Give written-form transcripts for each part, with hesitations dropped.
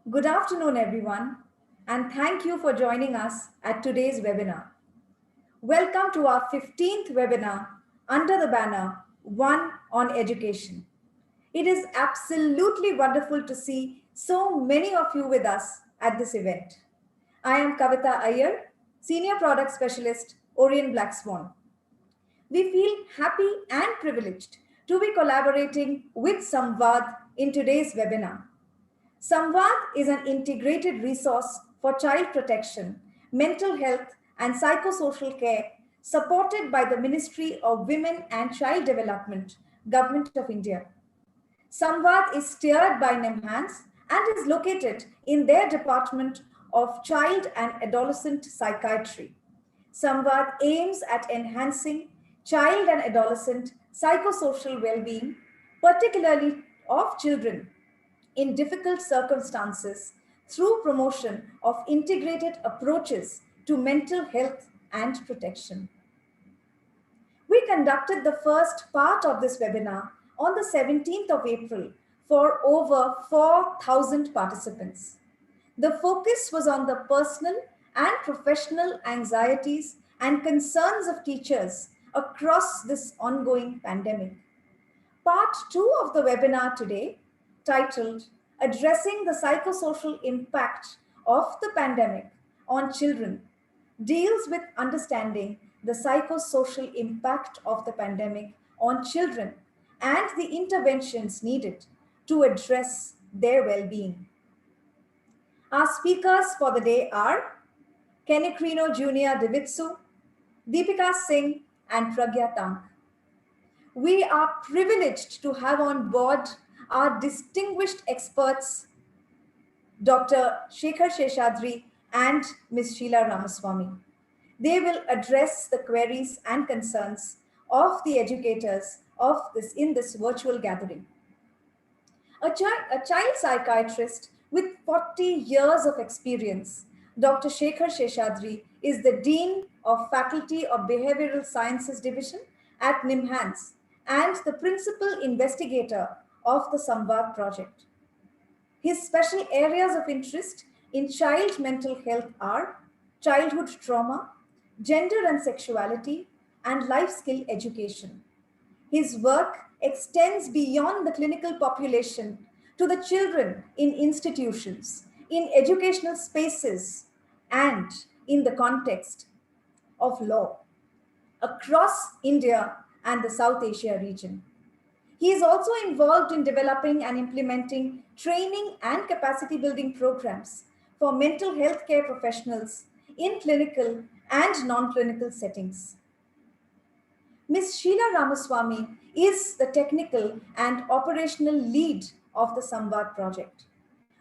Good afternoon, everyone, and thank you for joining us at today's webinar. Welcome to our 15th webinar under the banner One on Education. It is absolutely wonderful to see so many of you with us at this event. I am Kavita Iyer, Senior Product Specialist, Orient BlackSwan. We feel happy and privileged to be collaborating with SAMVAD in today's webinar. SAMVAD is an integrated resource for child protection, mental health, and psychosocial care supported by the Ministry of Women and Child Development, Government of India. SAMVAD is steered by NIMHANS and is located in their Department of Child and Adolescent Psychiatry. SAMVAD aims at enhancing child and adolescent psychosocial well-being, particularly of children in difficult circumstances through promotion of integrated approaches to mental health and protection. We conducted the first part of this webinar on the 17th of April for over 4,000 participants. The focus was on the personal and professional anxieties and concerns of teachers across this ongoing pandemic. Part 2 of the webinar today, titled Addressing the Psychosocial Impact of the Pandemic on Children, deals with understanding the psychosocial impact of the pandemic on children and the interventions needed to address their well-being. Our speakers for the day are Kenikrino Junior Divitsu, Deepika Singh, and Pragya Tank. We are privileged to have on board our distinguished experts, Dr. Shekhar Sheshadri and Ms. Sheila Ramaswamy. They will address the queries and concerns of the educators in this virtual gathering. A child psychiatrist with 40 years of experience, Dr. Shekhar Sheshadri is the Dean of Faculty of Behavioral Sciences Division at NIMHANS and the principal investigator of the SAMVAD project. His special areas of interest in child mental health are childhood trauma, gender and sexuality, and life skill education. His work extends beyond the clinical population to the children in institutions, in educational spaces, and in the context of law across India and the South Asia region. He is also involved in developing and implementing training and capacity building programs for mental health care professionals in clinical and non-clinical settings. Ms. Sheila Ramaswamy is the technical and operational lead of the SAMVAD project.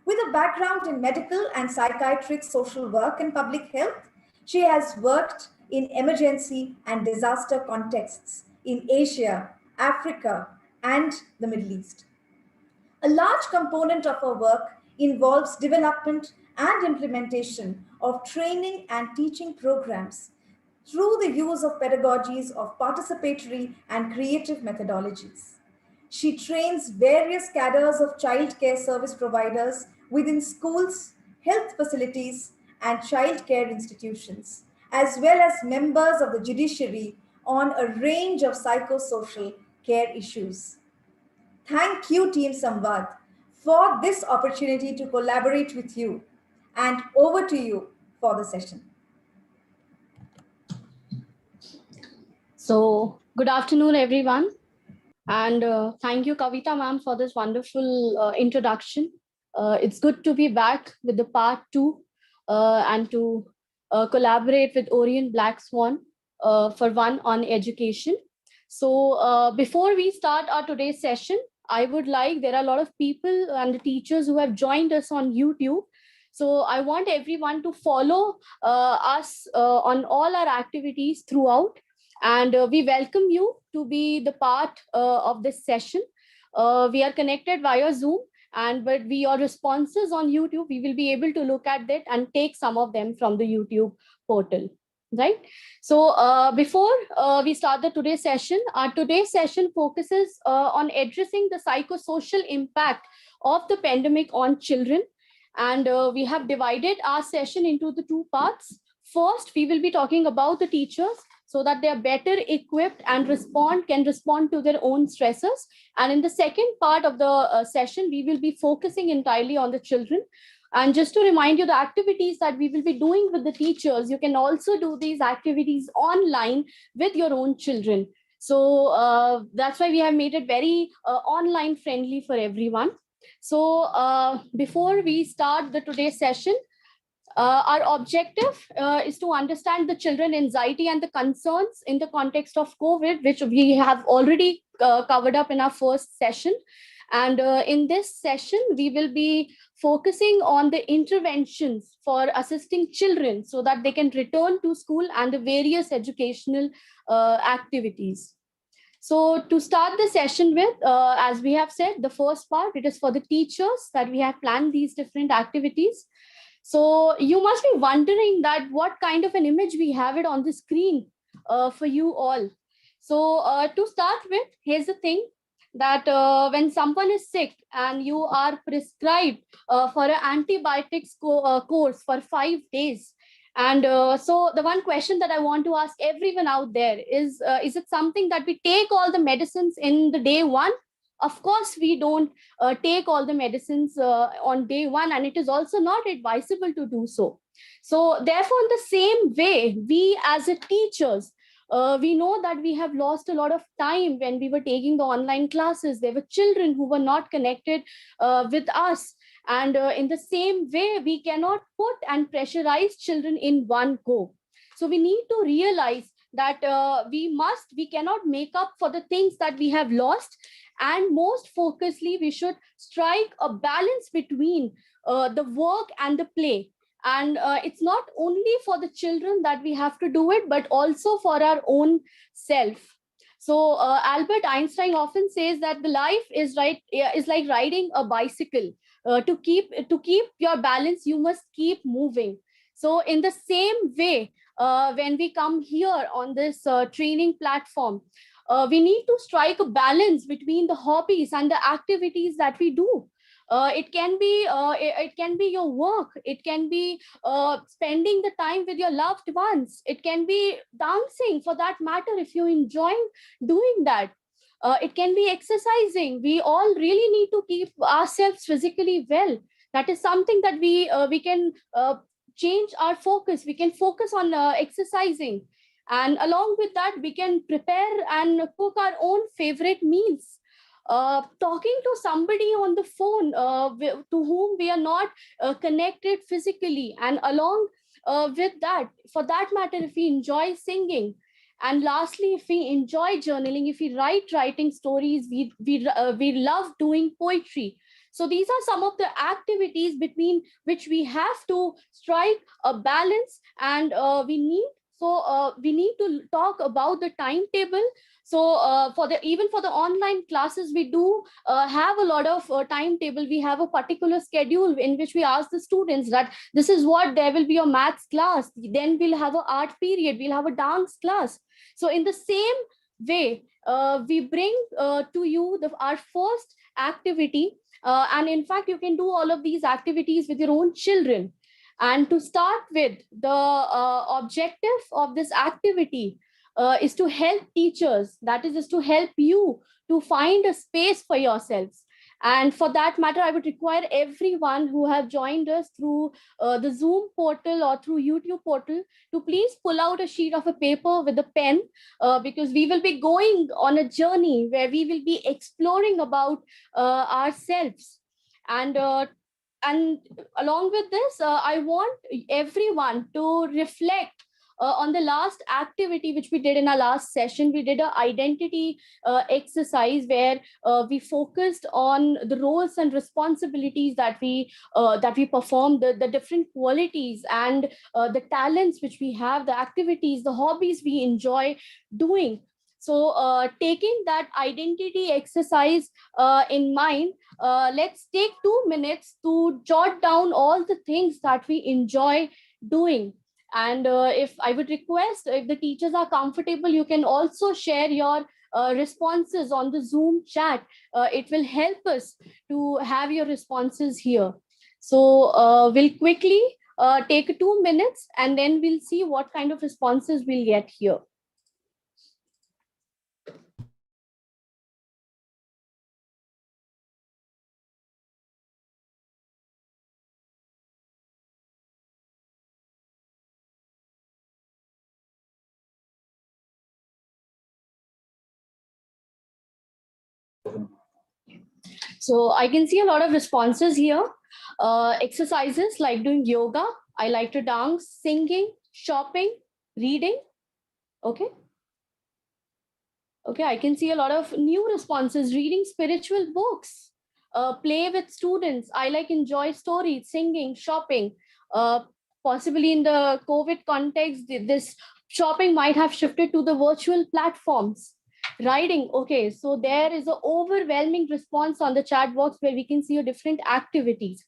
With a background in medical and psychiatric social work and public health, she has worked in emergency and disaster contexts in Asia, Africa, and the Middle East. A large component of her work involves development and implementation of training and teaching programs through the use of pedagogies of participatory and creative methodologies. She trains various cadres of child care service providers within schools, health facilities, and child care institutions, as well as members of the judiciary on a range of psychosocial care issues. Thank you, Team SAMVAD, for this opportunity to collaborate with you. And over to you for the session. So, good afternoon, everyone. And thank you, Kavita ma'am, for this wonderful introduction. It's good to be back with the part 2 and to collaborate with Orient BlackSwan for one on education. So before we start our today's session, I would like, there are a lot of people and the teachers who have joined us on YouTube. So I want everyone to follow us on all our activities throughout. And we welcome you to be the part of this session. We are connected via Zoom, but your responses on YouTube, we will be able to look at that and take some of them from the YouTube portal. Right. So before we start the today's session, our today's session focuses on addressing the psychosocial impact of the pandemic on children And we have divided our session into the two parts. First, we will be talking about the teachers so that they are better equipped and can respond to their own stresses. And in the second part of the session, we will be focusing entirely on the children. And just to remind you, the activities that we will be doing with the teachers, you can also do these activities online with your own children. So that's why we have made it very online friendly for everyone. So before we start the today's session, our objective is to understand the children anxiety and the concerns in the context of COVID, which we have already covered up in our first session. And in this session, we will be focusing on the interventions for assisting children so that they can return to school and the various educational activities. So to start the session with, as we have said, the first part, it is for the teachers that we have planned these different activities. So you must be wondering that what kind of an image we have it on the screen for you all. So to start with, here's the thing that when someone is sick and you are prescribed for an antibiotics course for 5 days, and so the one question that I want to ask everyone out there is it something that we take all the medicines in the day one? Of course, we don't take all the medicines on day one, and it is also not advisable to do so. So therefore, in the same way, we as a teachers, we know that we have lost a lot of time when we were taking the online classes. There were children who were not connected with us. And in the same way, we cannot put and pressurize children in one go. So we need to realize that we cannot make up for the things that we have lost. And most focusedly, we should strike a balance between the work and the play. And it's not only for the children that we have to do it, but also for our own self. So Albert Einstein often says that the life is like riding a bicycle. To keep your balance, you must keep moving. So in the same way, when we come here on this training platform, we need to strike a balance between the hobbies and the activities that we do. It can be your work, it can be spending the time with your loved ones, it can be dancing for that matter if you enjoy doing that. It can be exercising. We all really need to keep ourselves physically well. That is something that we can change our focus. We can focus on exercising, and along with that, we can prepare and cook our own favorite meals. Talking to somebody on the phone to whom we are not connected physically, and along with that, for that matter, if we enjoy singing, and lastly, if we enjoy journaling, if we writing stories, we love doing poetry. So these are some of the activities between which we have to strike a balance, and we need to talk about the timetable. So even for the online classes, we do have a lot of timetable. We have a particular schedule in which we ask the students that this is what there will be a maths class, then we'll have an art period, we'll have a dance class. So in the same way, we bring to you our first activity, and in fact, you can do all of these activities with your own children. And to start with, the objective of this activity is to help teachers, that is to help you to find a space for yourselves. And for that matter, I would require everyone who have joined us through the Zoom portal or through YouTube portal to please pull out a sheet of a paper with a pen, because we will be going on a journey where we will be exploring about ourselves. And along with this, I want everyone to reflect on the last activity which we did in our last session. We did an identity exercise where we focused on the roles and responsibilities that we perform, the different qualities and the talents which we have, the activities, the hobbies we enjoy doing. So taking that identity exercise in mind, let's take 2 minutes to jot down all the things that we enjoy doing. And if I would request, if the teachers are comfortable, you can also share your responses on the Zoom chat. It will help us to have your responses here. So we'll quickly take 2 minutes and then we'll see what kind of responses we'll get here. So I can see a lot of responses here. Exercises like doing yoga. I like to dance, singing, shopping, reading. Okay. Okay, I can see a lot of new responses. Reading spiritual books, play with students. I like enjoy stories, singing, shopping. Uh, Possibly in the COVID context, this shopping might have shifted to the virtual platforms. Writing, okay, so there is an overwhelming response on the chat box where we can see your different activities.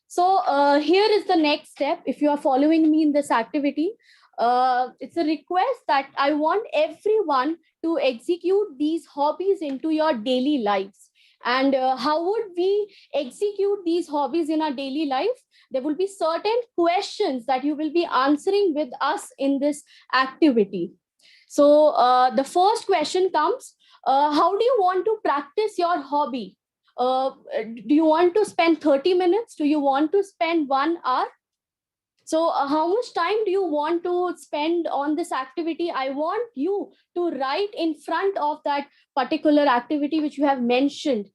So here is the next step. If you are following me in this activity, it's a request that I want everyone to execute these hobbies into your daily lives. And how would we execute these hobbies in our daily life? There will be certain questions that you will be answering with us in this activity. So the first question comes, how do you want to practice your hobby? Do you want to spend 30 minutes? Do you want to spend 1 hour? So how much time do you want to spend on this activity? I want you to write in front of that particular activity which you have mentioned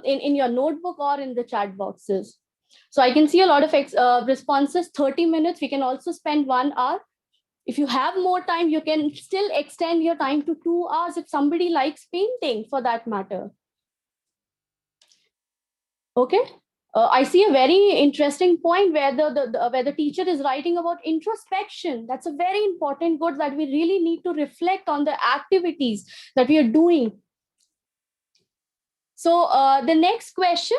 in your notebook or in the chat boxes. So I can see a lot of responses. 30 minutes. We can also spend 1 hour. If you have more time, you can still extend your time to 2 hours if somebody likes painting for that matter. Okay. I see a very interesting point where where the teacher is writing about introspection. That's a very important good that we really need to reflect on the activities that we are doing. So the next question,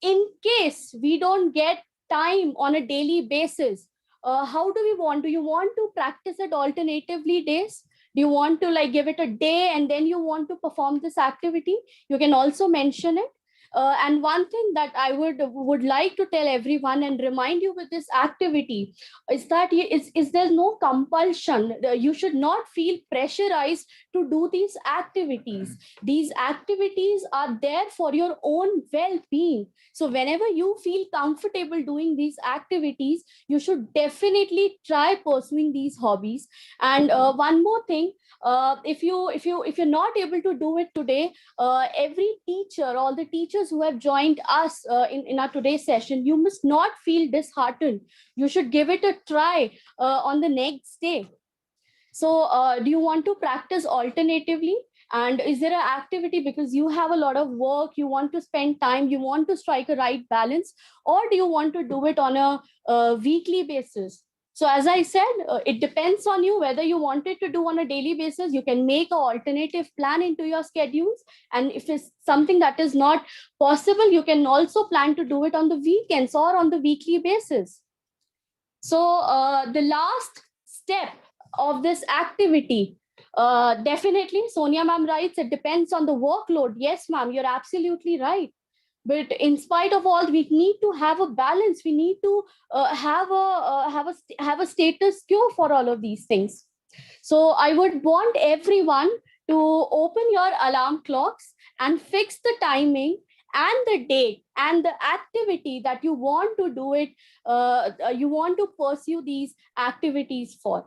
in case we don't get time on a daily basis, how do we want? Do you want to practice it alternatively days? Do you want to like give it a day and then you want to perform this activity? You can also mention it. And one thing that I would like to tell everyone and remind you with this activity is that is there's no compulsion. You should not feel pressurized to do these activities. These activities are there for your own well-being. So whenever you feel comfortable doing these activities, you should definitely try pursuing these hobbies. And one more thing, if you're not able to do it today, every teacher, all the teachers who have joined us in our today's session, you must not feel disheartened. You should give it a try on the next day. So do you want to practice alternatively? And is there an activity because you have a lot of work, you want to spend time, you want to strike a right balance, or do you want to do it on a weekly basis? So as I said, it depends on you whether you want it to do on a daily basis. You can make an alternative plan into your schedules. And if it's something that is not possible, you can also plan to do it on the weekends or on the weekly basis. So the last step of this activity, definitely Sonia ma'am writes, it depends on the workload. Yes, ma'am, you're absolutely right. But in spite of all, we need to have a balance. We need to have a status quo for all of these things. So I would want everyone to open your alarm clocks and fix the timing and the date and the activity that you want to do it, you want to pursue these activities for.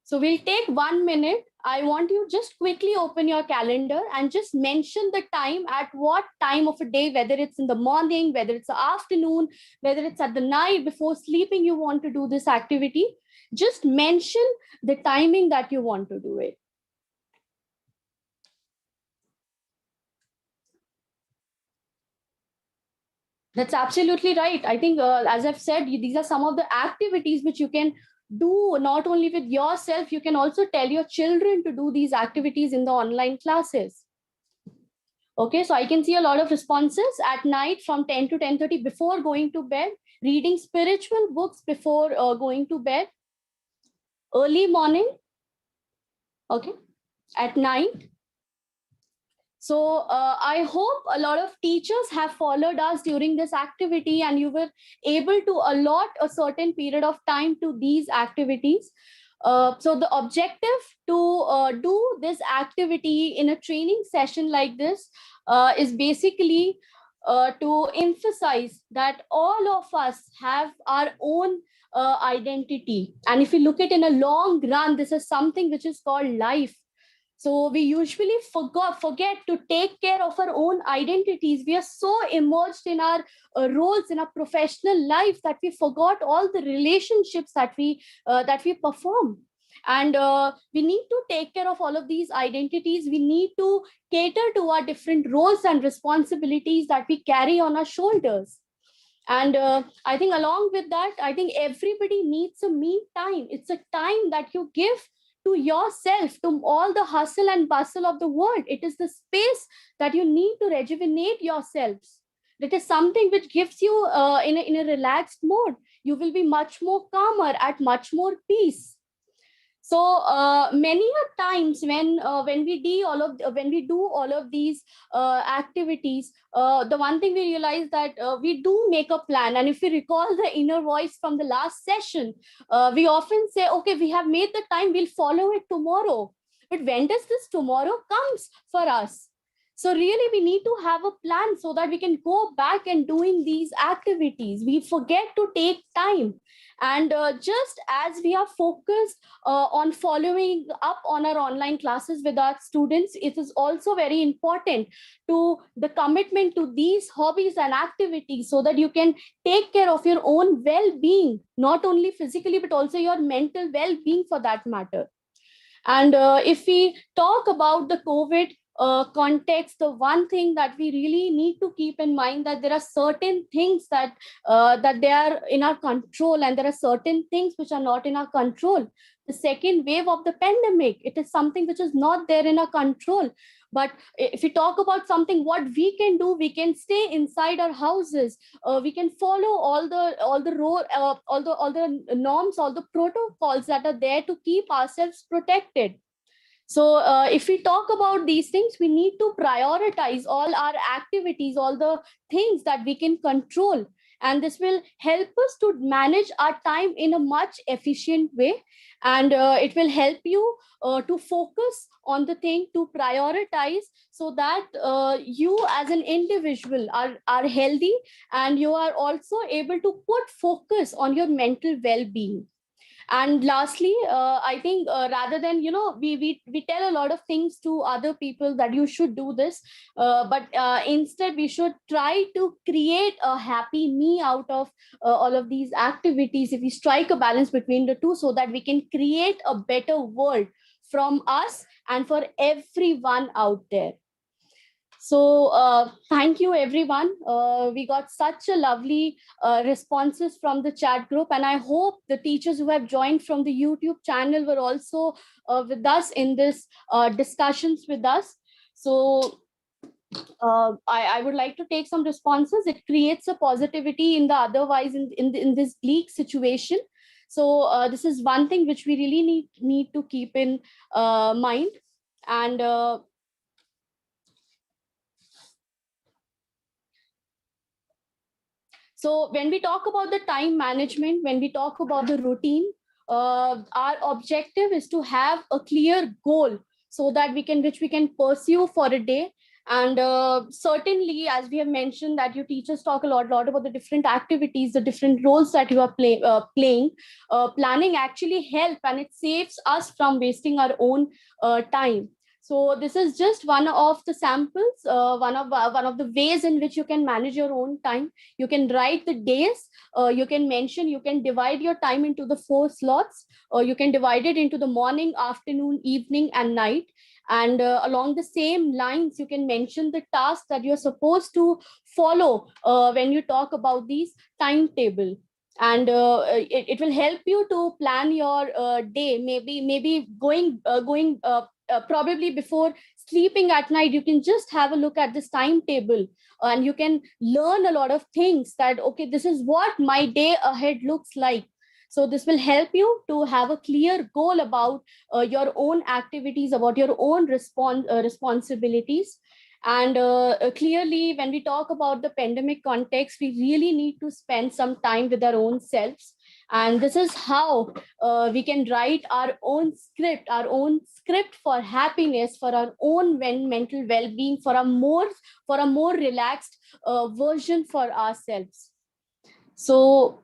So we'll take 1 minute. I want you just quickly open your calendar and just mention the time, at what time of a day, whether it's in the morning, whether it's the afternoon, whether it's at the night before sleeping, you want to do this activity. Just mention the timing that you want to do it. That's absolutely right. I think, as I've said, these are some of the activities which you can do not only with yourself, you can also tell your children to do these activities in the online classes. Okay, so I can see a lot of responses at night from 10 to 10:30 before going to bed, reading spiritual books before going to bed, early morning, okay, at night, So I hope a lot of teachers have followed us during this activity, and you were able to allot a certain period of time to these activities. So the objective to do this activity in a training session like this is basically to emphasize that all of us have our own identity. And if you look at in a long run, this is something which is called life. So we usually forget to take care of our own identities. We are so immersed in our roles in our professional life that we forgot all the relationships that we perform. And we need to take care of all of these identities. We need to cater to our different roles and responsibilities that we carry on our shoulders. And I think along with that, I think everybody needs a me time. It's a time that you give to yourself, to all the hustle and bustle of the world. It is the space that you need to rejuvenate yourselves. That is something which gives you in a relaxed mode. You will be much more calmer, at much more peace. So many a times when we do all of these activities, the one thing we realize that we do make a plan. And if we recall the inner voice from the last session, we often say, okay, we have made the time, we'll follow it tomorrow. But when does this tomorrow comes for us? So really we need to have a plan so that we can go back and doing these activities. We forget to take time. And just as we are focused on following up on our online classes with our students, it is also very important to the commitment to these hobbies and activities, so that you can take care of your own well-being, not only physically but also your mental well-being for that matter. And if we talk about the COVID context, the one thing that we really need to keep in mind, that there are certain things that they are in our control, and there are certain things which are not in our control. The second wave of the pandemic, it is something which is not there in our control. But if we talk about something what we can do, we can stay inside our houses. We can follow all the norms, all the protocols that are there to keep ourselves protected. So if we talk about these things, we need to prioritize all our activities, all the things that we can control. And this will help us to manage our time in a much efficient way. And it will help you to focus on the thing, to prioritize, so that you as an individual are healthy, and you are also able to put focus on your mental well-being. And lastly, I think rather than, we tell a lot of things to other people that you should do this, but instead we should try to create a happy me out of all of these activities. If we strike a balance between the two, so that we can create a better world from us and for everyone out there. So thank you, everyone. We got such a lovely responses from the chat group, and I hope the teachers who have joined from the YouTube channel were also with us in this discussions with us. So I would like to take some responses. It creates a positivity in the otherwise in this bleak situation. So this is one thing which we really need to keep in mind. And so when we talk about the time management, when we talk about the routine, our objective is to have a clear goal, so that which we can pursue for a day. And certainly, as we have mentioned, that you teachers talk a lot about the different activities, the different roles that you are playing. Planning actually help, and it saves us from wasting our own time. So this is just one of the samples, one of the ways in which you can manage your own time. You can write the days. You can mention, you can divide your time into the 4 slots, or you can divide it into the morning, afternoon, evening, and night. And along the same lines, you can mention the task that you're supposed to follow when you talk about these timetable. And it will help you to plan your day. Maybe going probably before sleeping at night, you can just have a look at this timetable, and you can learn a lot of things, that okay, this is what my day ahead looks like. So this will help you to have a clear goal about your own activities, about your own responsibilities. And clearly, when we talk about the pandemic context, we really need to spend some time with our own selves. And this is how we can write our own script for happiness, for our own mental well-being, for a more relaxed version for ourselves. So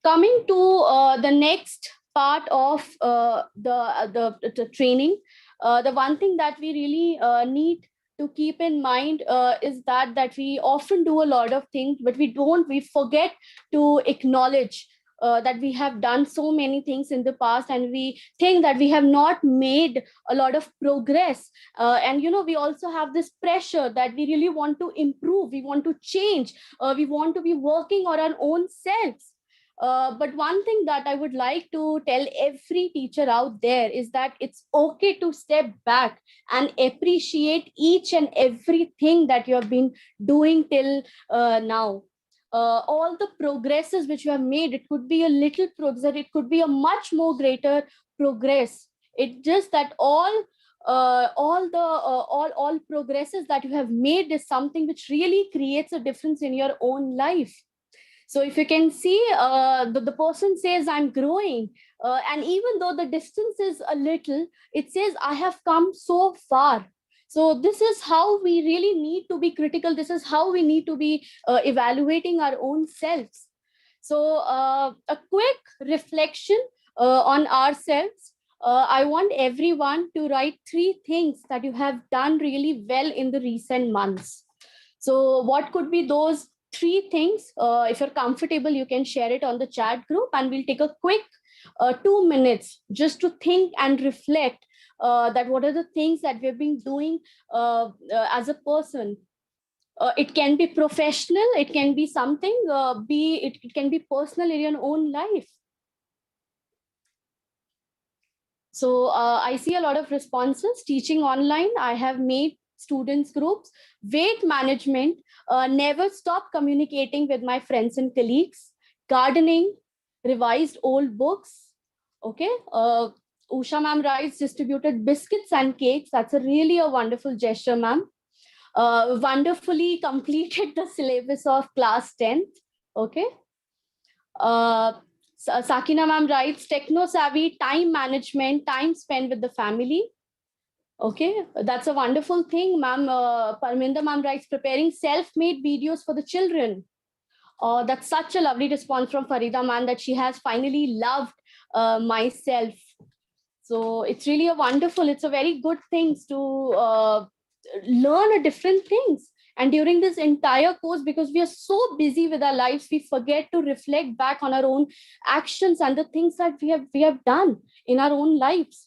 coming to the next part of the training, the one thing that we really need to keep in mind is that we often do a lot of things, but we forget to acknowledge that we have done so many things in the past, and we think that we have not made a lot of progress. And we also have this pressure that we really want to improve, we want to change, we want to be working on our own selves. But one thing that I would like to tell every teacher out there is that it's okay to step back and appreciate each and everything that you have been doing till now. All the progresses which you have made, it could be a little progress, it could be a much more greater progress. It's just that all progresses that you have made is something which really creates a difference in your own life. So if you can see, the person says, I'm growing. And even though the distance is a little, it says, I have come so far. So this is how we really need to be critical. This is how we need to be evaluating our own selves. So a quick reflection on ourselves. I want everyone to write 3 things that you have done really well in the recent months. So what could be those 3 things? If you're comfortable, you can share it on the chat group, and we'll take a quick 2 minutes just to think and reflect that what are the things that we've been doing as a person. It can be professional, it can be something, it can be personal in your own life. So I see a lot of responses. Teaching online, I have made students groups. Weight management, never stop communicating with my friends and colleagues. Gardening, revised old books. Okay. Usha ma'am writes, distributed biscuits and cakes. That's really a wonderful gesture, ma'am. Wonderfully completed the syllabus of class 10th. Okay. Sakina ma'am writes, techno savvy, time management, time spent with the family. Okay, that's a wonderful thing, ma'am. Parminda ma'am writes, preparing self-made videos for the children. That's such a lovely response from Farida ma'am, that she has finally loved myself. So it's really it's a very good thing to learn different things. And during this entire course, because we are so busy with our lives, we forget to reflect back on our own actions and the things that we have done in our own lives.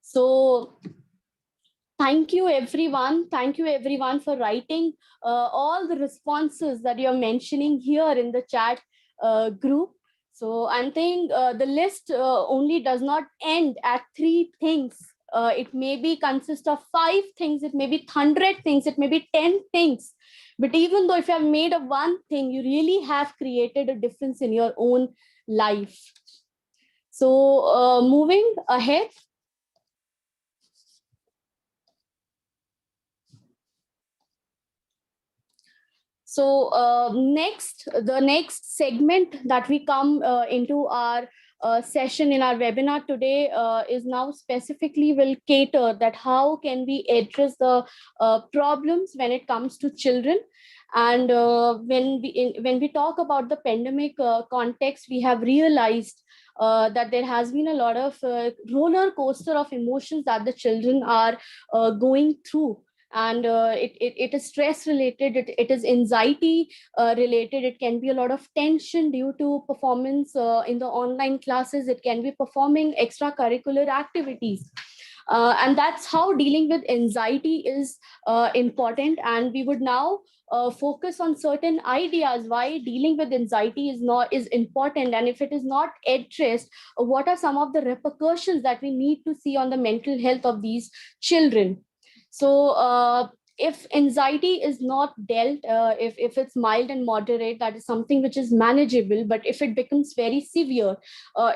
So thank you everyone. Thank you everyone for writing all the responses that you're mentioning here in the chat group. So I'm saying the list only does not end at 3 things. It may be consist of 5 things, it may be 100 things, it may be 10 things. But even though if you have made a one thing, you really have created a difference in your own life. So moving ahead. So the next segment that we come into our session in our webinar today is now specifically will cater that how can we address the problems when it comes to children. And when we talk about the pandemic context, we have realized that there has been a lot of roller coaster of emotions that the children are going through. And it is stress related, it is anxiety related, it can be a lot of tension due to performance in the online classes, it can be performing extracurricular activities. And that's how dealing with anxiety is important. And we would now focus on certain ideas why dealing with anxiety is important, and if it is not addressed, what are some of the repercussions that we need to see on the mental health of these children. So if anxiety is not dealt, if it's mild and moderate, that is something which is manageable. But if it becomes very severe,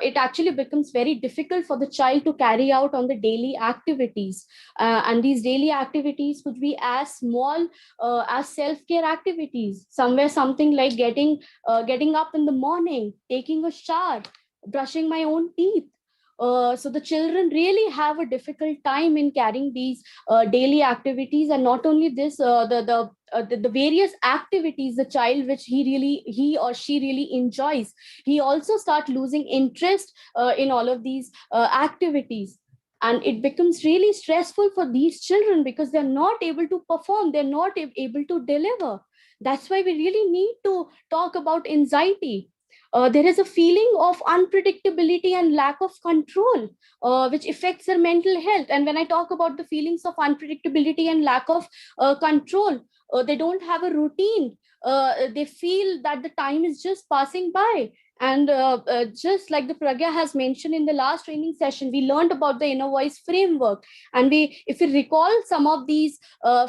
it actually becomes very difficult for the child to carry out on the daily activities. And these daily activities could be as small as self-care activities, somewhere something like getting up in the morning, taking a shower, brushing my own teeth. So the children really have a difficult time in carrying these daily activities. And not only this, the various activities the child which he or she really enjoys, he also start losing interest in all of these activities. And it becomes really stressful for these children because they're not able to perform, they're not able to deliver. That's why we really need to talk about anxiety. There is a feeling of unpredictability and lack of control, which affects their mental health. And when I talk about the feelings of unpredictability and lack of control, they don't have a routine. They feel that the time is just passing by. And just like the Pragya has mentioned in the last training session, we learned about the inner voice framework. And if we recall some of these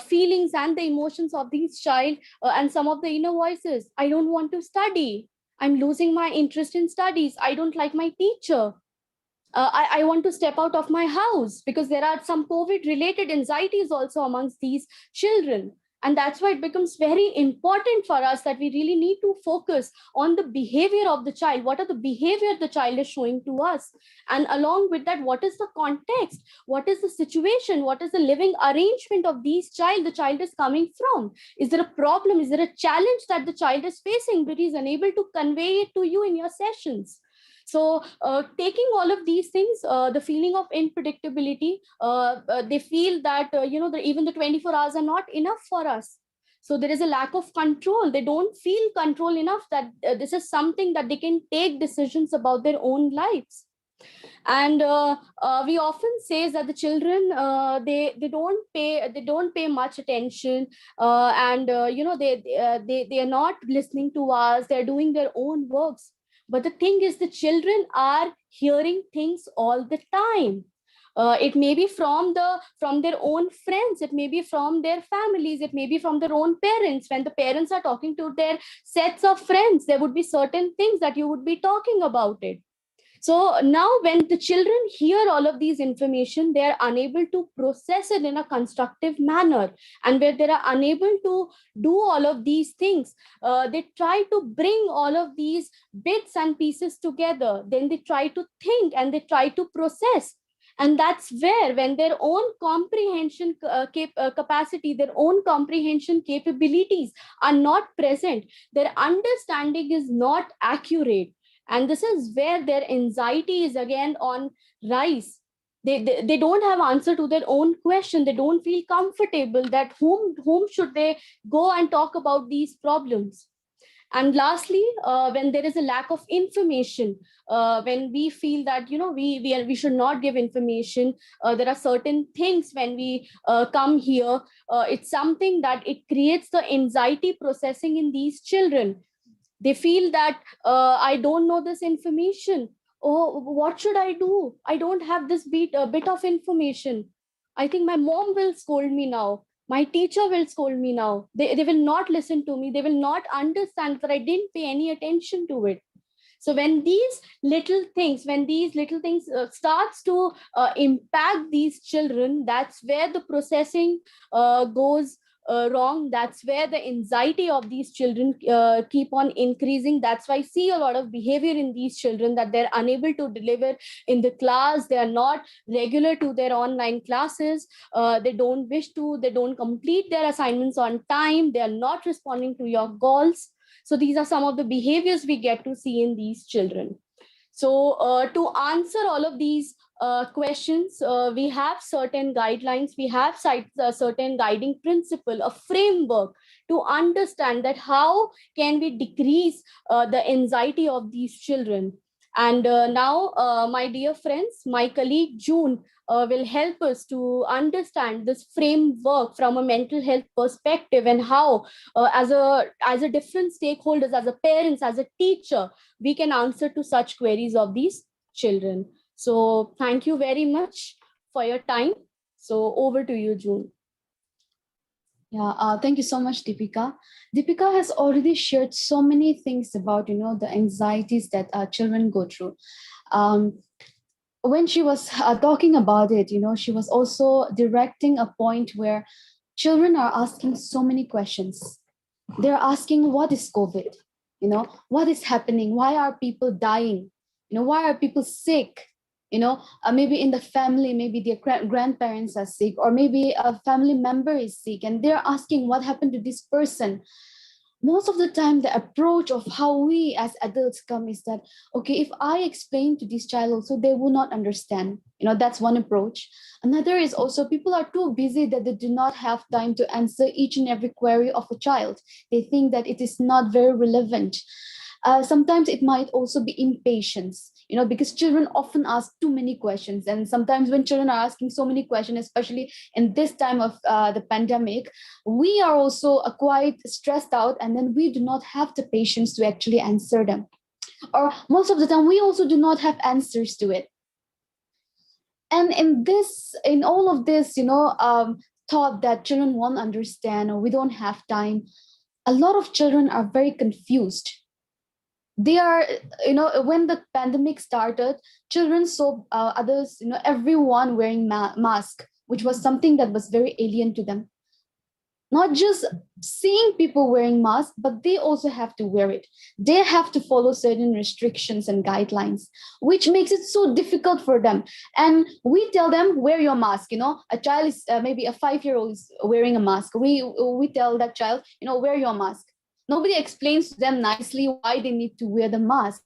feelings and the emotions of these child, and some of the inner voices: I don't want to study, I'm losing my interest in studies, I don't like my teacher, I want to step out of my house, because there are some COVID related anxieties also amongst these children. And that's why it becomes very important for us that we really need to focus on the behavior of the child. What are the behavior the child is showing to us? And along with that, what is the context? What is the situation? What is the living arrangement of the child is coming from? Is there a problem? Is there a challenge that the child is facing, but is unable to convey it to you in your sessions? So taking all of these things, the feeling of unpredictability, they feel that even the 24 hours are not enough for us. So there is a lack of control. They don't feel control enough that this is something that they can take decisions about their own lives. And we often say that the children, they don't pay much attention, and they are not listening to us, they're doing their own works. But the thing is, the children are hearing things all the time. It may be from their own friends, it may be from their families, it may be from their own parents. When the parents are talking to their sets of friends, there would be certain things that you would be talking about it. So now when the children hear all of these information, they are unable to process it in a constructive manner. And where they are unable to do all of these things, they try to bring all of these bits and pieces together. Then they try to think and they try to process. And that's where, when their own comprehension capacity, their own comprehension capabilities are not present, their understanding is not accurate. And this is where their anxiety is again on rise. They don't have answer to their own question. They don't feel comfortable that whom should they go and talk about these problems. And lastly, when there is a lack of information, when we feel that we should not give information, there are certain things when we come here, it's something that it creates the anxiety processing in these children. They feel that I don't know this information. Oh, what should I do? I don't have this bit of information. I think my mom will scold me now. My teacher will scold me now. They will not listen to me. They will not understand that I didn't pay any attention to it. So when these little things starts to impact these children, that's where the processing goes wrong. That's where the anxiety of these children keep on increasing. That's why I see a lot of behavior in these children, that they're unable to deliver in the class. They are not regular to their online classes. They don't complete their assignments on time. They are not responding to your calls. So these are some of the behaviors we get to see in these children. So to answer all of these questions, we have certain guidelines, we have certain guiding principle, a framework to understand that how can we decrease the anxiety of these children. And now, my dear friends, my colleague June will help us to understand this framework from a mental health perspective, and how as a different stakeholders, as a parents, as a teacher, we can answer to such queries of these children. So thank you very much for your time. So over to you, June. Yeah, thank you so much, Deepika. Deepika has already shared so many things about, the anxieties that children go through. Um, when she was talking about it, she was also directing a point where children are asking so many questions. They're asking, what is COVID? What is happening? Why are people dying? Why are people sick? Maybe in the family, maybe their grandparents are sick, or maybe a family member is sick, and they're asking what happened to this person. Most of the time the approach of how we as adults come is that, okay, if I explain to this child also, they will not understand. That's one approach. Another is also people are too busy that they do not have time to answer each and every query of a child. They think that it is not very relevant. Sometimes it might also be impatience, because children often ask too many questions. And sometimes when children are asking so many questions, especially in this time of the pandemic, we are also quite stressed out, and then we do not have the patience to actually answer them. Or most of the time, we also do not have answers to it. And in all of this, thought that children won't understand or we don't have time, a lot of children are very confused. They are, when the pandemic started, children saw others, everyone wearing mask, which was something that was very alien to them. Not just seeing people wearing masks, but they also have to wear it. They have to follow certain restrictions and guidelines, which makes it so difficult for them. And we tell them, wear your mask. A child is maybe a 5-year-old is wearing a mask. We tell that child, wear your mask. Nobody explains to them nicely why they need to wear the mask.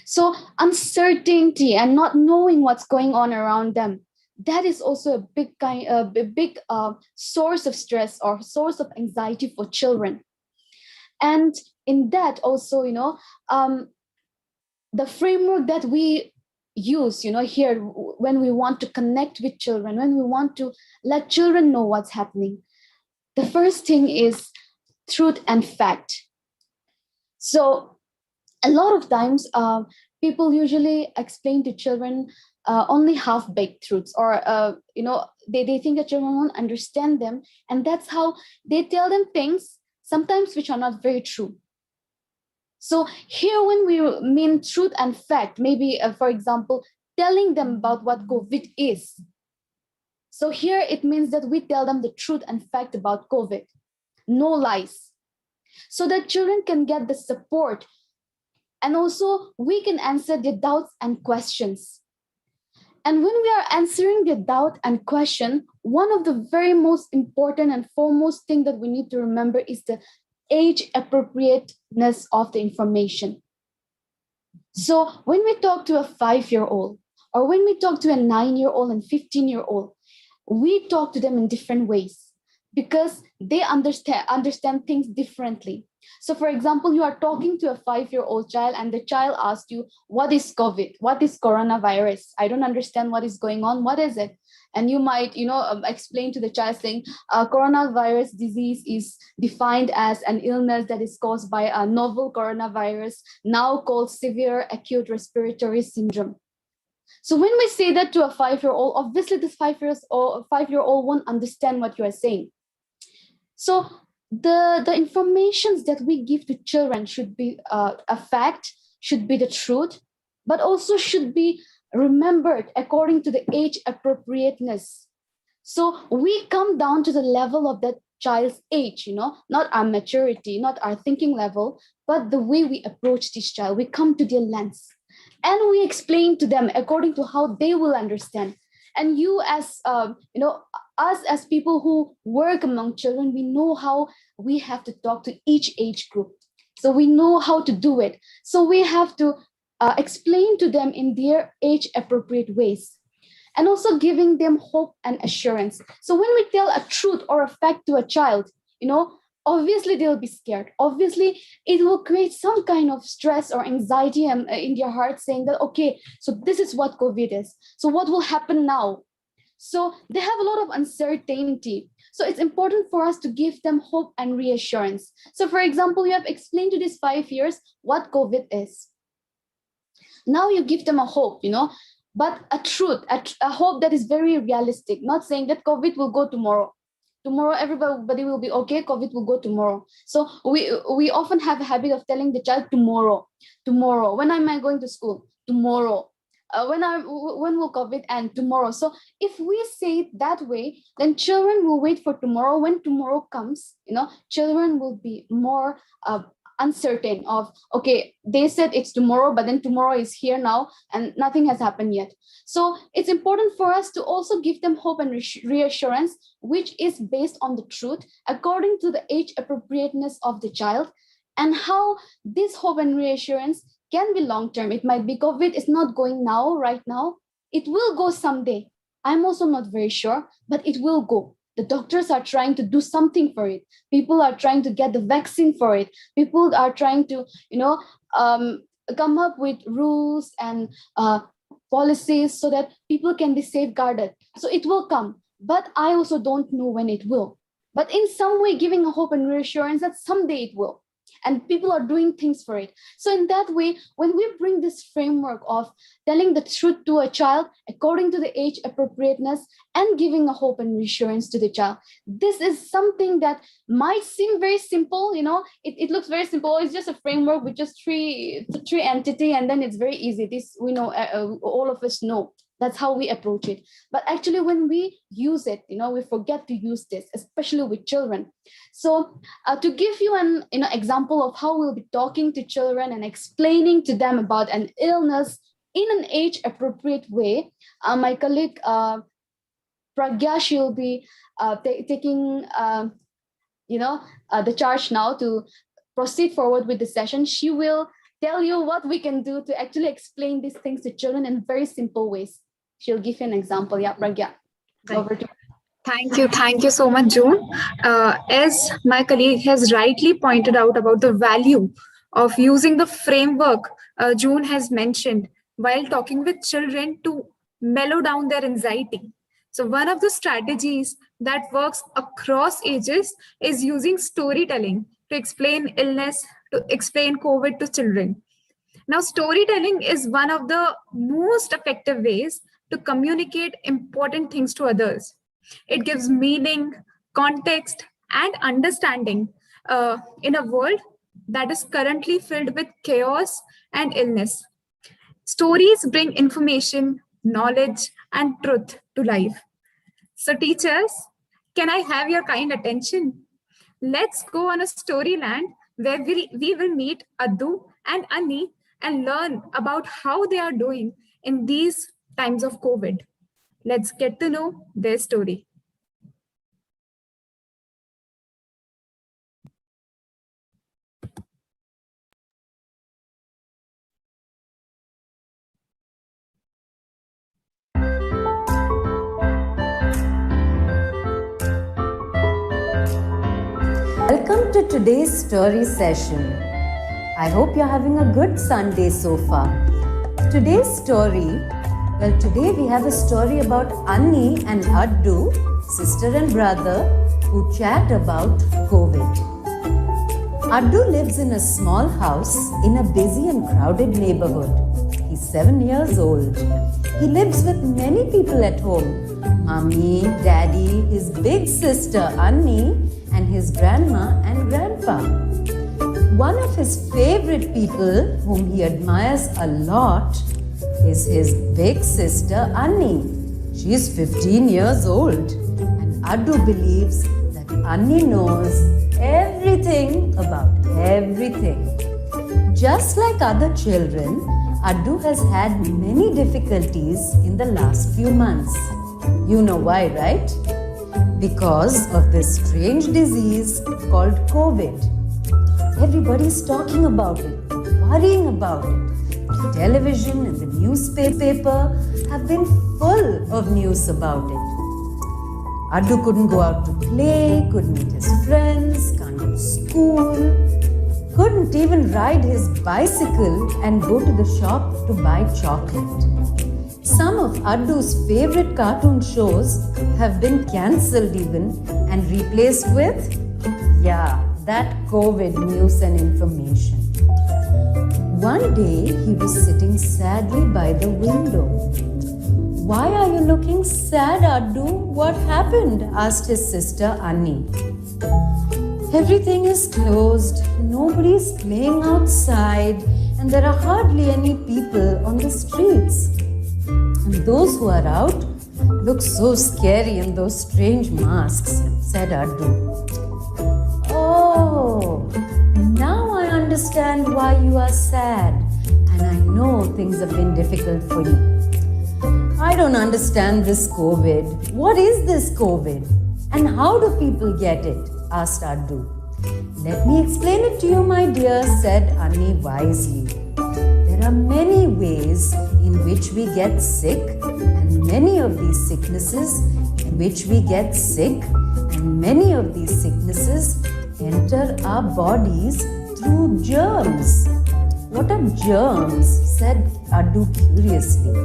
So uncertainty and not knowing what's going on around them, that is also a big source of stress or source of anxiety for children. And in that also, the framework that we use, here when we want to connect with children, when we want to let children know what's happening, the first thing is truth and fact. So a lot of times people usually explain to children only half-baked truths, or they think that children won't understand them, and that's how they tell them things sometimes which are not very true. So here when we mean truth and fact, maybe for example telling them about what COVID is, so here it means that we tell them the truth and fact about COVID, no lies, so that children can get the support. And also, we can answer their doubts and questions. And when we are answering their doubt and question, one of the very most important and foremost thing that we need to remember is the age appropriateness of the information. So when we talk to a 5-year-old, or when we talk to a 9-year-old and 15-year-old, we talk to them in different ways because they understand things differently. So for example, you are talking to a 5-year-old child and the child asks you, what is COVID? What is coronavirus? I don't understand what is going on. What is it? And you might, explain to the child saying, coronavirus disease is defined as an illness that is caused by a novel coronavirus, now called severe acute respiratory syndrome. So when we say that to a 5-year-old, obviously this 5-year-old won't understand what you are saying. So the informations that we give to children should be a fact, should be the truth, but also should be remembered according to the age appropriateness. So we come down to the level of that child's age, not our maturity, not our thinking level, but the way we approach this child. We come to their lens and we explain to them according to how they will understand. And you as us as people who work among children, we know how we have to talk to each age group, so we know how to do it. So we have to explain to them in their age appropriate ways, and also giving them hope and assurance. So when we tell a truth or a fact to a child, obviously they'll be scared. Obviously, it will create some kind of stress or anxiety in their heart, saying that, okay, so this is what COVID is. So what will happen now? So they have a lot of uncertainty. So it's important for us to give them hope and reassurance. So for example, you have explained to these 5 years what COVID is. Now you give them a hope, but a truth, a hope that is very realistic, not saying that COVID will go tomorrow. Tomorrow everybody will be okay, COVID will go tomorrow. So we often have a habit of telling the child tomorrow, when am I going to school? Tomorrow. When will COVID end? Tomorrow. So if we say it that way, then children will wait for tomorrow. When tomorrow comes, children will be more uncertain of, okay, they said it's tomorrow, but then tomorrow is here now and nothing has happened yet. So it's important for us to also give them hope and reassurance, which is based on the truth according to the age appropriateness of the child, and how this hope and reassurance can be long-term. It might be COVID is not going now, right now. It will go someday. I'm also not very sure, but it will go. The doctors are trying to do something for it. People are trying to get the vaccine for it. People are trying to, come up with rules and policies so that people can be safeguarded. So it will come, but I also don't know when it will. But in some way, giving a hope and reassurance that someday it will. And people are doing things for it. So in that way, when we bring this framework of telling the truth to a child according to the age appropriateness and giving a hope and reassurance to the child, this is something that might seem very simple. It looks very simple. It's just a framework with just three entity, and then it's very easy. This we know, all of us know. That's how we approach it. But actually, when we use it, we forget to use this, especially with children. So to give you an example of how we'll be talking to children and explaining to them about an illness in an age-appropriate way, my colleague Pragya, she'll be taking the charge now to proceed forward with the session. She will tell you what we can do to actually explain these things to children in very simple ways. She'll give you an example. Yeah, Pragya, over to you. Thank you so much, June. As my colleague has rightly pointed out about the value of using the framework June has mentioned while talking with children to mellow down their anxiety. So one of the strategies that works across ages is using storytelling to explain illness, to explain COVID to children. Now, storytelling is one of the most effective ways to communicate important things to others. It gives meaning, context, and understanding in a world that is currently filled with chaos and illness. Stories bring information, knowledge, and truth to life. So teachers, can I have your kind attention? Let's go on a storyland where we will meet Addu and Annie and learn about how they are doing in these times of COVID. Let's get to know their story. Welcome to today's story session. I hope you're having a good Sunday so far. Today we have a story about Annie and Addu, sister and brother, who chat about COVID. Addu lives in a small house in a busy and crowded neighborhood. He's 7 years old. He lives with many people at home. Mommy, Daddy, his big sister Annie, and his grandma and grandpa. One of his favorite people, whom he admires a lot, is his big sister Annie. She is 15 years old, and Addu believes that Annie knows everything about everything. Just like other children, Addu has had many difficulties in the last few months. You know why, right? Because of this strange disease called COVID. Everybody's talking about it, worrying about it. The television and the newspaper have been full of news about it. Addu couldn't go out to play, couldn't meet his friends, can't go to school, couldn't even ride his bicycle and go to the shop to buy chocolate. Some of Addu's favorite cartoon shows have been cancelled even and replaced with, that COVID news and information. One day he was sitting sadly by the window. "Why are you looking sad, Addu? What happened?" asked his sister Annie. "Everything is closed, nobody's playing outside, and there are hardly any people on the streets. And those who are out look so scary in those strange masks," said Addu. "Oh, now I understand why you are sad, and I know things have been difficult for you. I don't understand this COVID. What is this COVID? And how do people get it?" asked Addu. "Let me explain it to you, my dear," said Annie wisely. "There are many ways in which we get sick, and many of these sicknesses enter our bodies through germs." "What are germs?" said Addu curiously.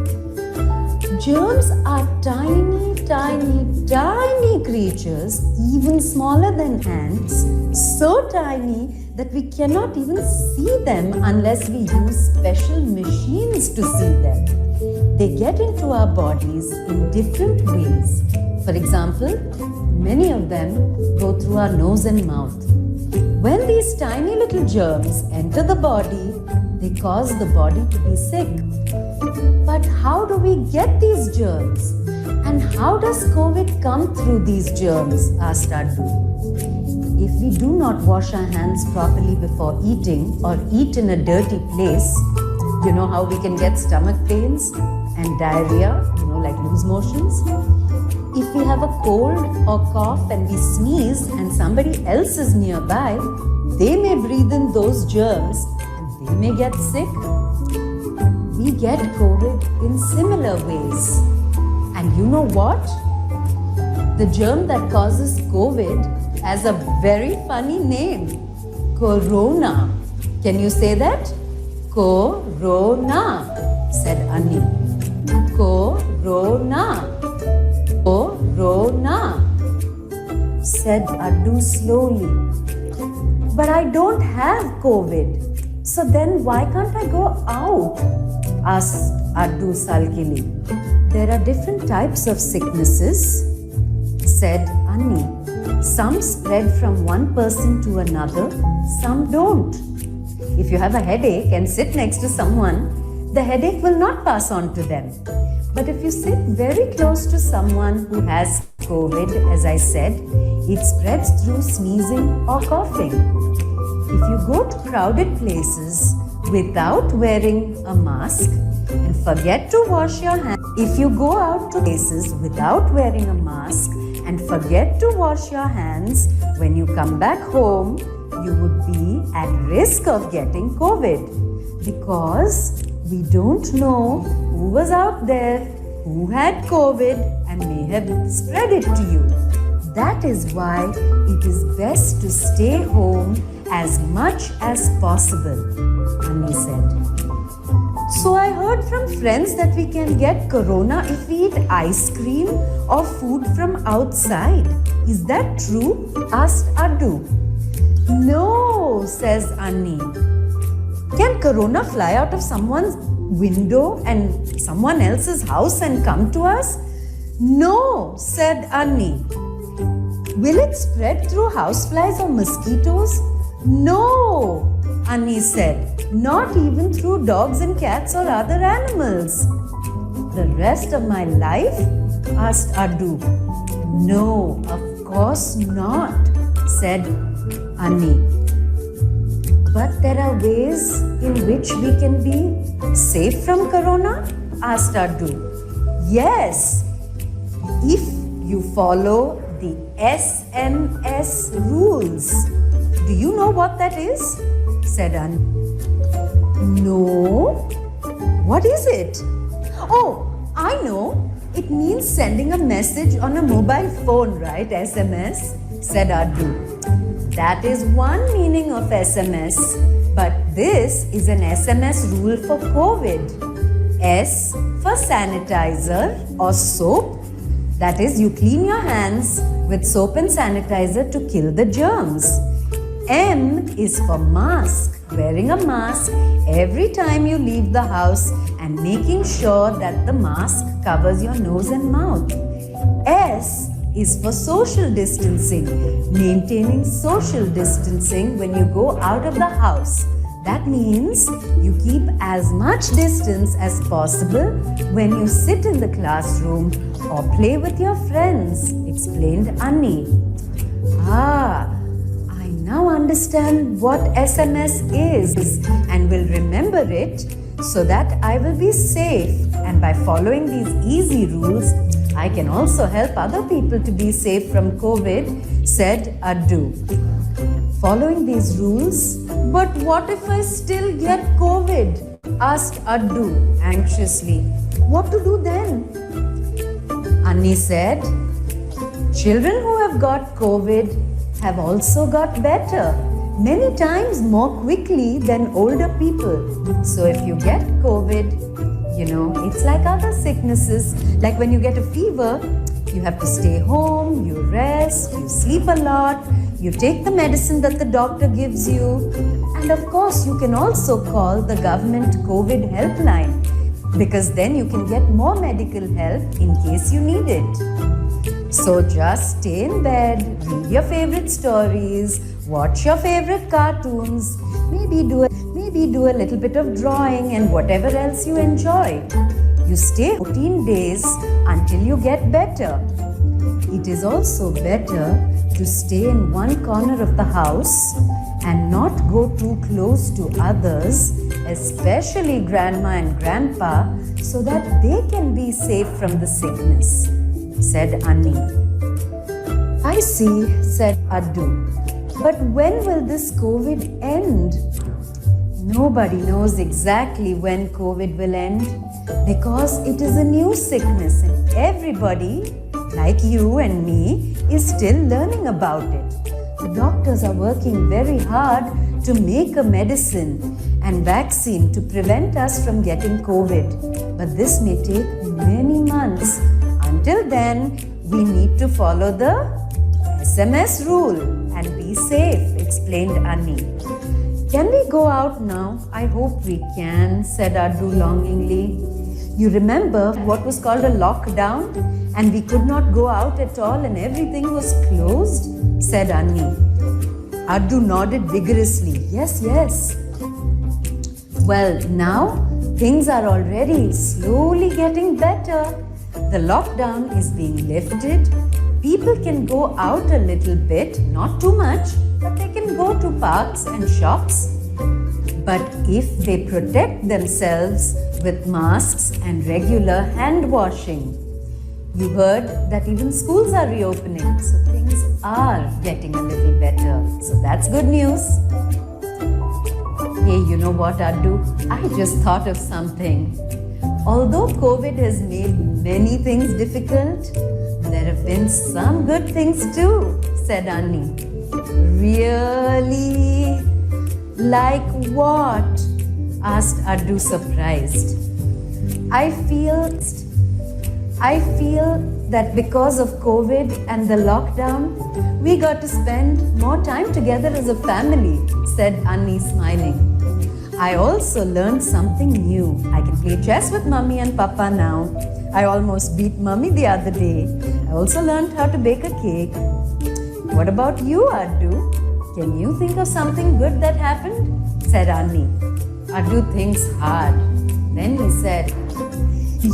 "Germs are tiny, tiny, tiny creatures, even smaller than ants, so tiny that we cannot even see them unless we use special machines to see them. They get into our bodies in different ways. For example, many of them go through our nose and mouth. When these tiny little germs enter the body, they cause the body to be sick. But how do we get these germs? And how does COVID come through these germs?" asked Addu. "If we do not wash our hands properly before eating or eat in a dirty place, you know how we can get stomach pains and diarrhea, like loose motions? If we have a cold or cough and we sneeze and somebody else is nearby, they may breathe in those germs and they may get sick. We get COVID in similar ways. And you know what? The germ that causes COVID has a very funny name. Corona. Can you say that?" "Corona," said Annie. "Corona. Corona," said Addu slowly. "But I don't have COVID. So then why can't I go out?" asked Addu sulkily. "There are different types of sicknesses," said Annie. "Some spread from one person to another, some don't. If you have a headache and sit next to someone, the headache will not pass on to them. But if you sit very close to someone who has COVID, as I said, it spreads through sneezing or coughing. If you go to crowded places without wearing a mask and forget to wash your hands, if you go out to places without wearing a mask and forget to wash your hands, when you come back home, you would be at risk of getting COVID, because we don't know who was out there, who had COVID and may have spread it to you. That is why it is best to stay home as much as possible," Annie said. "So I heard from friends that we can get corona if we eat ice cream or food from outside. Is that true?" asked Addu. "No," says Annie. "Can corona fly out of someone's window and someone else's house and come to us?" "No," said Annie. "Will it spread through houseflies or mosquitoes?" "No," Annie said. "Not even through dogs and cats or other animals." "The rest of my life?" asked Addu. "No, of course not," said Annie. "But there are ways in which we can be safe from corona?" asked Addu. "Yes, if you follow the SMS rules." "Do you know what that is?" said Annie. "No. What is it?" "Oh, I know. It means sending a message on a mobile phone, right? SMS," said Addu. "That is one meaning of SMS, but this is an SMS rule for COVID. S for sanitizer or soap. That is, you clean your hands with soap and sanitizer to kill the germs. M is for mask. wearing a mask every time you leave the house and making sure that the mask covers your nose and mouth. S is for social distancing, maintaining social distancing when you go out of the house. That means you keep as much distance as possible when you sit in the classroom or play with your friends, explained Annie. I now understand what SMS is and will remember it so that I will be safe. And by following these easy rules, I can also help other people to be safe from COVID, said Addu. Following these rules, but what if I still get COVID? Asked Addu anxiously. What to do then? Annie said, children who have got COVID have also got better, many times more quickly than older people. So if you get COVID, it's like other sicknesses. Like when you get a fever, you have to stay home, you rest, you sleep a lot, you take the medicine that the doctor gives you. And of course, you can also call the government COVID helpline, because then you can get more medical help in case you need it. So just stay in bed, read your favorite stories, watch your favorite cartoons, maybe do a little bit of drawing and whatever else you enjoy. You stay 14 days until you get better. It is also better to stay in one corner of the house and not go too close to others, especially grandma and grandpa, so that they can be safe from the sickness, said Annie. I see, said Addu. But when will this COVID end? Nobody knows exactly when COVID will end, because it is a new sickness and everybody, like you and me, is still learning about it. The doctors are working very hard to make a medicine and vaccine to prevent us from getting COVID. But this may take many months. Until then, we need to follow the SMS rule and be safe, explained Annie. Can we go out now? I hope we can, said Addu longingly. You remember what was called a lockdown? And we could not go out at all and everything was closed, said Annie. Addu nodded vigorously. Yes, yes. Well, now things are already slowly getting better. The lockdown is being lifted. People can go out a little bit, not too much, but they can go to parks and shops. But if they protect themselves with masks and regular hand washing. You heard that even schools are reopening, so things are getting a little better. So that's good news. Hey, you know what, Addu? I just thought of something. Although COVID has made many things difficult, there have been some good things too, said Annie. Really? Like what? Asked Addu, surprised. I feel that because of COVID and the lockdown, we got to spend more time together as a family, said Annie, smiling. I also learned something new. I can play chess with Mummy and Papa now. I almost beat Mummy the other day. I also learned how to bake a cake. What about you, Addu? Can you think of something good that happened? Said Annie. Addu thinks hard. Then he said,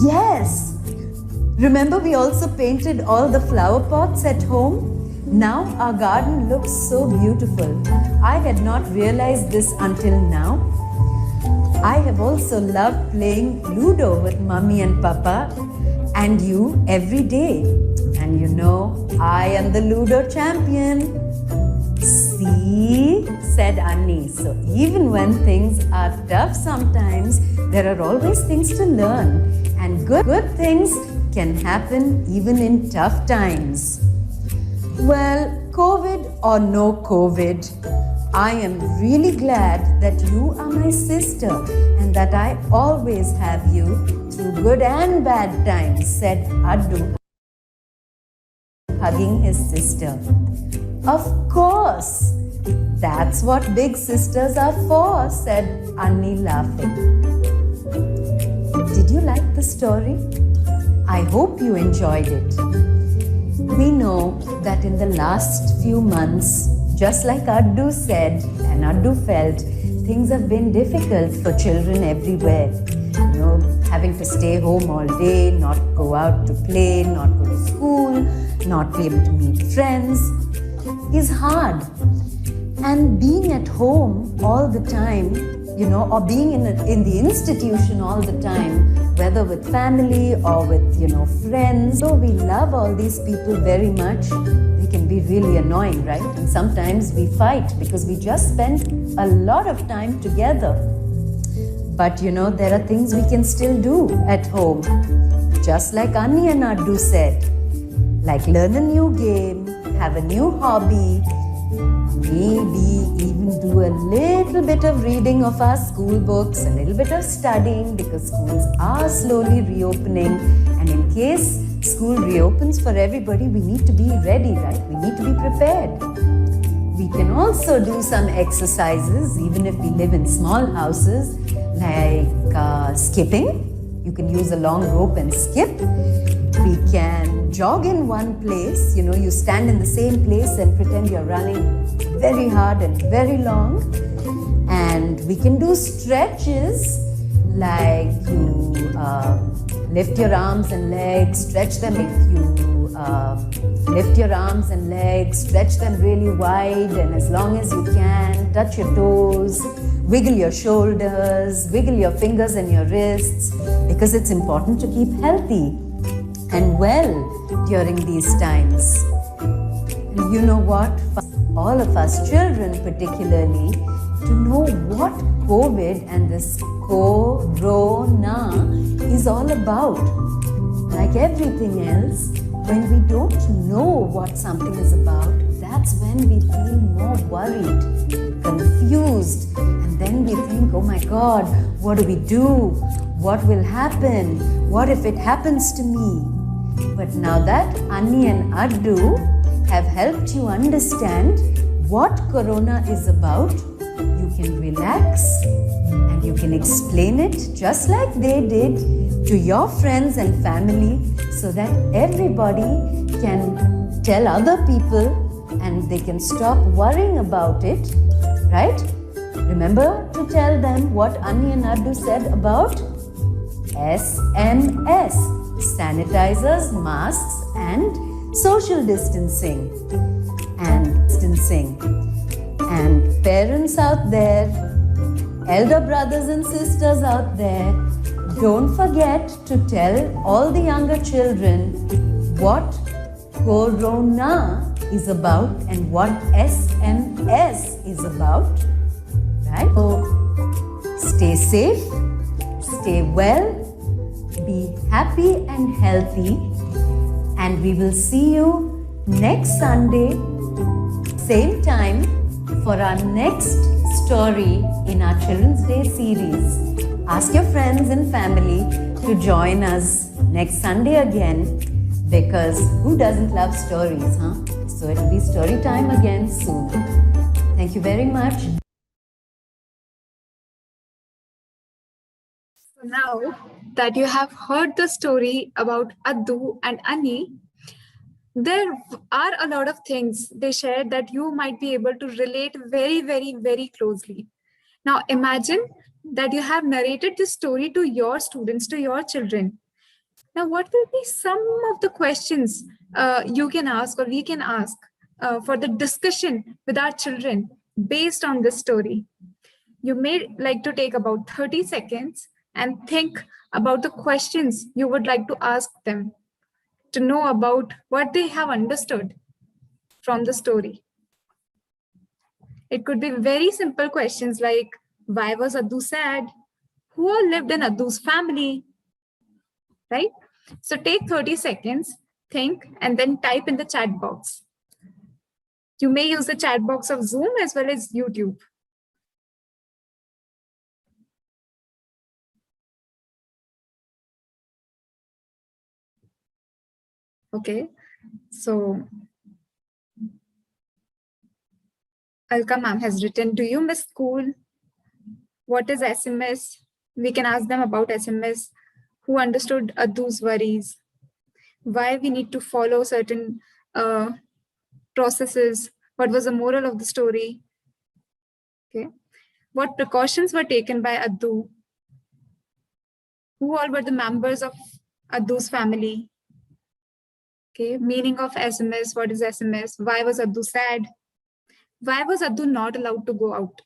yes! Remember we also painted all the flower pots at home? Now our garden looks so beautiful. I had not realized this until now. I have also loved playing Ludo with Mummy and Papa and you every day. And you know, I am the Ludo champion. See, said Annie. So even when things are tough sometimes, there are always things to learn. And good things can happen even in tough times. Well, COVID or no COVID, I am really glad that you are my sister and that I always have you through good and bad times, said Addu, hugging his sister. Of course, That's what big sisters are for, said Annie, laughing. Did you like the story? I hope you enjoyed it. We know that in the last few months, just like Addu said and Addu felt, things have been difficult for children everywhere. You know, having to stay home all day, not go out to play, not go to school, not be able to meet friends is hard. And being at home all the time, you know, or being in the institution all the time, whether with family or with, you know, friends. So we love all these people very much. They can be really annoying, right? And sometimes we fight because we just spend a lot of time together. But, you know, there are things we can still do at home. Just like Annie and Addu said, like learn a new game, have a new hobby, maybe even do a little bit of reading of our school books, a little bit of studying, because schools are slowly reopening. And in case school reopens for everybody, we need to be ready, right? We need to be prepared. We can also do some exercises, even if we live in small houses, like skipping. You can use a long rope and skip. We can jog in one place. You know, you stand in the same place and pretend you're running very hard and very long. And we can do stretches, like you lift your arms and legs, stretch them. If you lift your arms and legs, stretch them really wide, and as long as you can, touch your toes, wiggle your shoulders, wiggle your fingers and your wrists, because it's important to keep healthy and well during these times. You know what? All of us children particularly, to know what COVID and this corona is all about. Like everything else, when we don't know what something is about, that's when we feel more worried, confused, and then we think, oh my God, what do we do? What will happen? What if it happens to me? But now that Annie and Addu have helped you understand what Corona is about, you can relax and you can explain it just like they did to your friends and family, so that everybody can tell other people and they can stop worrying about it, right? Remember to tell them what Annie and Addu said about SMS, sanitizers, masks, and social distancing. And parents out there, elder brothers and sisters out there, don't forget to tell all the younger children what Corona is about and what SMS is about, right? So stay safe, stay well, be happy and healthy, and we will see you next Sunday, same time, for our next story in our Children's Day series. Ask your friends and family to join us next Sunday again, because who doesn't love stories, huh? So it'll be story time again soon. Thank you very much. So now that you have heard the story about Addu and Annie, there are a lot of things they shared that you might be able to relate very, very, very closely. Now imagine that you have narrated this story to your students, to your children. Now, what will be some of the questions you can ask or we can ask for the discussion with our children based on this story? You may like to take about 30 seconds and think about the questions you would like to ask them to know about what they have understood from the story. It could be very simple questions like, why was Addu sad? Who all lived in Addu's family? Right? So take 30 seconds, think, and then type in the chat box. You may use the chat box of Zoom as well as YouTube. Okay, so Alka ma'am has written, do you miss school? What is SMS? We can ask them about SMS. Who understood Addu's worries? Why we need to follow certain processes? What was the moral of the story? Okay. What precautions were taken by Addu? Who all were the members of Addu's family? Okay. Meaning of SMS. What is SMS? Why was Addu sad? Why was Addu not allowed to go out?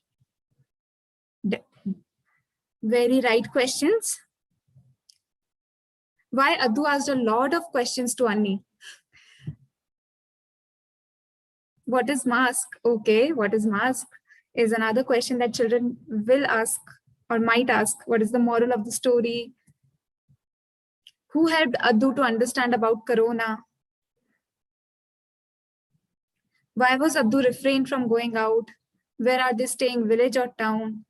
Very right questions. Why Addu asked a lot of questions to Annie. What is mask? Okay, what is mask is another question that children will ask or might ask. What is the moral of the story? Who helped Addu to understand about Corona? Why was Addu refrained from going out? Where are they staying, village or town?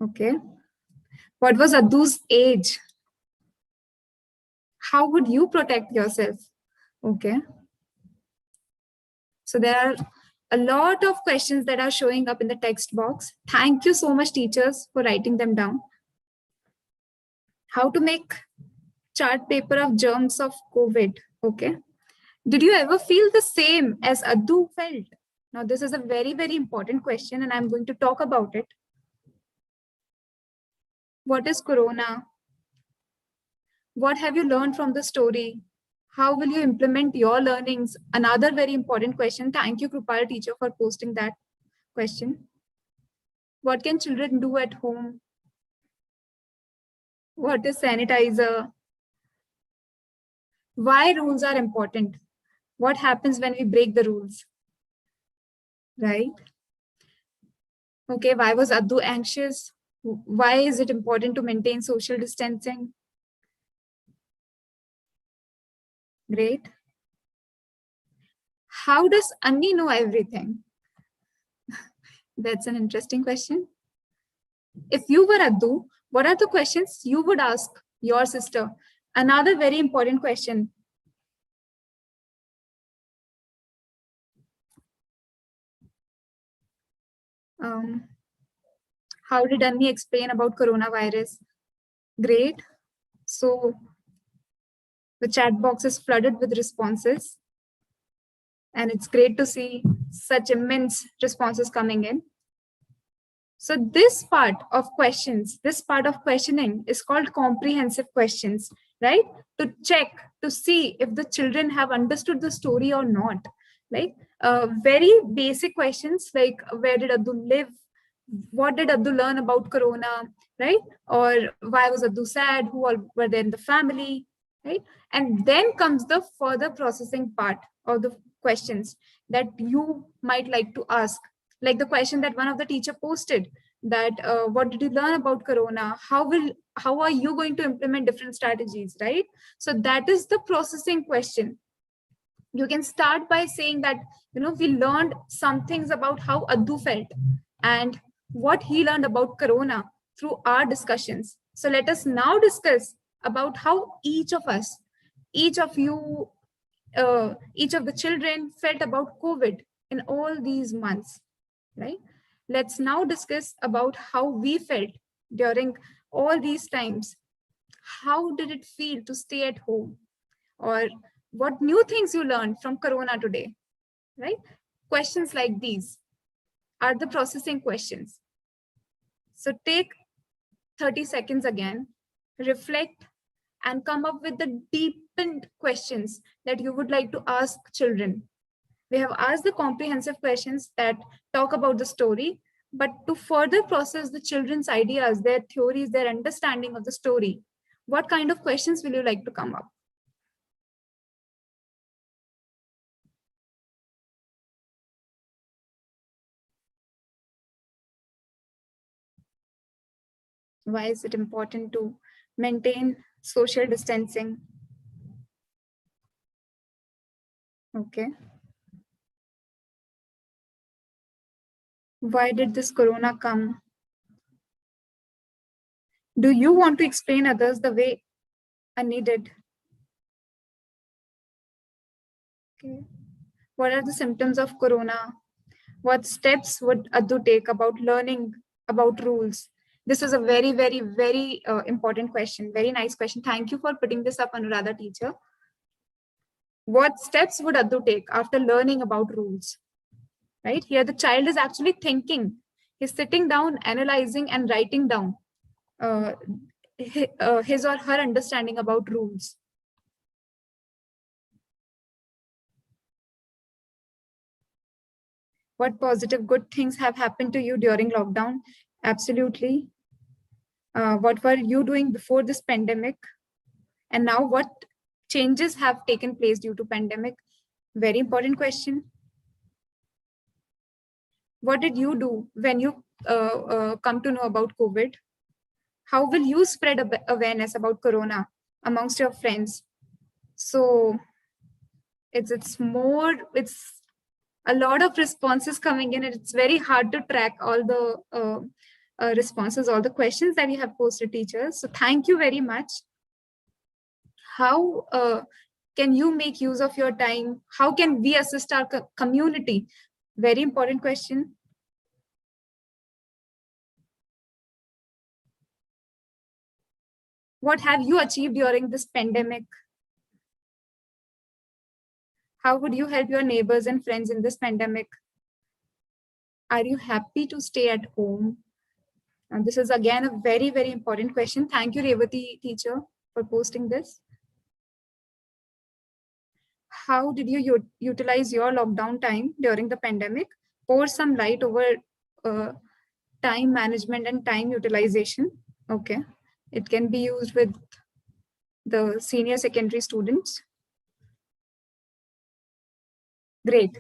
Okay. What was Addu's age? How would you protect yourself? Okay. So there are a lot of questions that are showing up in the text box. Thank you so much, teachers, for writing them down. How to make chart paper of germs of COVID. Okay. Did you ever feel the same as Addu felt? Now, this is a very, very important question, and I'm going to talk about it. What is Corona? What have you learned from the story? How will you implement your learnings? Another very important question. Thank you, Krupal teacher, for posting that question. What can children do at home? What is sanitizer? Why rules are important? What happens when we break the rules? Right? Okay, why was Addu anxious? Why is it important to maintain social distancing? Great. How does Annie know everything? That's an interesting question. If you were Addu, what are the questions you would ask your sister? Another very important question. How did Annie explain about coronavirus? Great. So the chat box is flooded with responses. And it's great to see such immense responses coming in. So this part of questions, this part of questioning is called comprehensive questions, right? To check, to see if the children have understood the story or not. Like very basic questions like where did Addu live? What did Addu learn about Corona, right? Or why was Addu sad? Who all were there in the family, right? And then comes the further processing part of the questions that you might like to ask. Like the question that one of the teacher posted, that what did you learn about Corona? How are you going to implement different strategies, right? So that is the processing question. You can start by saying that, we learned some things about how Addu felt and what he learned about Corona through our discussions. So let us now discuss about how each of us, each of you, each of the children felt about COVID in all these months, right? Let's now discuss about how we felt during all these times. How did it feel to stay at home? Or what new things you learned from Corona today, right? Questions like these are the processing questions. So take 30 seconds again, reflect, and come up with the deepened questions that you would like to ask children. We have asked the comprehensive questions that talk about the story, but to further process the children's ideas, their theories, their understanding of the story, what kind of questions will you like to come up? Why is it important to maintain social distancing? Okay. Why did this Corona come? Do you want to explain others the way Annie did? Okay. What are the symptoms of Corona? What steps would Addu take about learning about rules? This was a very, very, very important question. Very nice question. Thank you for putting this up, Anuradha teacher. What steps would Addu take after learning about rules? Right here, the child is actually thinking. He's sitting down, analyzing and writing down his or her understanding about rules. What positive, good things have happened to you during lockdown? Absolutely. What were you doing before this pandemic? And now what changes have taken place due to pandemic? Very important question. What did you do when you come to know about COVID? How will you spread awareness about Corona amongst your friends? So it's a lot of responses coming in, and it's very hard to track all the responses, all the questions that you have posted, teachers. So thank you very much. How can you make use of your time? How can we assist our community? Very important question. What have you achieved during this pandemic? How would you help your neighbors and friends in this pandemic? Are you happy to stay at home? And this is again a very, very important question. Thank you, Revati teacher, for posting this. How did you utilize your lockdown time during the pandemic? Pour some light over time management and time utilization. Okay, it can be used with the senior secondary students. Great.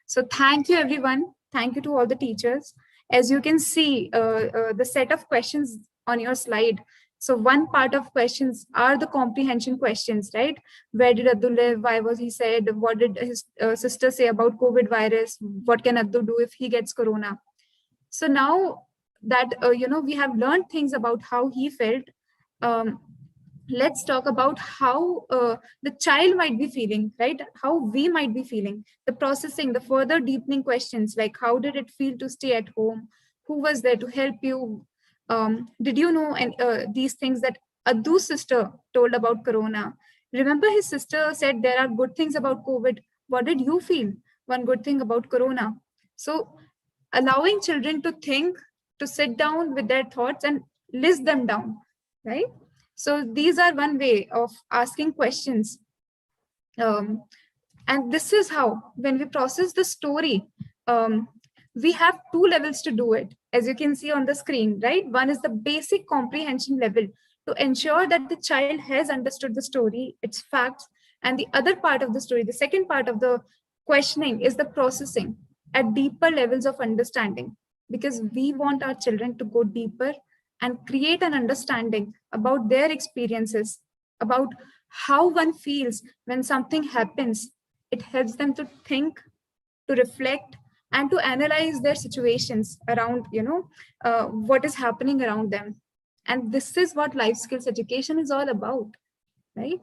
So thank you, everyone. Thank you to all the teachers. As you can see, the set of questions on your slide. So one part of questions are the comprehension questions, right? Where did Addu live? Why was he said? What did his sister say about COVID virus? What can Addu do if he gets Corona? So now that, we have learned things about how he felt, let's talk about how the child might be feeling, right? How we might be feeling, the processing, the further deepening questions, like how did it feel to stay at home? Who was there to help you? Did you know these things that Addu's sister told about Corona? Remember, his sister said there are good things about COVID. What did you feel? One good thing about Corona. So allowing children to think, to sit down with their thoughts and list them down, right? So these are one way of asking questions. And this is how, when we process the story, we have two levels to do it, as you can see on the screen, right? One is the basic comprehension level to ensure that the child has understood the story, its facts, and the other part of the story, the second part of the questioning, is the processing at deeper levels of understanding, because we want our children to go deeper and create an understanding about their experiences, about how one feels when something happens. It helps them to think, to reflect, and to analyze their situations around, what is happening around them. And this is what life skills education is all about, right?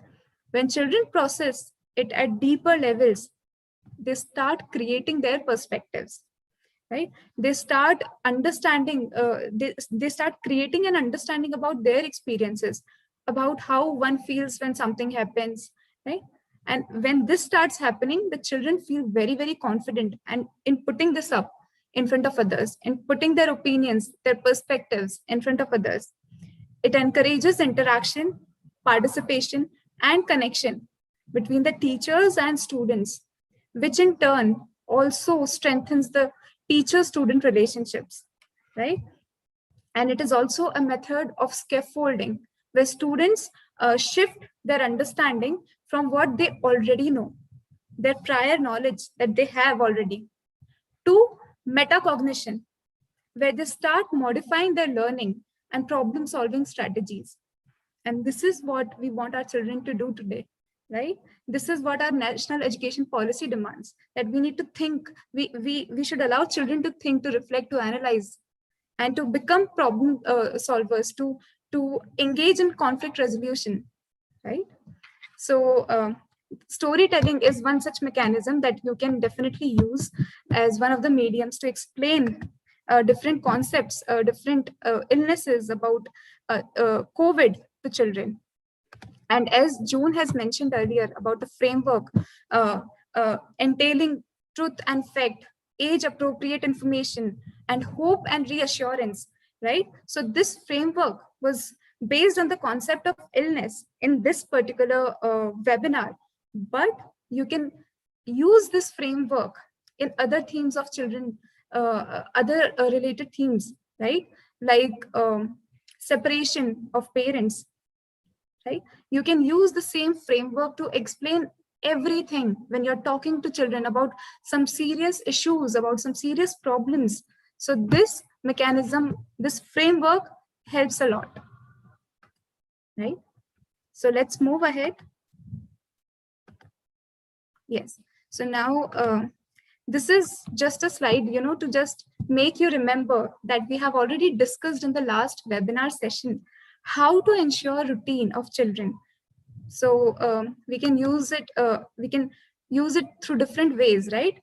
When children process it at deeper levels, they start creating their perspectives, right? They start understanding, they start creating an understanding about their experiences, about how one feels when something happens, right? And when this starts happening, the children feel very, very confident and in putting this up in front of others, in putting their opinions, their perspectives in front of others. It encourages interaction, participation, and connection between the teachers and students, which in turn also strengthens the teacher-student relationships, right? And it is also a method of scaffolding, where students shift their understanding from what they already know, their prior knowledge that they have already, to metacognition, where they start modifying their learning and problem-solving strategies. And this is what we want our children to do today, right? This is what our national education policy demands, that we need to think, we should allow children to think, to reflect, to analyze, and to become problem solvers, to engage in conflict resolution, right? So storytelling is one such mechanism that you can definitely use as one of the mediums to explain different concepts, different illnesses about COVID to children. And as June has mentioned earlier about the framework entailing truth and fact, age appropriate information, and hope and reassurance, right? So this framework was based on the concept of illness in this particular webinar, but you can use this framework in other themes of children, other related themes, right? Like separation of parents, right? You can use the same framework to explain everything when you're talking to children about some serious issues, about some serious problems. So this mechanism, this framework helps a lot, right? So let's move ahead. Yes. So now this is just a slide, to just make you remember that we have already discussed in the last webinar session how to ensure routine of children. So we can use it through different ways, right?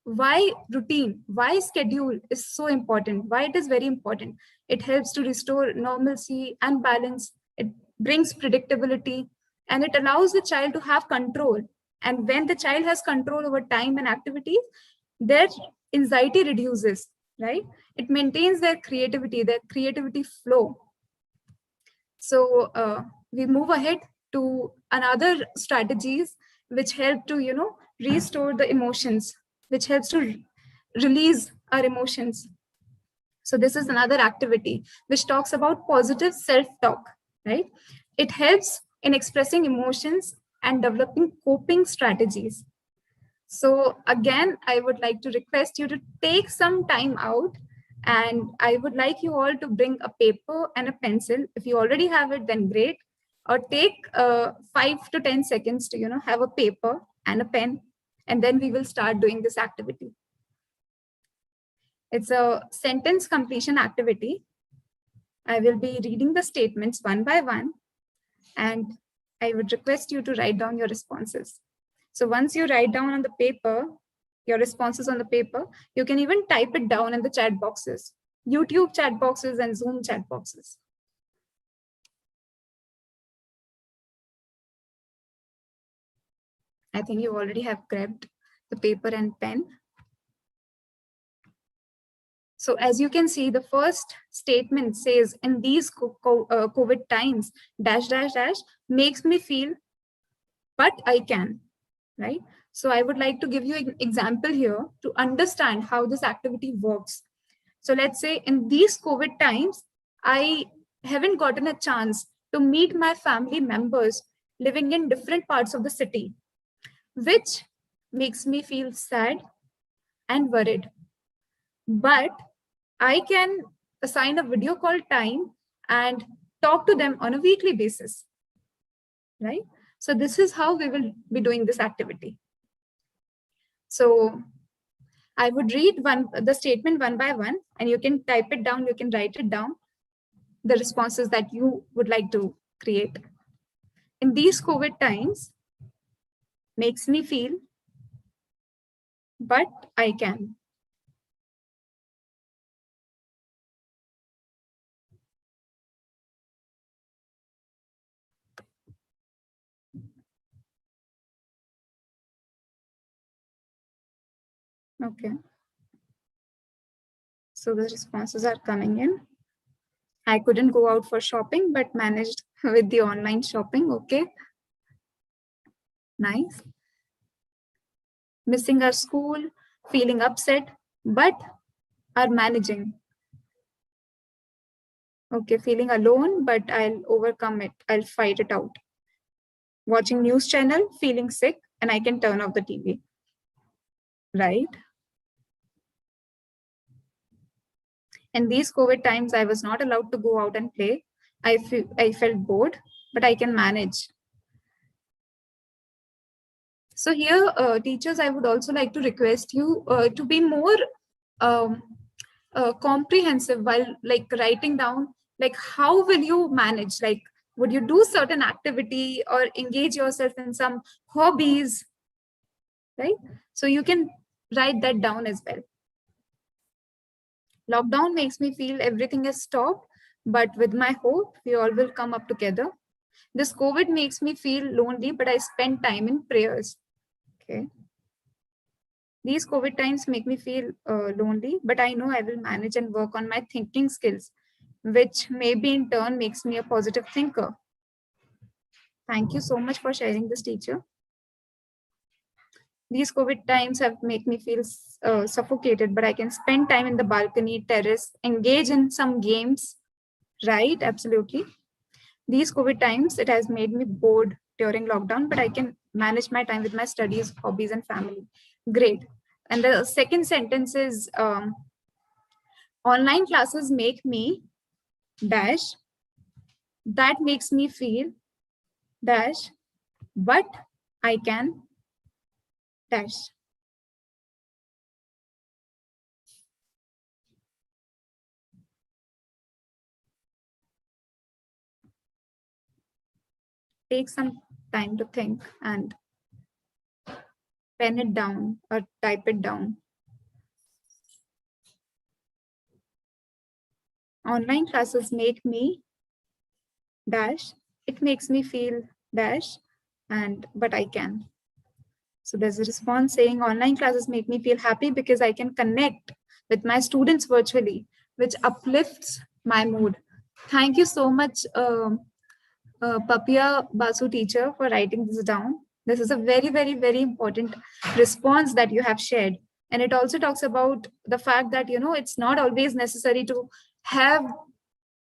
Why routine, why schedule is so important, why it is very important. It helps to restore normalcy and balance. It brings predictability, and it allows the child to have control. And when the child has control over time and activities, their anxiety reduces, right? It maintains their creativity flow. So we move ahead to another strategies which help to restore the emotions, which helps to release our emotions. So this is another activity which talks about positive self-talk, right? It helps in expressing emotions and developing coping strategies. So again, I would like to request you to take some time out, and I would like you all to bring a paper and a pencil. If you already have it, then great. Or take 5 to 10 seconds to have a paper and a pen, and then we will start doing this activity. It's a sentence completion activity. I will be reading the statements one by one, and I would request you to write down your responses. So once you write down on the paper, your responses on the paper, you can even type it down in the chat boxes, YouTube chat boxes and Zoom chat boxes. I think you already have grabbed the paper and pen. So as you can see, the first statement says, in these COVID times, dash, dash, dash, makes me feel, but I can, right? So I would like to give you an example here to understand how this activity works. So let's say in these COVID times, I haven't gotten a chance to meet my family members living in different parts of the city, which makes me feel sad and worried. But I can assign a video call time and talk to them on a weekly basis, right? So this is how we will be doing this activity. So I would read the statement one by one, and you can type it down, you can write it down, the responses that you would like to create. In these COVID times, makes me feel, but I can. Okay. So the responses are coming in. I couldn't go out for shopping, but managed with the online shopping. Okay. Nice. Missing our school, feeling upset, but are managing. Okay, feeling alone, but I'll overcome it. I'll fight it out. Watching news channel, feeling sick, and I can turn off the TV. Right? In these COVID times, I was not allowed to go out and play. I felt bored, but I can manage. So here, teachers, I would also like to request you to be more comprehensive while writing down, how will you manage? Would you do certain activity or engage yourself in some hobbies, right? So you can write that down as well. Lockdown makes me feel everything is stopped, but with my hope, we all will come up together. This COVID makes me feel lonely, but I spend time in prayers. Okay. These COVID times make me feel lonely, but I know I will manage and work on my thinking skills, which maybe in turn makes me a positive thinker. Thank you so much for sharing this, teacher. These COVID times have made me feel suffocated, but I can spend time in the balcony, terrace, engage in some games. Right, absolutely. These COVID times, it has made me bored during lockdown, but I can manage my time with my studies, hobbies, and family. Great. And the second sentence is, online classes make me dash, that makes me feel dash, but I can dash. Take some time to think and pen it down or type it down. Online classes make me dash, it makes me feel dash, and but I can. So there's a response saying online classes make me feel happy because I can connect with my students virtually, which uplifts my mood. Thank you so much, Papia Basu teacher, for writing this down. This is a very, very, very important response that you have shared. And it also talks about the fact that, it's not always necessary to have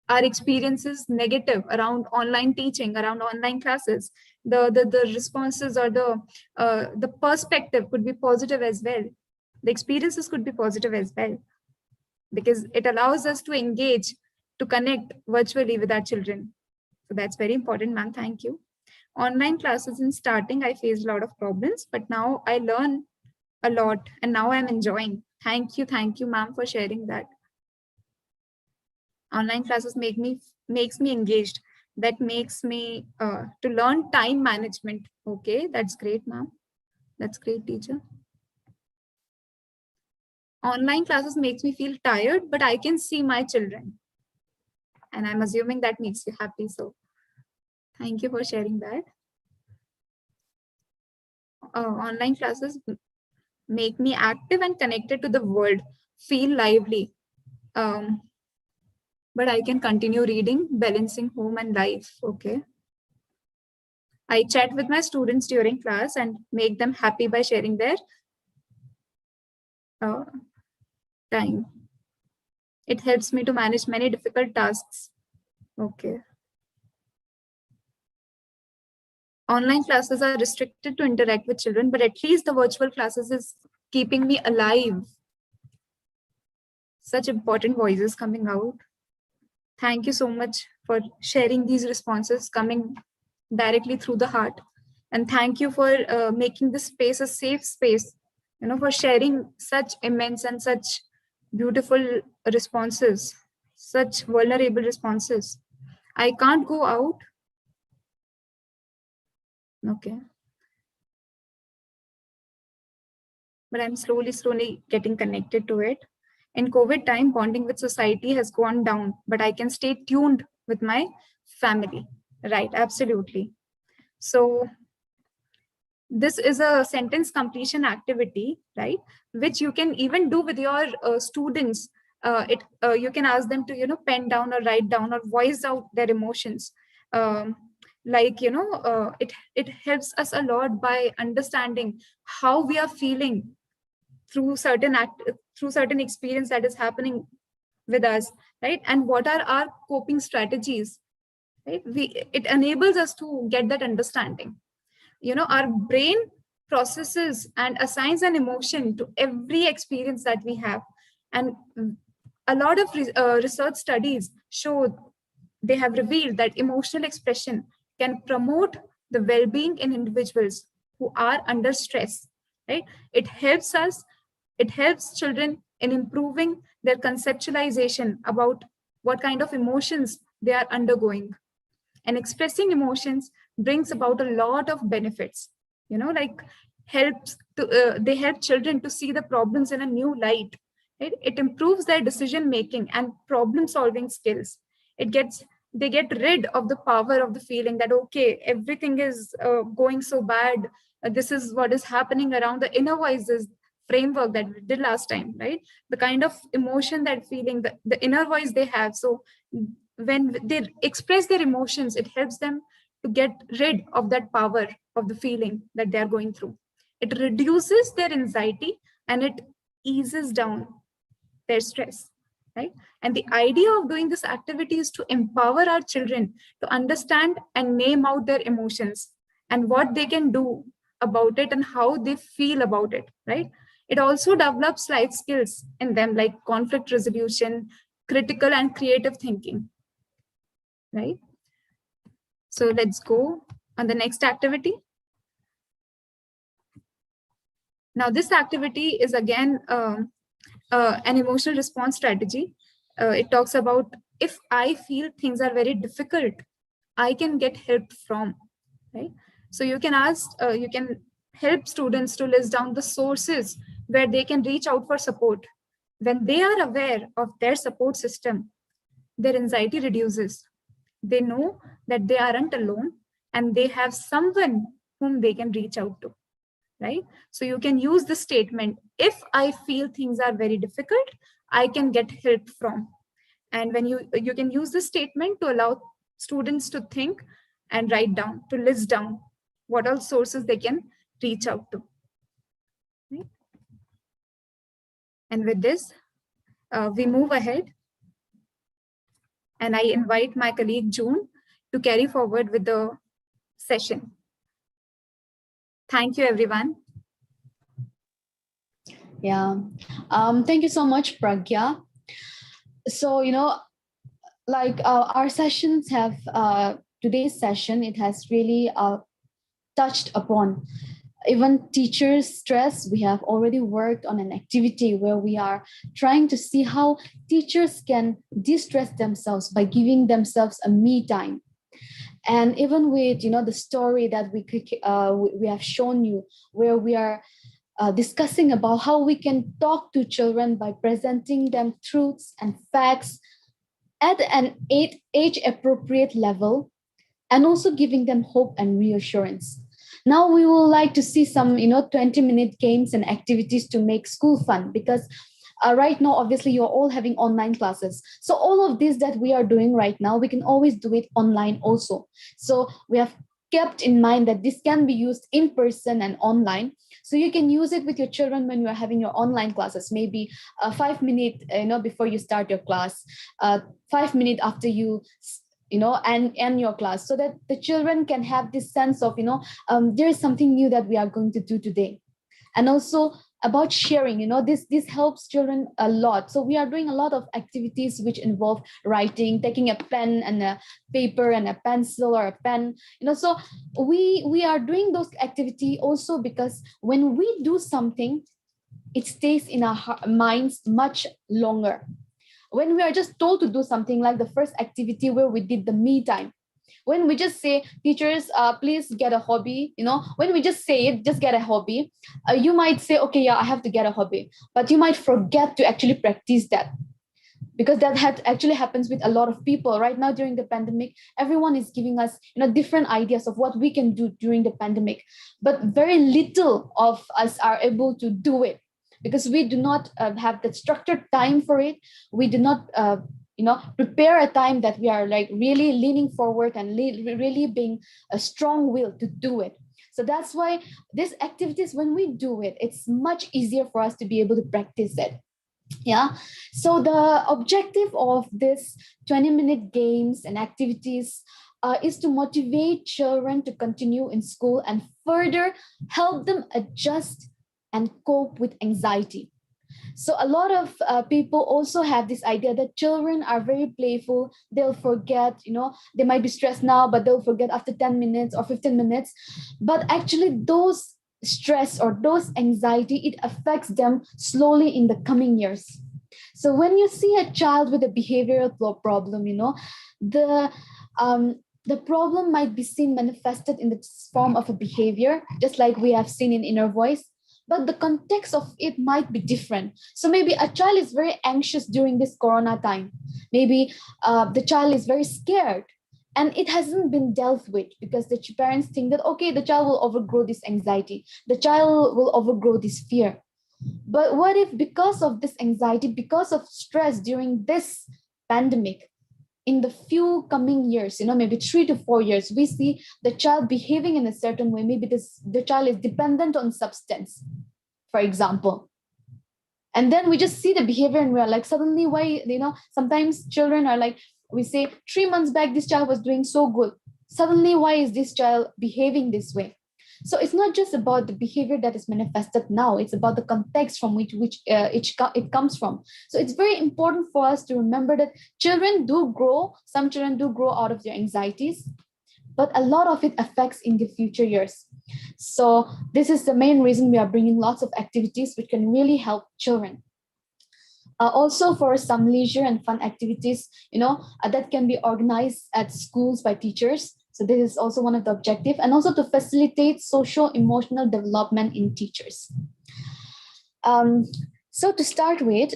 our experiences negative around online teaching, around online classes. The responses or the perspective could be positive as well. The experiences could be positive as well, because it allows us to engage, to connect virtually with our children. So that's very important, ma'am. Thank you. Online classes in starting, I faced a lot of problems, but now I learn a lot and now I'm enjoying. Thank you, ma'am, for sharing that. Online classes makes me engaged. That makes me to learn time management. Okay, that's great, ma'am. That's great, teacher. Online classes makes me feel tired, but I can see my children. And I'm assuming that makes you happy. So thank you for sharing that. Online classes make me active and connected to the world, feel lively. But I can continue reading, balancing home and life. Okay. I chat with my students during class and make them happy by sharing their time. It helps me to manage many difficult tasks. Okay. Online classes are restricted to interact with children, but at least the virtual classes is keeping me alive. Such important voices coming out. Thank you so much for sharing these responses coming directly through the heart. And thank you for making this space a safe space, for sharing such immense and such beautiful responses, such vulnerable responses. I can't go out. Okay. But I'm slowly getting connected to it. In COVID time, bonding with society has gone down, but I can stay tuned with my family. Right, absolutely. So this is a sentence completion activity, right? Which you can even do with your students. You can ask them to, pen down or write down or voice out their emotions. It helps us a lot by understanding how we are feeling through certain experience that is happening with us, right? And what are our coping strategies, right? It enables us to get that understanding. Our brain processes and assigns an emotion to every experience that we have. And a lot of research studies show, they have revealed that emotional expression can promote the well-being in individuals who are under stress, right? It helps children in improving their conceptualization about what kind of emotions they are undergoing. And expressing emotions brings about a lot of benefits. like they help children to see the problems in a new light. Right? It improves their decision making and problem solving skills. They get rid of the power of the feeling that, okay, everything is going so bad. This is what is happening around the inner voices framework that we did last time, right? The kind of emotion, that feeling, the inner voice they have. So when they express their emotions, it helps them to get rid of that power of the feeling that they are going through. It reduces their anxiety and it eases down their stress, right? And the idea of doing this activity is to empower our children to understand and name out their emotions and what they can do about it and how they feel about it, right? It also develops life skills in them, like conflict resolution, critical and creative thinking, right? So let's go on the next activity. Now, this activity is again an emotional response strategy. It talks about, if I feel things are very difficult, I can get help from, right? So you can help students to list down the sources where they can reach out for support. When they are aware of their support system, their anxiety reduces. They know that they aren't alone and they have someone whom they can reach out to, right? So you can use the statement, if I feel things are very difficult, I can get help from. And when you can use this statement to allow students to think and write down, to list down what all sources they can reach out to. Right? And with this, we move ahead. And I invite my colleague June to carry forward with the session. Thank you, everyone. Yeah. Thank you so much, Pragya. So, like our sessions have, today's session, it has really touched upon even teachers' stress. We have already worked on an activity where we are trying to see how teachers can de-stress themselves by giving themselves a me time. And even with the story that we have shown you, where we are discussing about how we can talk to children by presenting them truths and facts at an age appropriate level, and also giving them hope and reassurance. Now we would like to see some 20-minute games and activities to make school fun, because right now obviously you're all having online classes. So all of this that we are doing right now, we can always do it online also. So we have kept in mind that this can be used in person and online. So you can use it with your children when you are having your online classes, maybe 5 minutes before you start your class, 5 minutes after you and end your class, so that the children can have this sense of there is something new that we are going to do today. And also about sharing, this helps children a lot. So we are doing a lot of activities which involve writing, taking a pen and a paper and a pencil or a pen, so we are doing those activity also because when we do something, it stays in our minds much longer. When we are just told to do something, like the first activity where we did the me time, when we just say, teachers, please get a hobby, when we just say it, just get a hobby, you might say, okay, yeah, I have to get a hobby, but you might forget to actually practice that, because that actually happens with a lot of people right now during the pandemic. Everyone is giving us different ideas of what we can do during the pandemic, but very little of us are able to do it, because we do not have the structured time for it. We do not prepare a time that we are like really leaning forward and really being a strong will to do it. So that's why these activities, when we do it, it's much easier for us to be able to practice it. Yeah. So the objective of this 20-minute games and activities is to motivate children to continue in school and further help them adjust and cope with anxiety. So a lot of people also have this idea that children are very playful. They'll forget, they might be stressed now, but they'll forget after 10 minutes or 15 minutes. But actually those stress or those anxiety, it affects them slowly in the coming years. So when you see a child with a behavioral problem, the the problem might be seen manifested in the form of a behavior, just like we have seen in inner voice, but the context of it might be different. So maybe a child is very anxious during this corona time. Maybe the child is very scared and it hasn't been dealt with because the parents think that, okay, the child will overgrow this anxiety, the child will overgrow this fear. But what if, because of this anxiety, because of stress during this pandemic, in the few coming years, maybe 3 to 4 years, we see the child behaving in a certain way? Maybe the child is dependent on substance, for example. And then we just see the behavior and we're like, suddenly, why, sometimes children are like, we say 3 months back, this child was doing so good. Suddenly, why is this child behaving this way? So it's not just about the behavior that is manifested now, it's about the context from which it comes from. So it's very important for us to remember that some children do grow out of their anxieties, but a lot of it affects in the future years. So this is the main reason we are bringing lots of activities which can really help children. Also, for some leisure and fun activities, that can be organized at schools by teachers. So this is also one of the objectives, and also to facilitate social emotional development in teachers. So to start with,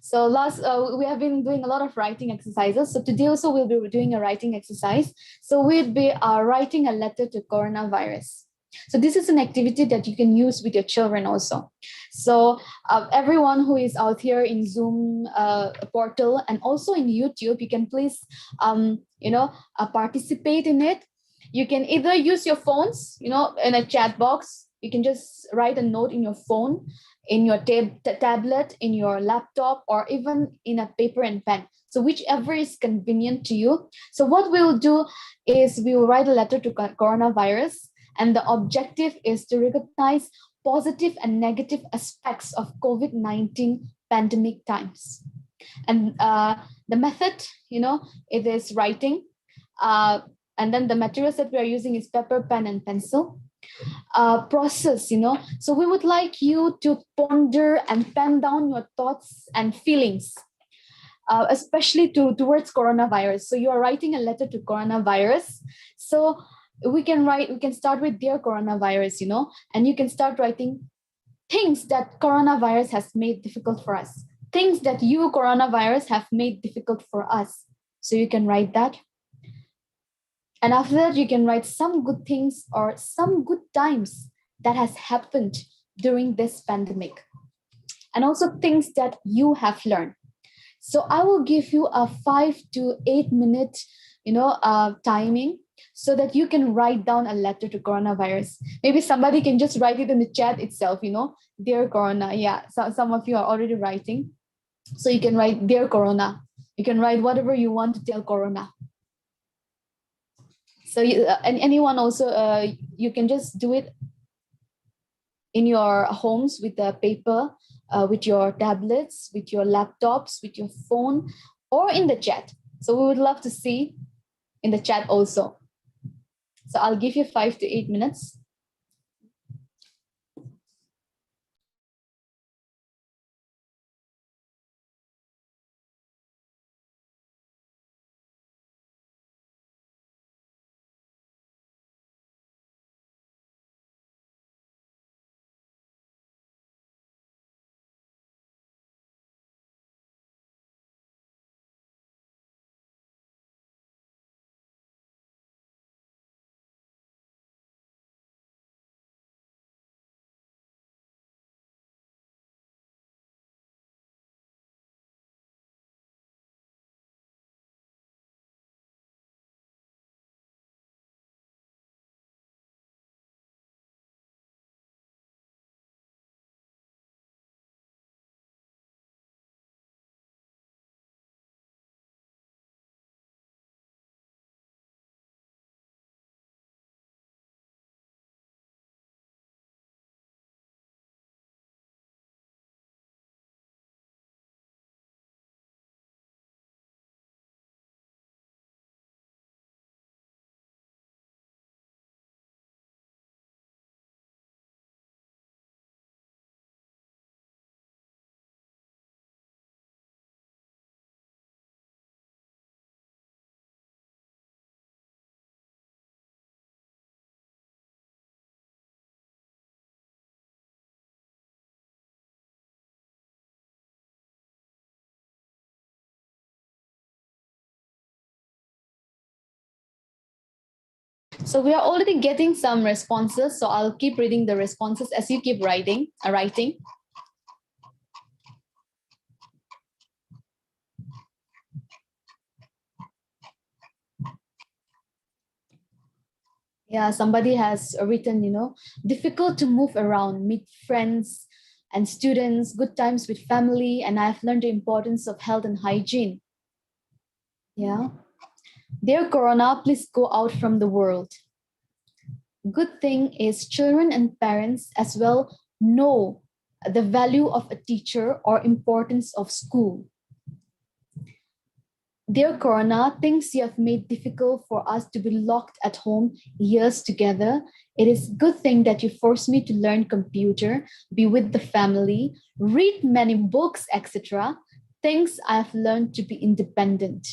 so we have been doing a lot of writing exercises. So today also we'll be doing a writing exercise. So we'll be writing a letter to coronavirus. So this is an activity that you can use with your children also. So everyone who is out here in Zoom portal and also in YouTube, you can please participate in it. You can either use your phones, in a chat box. You can just write a note in your phone, in your tablet, in your laptop, or even in a paper and pen. So whichever is convenient to you. So what we'll do is we will write a letter to coronavirus, and the objective is to recognize positive and negative aspects of COVID-19 pandemic times. And the method, it is writing. And then the materials that we are using is paper, pen, and pencil. Process, so we would like you to ponder and pen down your thoughts and feelings, especially towards coronavirus. So you are writing a letter to coronavirus. So we can start with dear coronavirus, and you can start writing things that coronavirus has made difficult for us, things that you coronavirus have made difficult for us. So you can write that. And after that, you can write some good things or some good times that has happened during this pandemic, and also things that you have learned. So I will give you a 5 to 8 minute, timing, so that you can write down a letter to coronavirus. Maybe somebody can just write it in the chat itself, dear Corona. Yeah, so some of you are already writing. So you can write, dear Corona. You can write whatever you want to tell Corona. So and anyone also, you can just do it in your homes with the paper, with your tablets, with your laptops, with your phone, or in the chat. So we would love to see in the chat also. So I'll give you 5 to 8 minutes. So we are already getting some responses. So I'll keep reading the responses as you keep writing. Yeah, somebody has written, difficult to move around, meet friends and students, good times with family, and I've learned the importance of health and hygiene. Yeah. Dear Corona, please go out from the world. Good thing is children and parents as well know the value of a teacher or importance of school. Dear Corona, things you have made difficult for us to be locked at home years together. It is good thing that you forced me to learn computer, be with the family, read many books, etc. Things I have learned to be independent.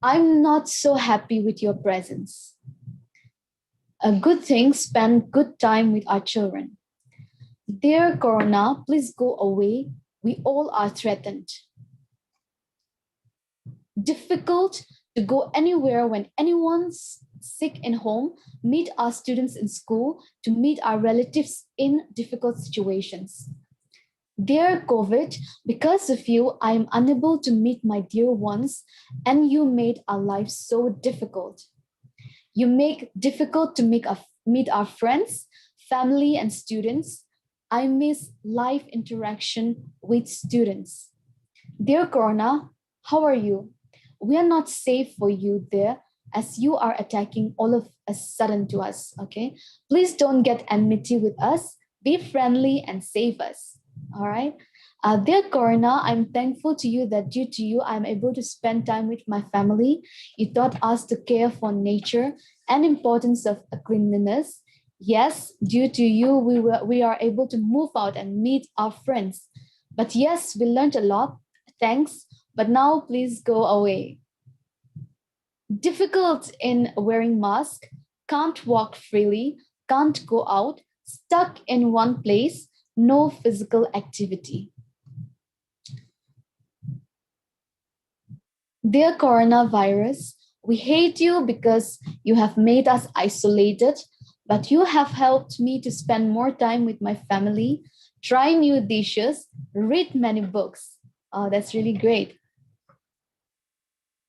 I'm not so happy with your presence. A good thing, spend good time with our children. Dear Corona, please go away. We all are threatened. Difficult to go anywhere when anyone's sick in home, meet our students in school, to meet our relatives in difficult situations. Dear COVID, because of you, I am unable to meet my dear ones, and you made our lives so difficult. You make difficult to meet our friends, family, and students. I miss live interaction with students. Dear Corona, how are you? We are not safe for you there, as you are attacking all of a sudden to us, okay? Please don't get enmity with us. Be friendly and save us, all right? Dear Corona, I'm thankful to you that due to you, I'm able to spend time with my family. You taught us to care for nature and importance of cleanliness. Yes, due to you, we are able to move out and meet our friends. But yes, we learned a lot. Thanks. But now please go away. Difficult in wearing mask, can't walk freely, can't go out, stuck in one place, no physical activity. Dear coronavirus, we hate you because you have made us isolated, but you have helped me to spend more time with my family, try new dishes, read many books. Oh, that's really great.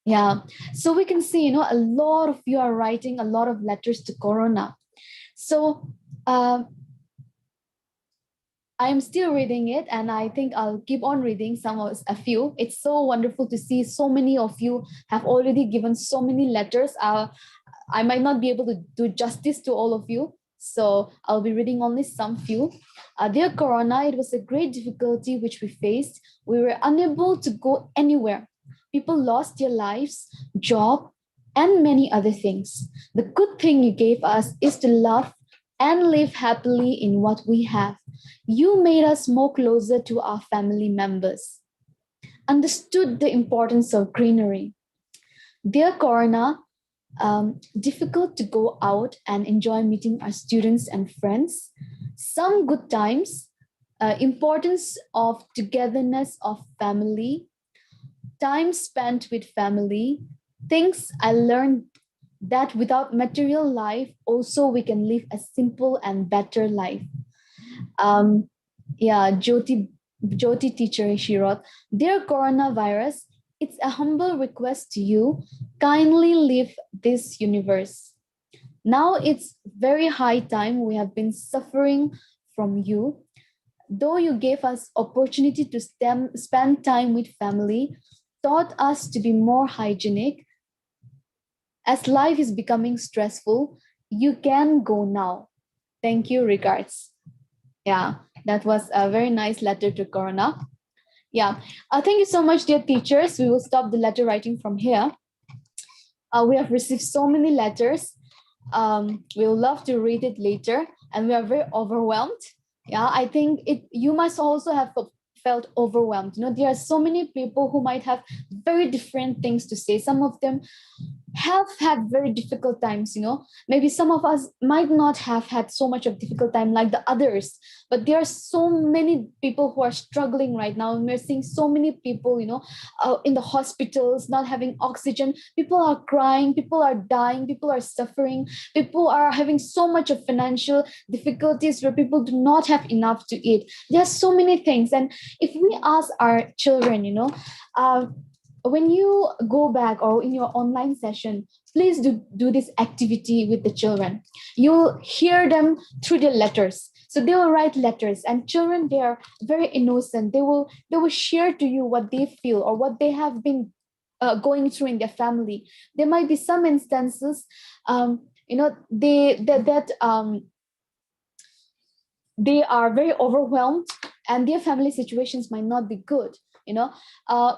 Yeah, so we can see, a lot of you are writing a lot of letters to Corona. So I'm still reading it, and I think I'll keep on reading a few. It's so wonderful to see so many of you have already given so many letters. I might not be able to do justice to all of you, so I'll be reading only some few. Dear Corona, it was a great difficulty which we faced. We were unable to go anywhere. People lost their lives, job, and many other things. The good thing you gave us is to love and live happily in what we have. You made us more closer to our family members, understood the importance of greenery. Dear Corona, difficult to go out and enjoy meeting our students and friends. Some good times, importance of togetherness of family, time spent with family, things I learned that without material life, also we can live a simple and better life. Jyoti teacher, she wrote, Dear coronavirus, it's a humble request to you, kindly leave this universe. Now it's very high time we have been suffering from you. Though you gave us opportunity to spend time with family, taught us to be more hygienic. As life is becoming stressful, you can go now. Thank you, regards. Yeah, that was a very nice letter to Corona. Yeah, thank you so much, dear teachers. We will stop the letter writing from here. We have received so many letters. We'll love to read it later, and we are very overwhelmed. Yeah, I think you must also have felt overwhelmed. There are so many people who might have very different things to say. Some of them have had very difficult times. Maybe some of us might not have had so much of difficult time like the others, but there are so many people who are struggling right now, and we're seeing so many people in the hospitals not having oxygen. People are crying, people are dying, people are suffering, people are having so much of financial difficulties where people do not have enough to eat. There are so many things. And if we ask our children, uh, when you go back or in your online session, please do this activity with the children. You'll hear them through their letters. So they will write letters, and children, they are very innocent. They will share to you what they feel or what they have been going through in their family. There might be some instances, they are very overwhelmed, and their family situations might not be good. Uh,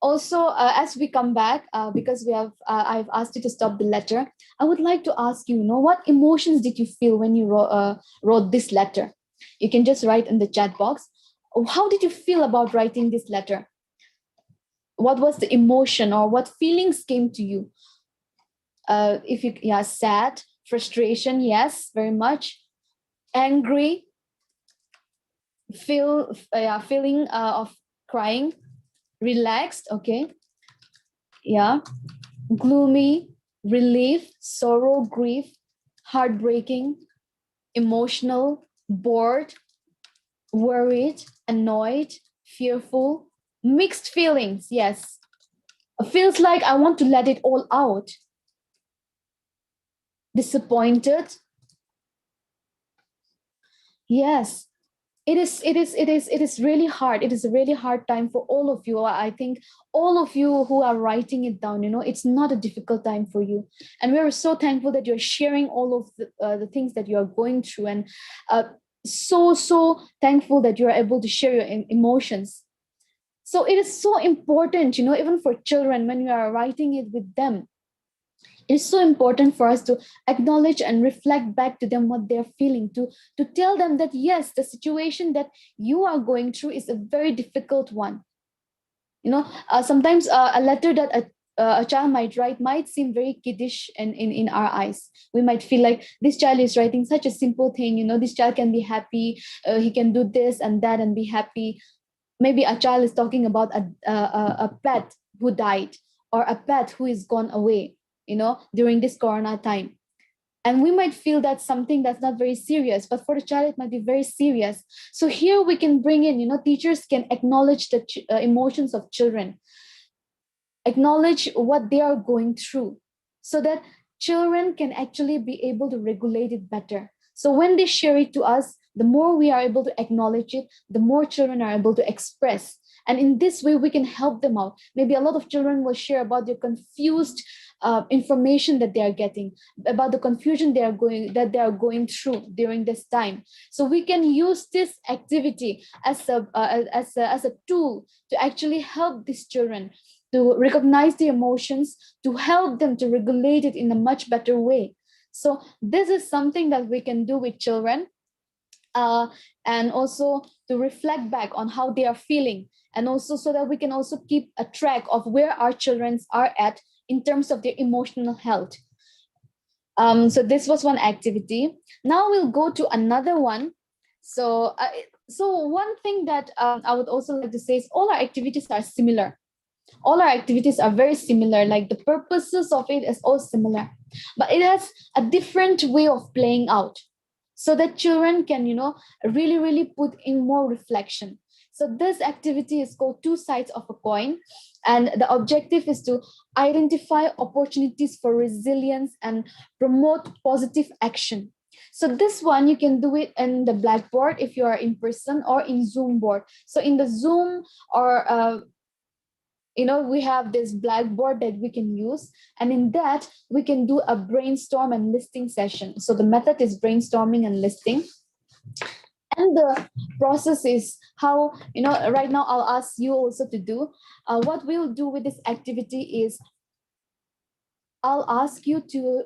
Also, as we come back, because I've asked you to stop the letter, I would like to ask you, what emotions did you feel when you wrote this letter? You can just write in the chat box. How did you feel about writing this letter? What was the emotion or what feelings came to you? Sad, frustration, yes, very much. Angry, feeling of crying, relaxed, okay, yeah, gloomy, relief, sorrow, grief, heartbreaking, emotional, bored, worried, annoyed, fearful, mixed feelings, yes. Feels like I want to let it all out. Disappointed, yes. It is really hard. It is a really hard time for all of you. I think all of you who are writing it down, it's not a difficult time for you, and we're so thankful that you're sharing all of the things that you are going through, and so thankful that you're able to share your emotions. So it is so important, even for children, when you are writing it with them, it's so important for us to acknowledge and reflect back to them what they're feeling, to tell them that yes, the situation that you are going through is a very difficult one. Sometimes a letter that a child might write might seem very kiddish in our eyes. We might feel like this child is writing such a simple thing. This child can be happy, he can do this and that and be happy. Maybe a child is talking about a pet who died, or a pet who is gone away, during this corona time. And we might feel that's something that's not very serious, but for the child, it might be very serious. So here we can bring in, teachers can acknowledge the emotions of children, acknowledge what they are going through, so that children can actually be able to regulate it better. So when they share it to us, the more we are able to acknowledge it, the more children are able to express. And in this way, we can help them out. Maybe a lot of children will share about their confused information that they are getting, about the confusion they are going through during this time. So we can use this activity as a tool to actually help these children to recognize the emotions, to help them to regulate it in a much better way. So this is something that we can do with children, and also to reflect back on how they are feeling, and also so that we can also keep a track of where our children are at in terms of their emotional health. So this was one activity. Now we'll go to another one. So one thing that I would also like to say is all our activities are similar. All our activities are very similar, like the purposes of it is all similar, but it has a different way of playing out, so that children can really put in more reflection. So this activity is called Two Sides of a Coin, and the objective is to identify opportunities for resilience and promote positive action. So this one, you can do it in the Blackboard if you are in person, or in Zoom board. So in the Zoom, or we have this Blackboard that we can use, and in that we can do a brainstorm and listing session. So the method is brainstorming and listing, and the process is how, right now I'll ask you also to do. What we'll do with this activity is I'll ask you to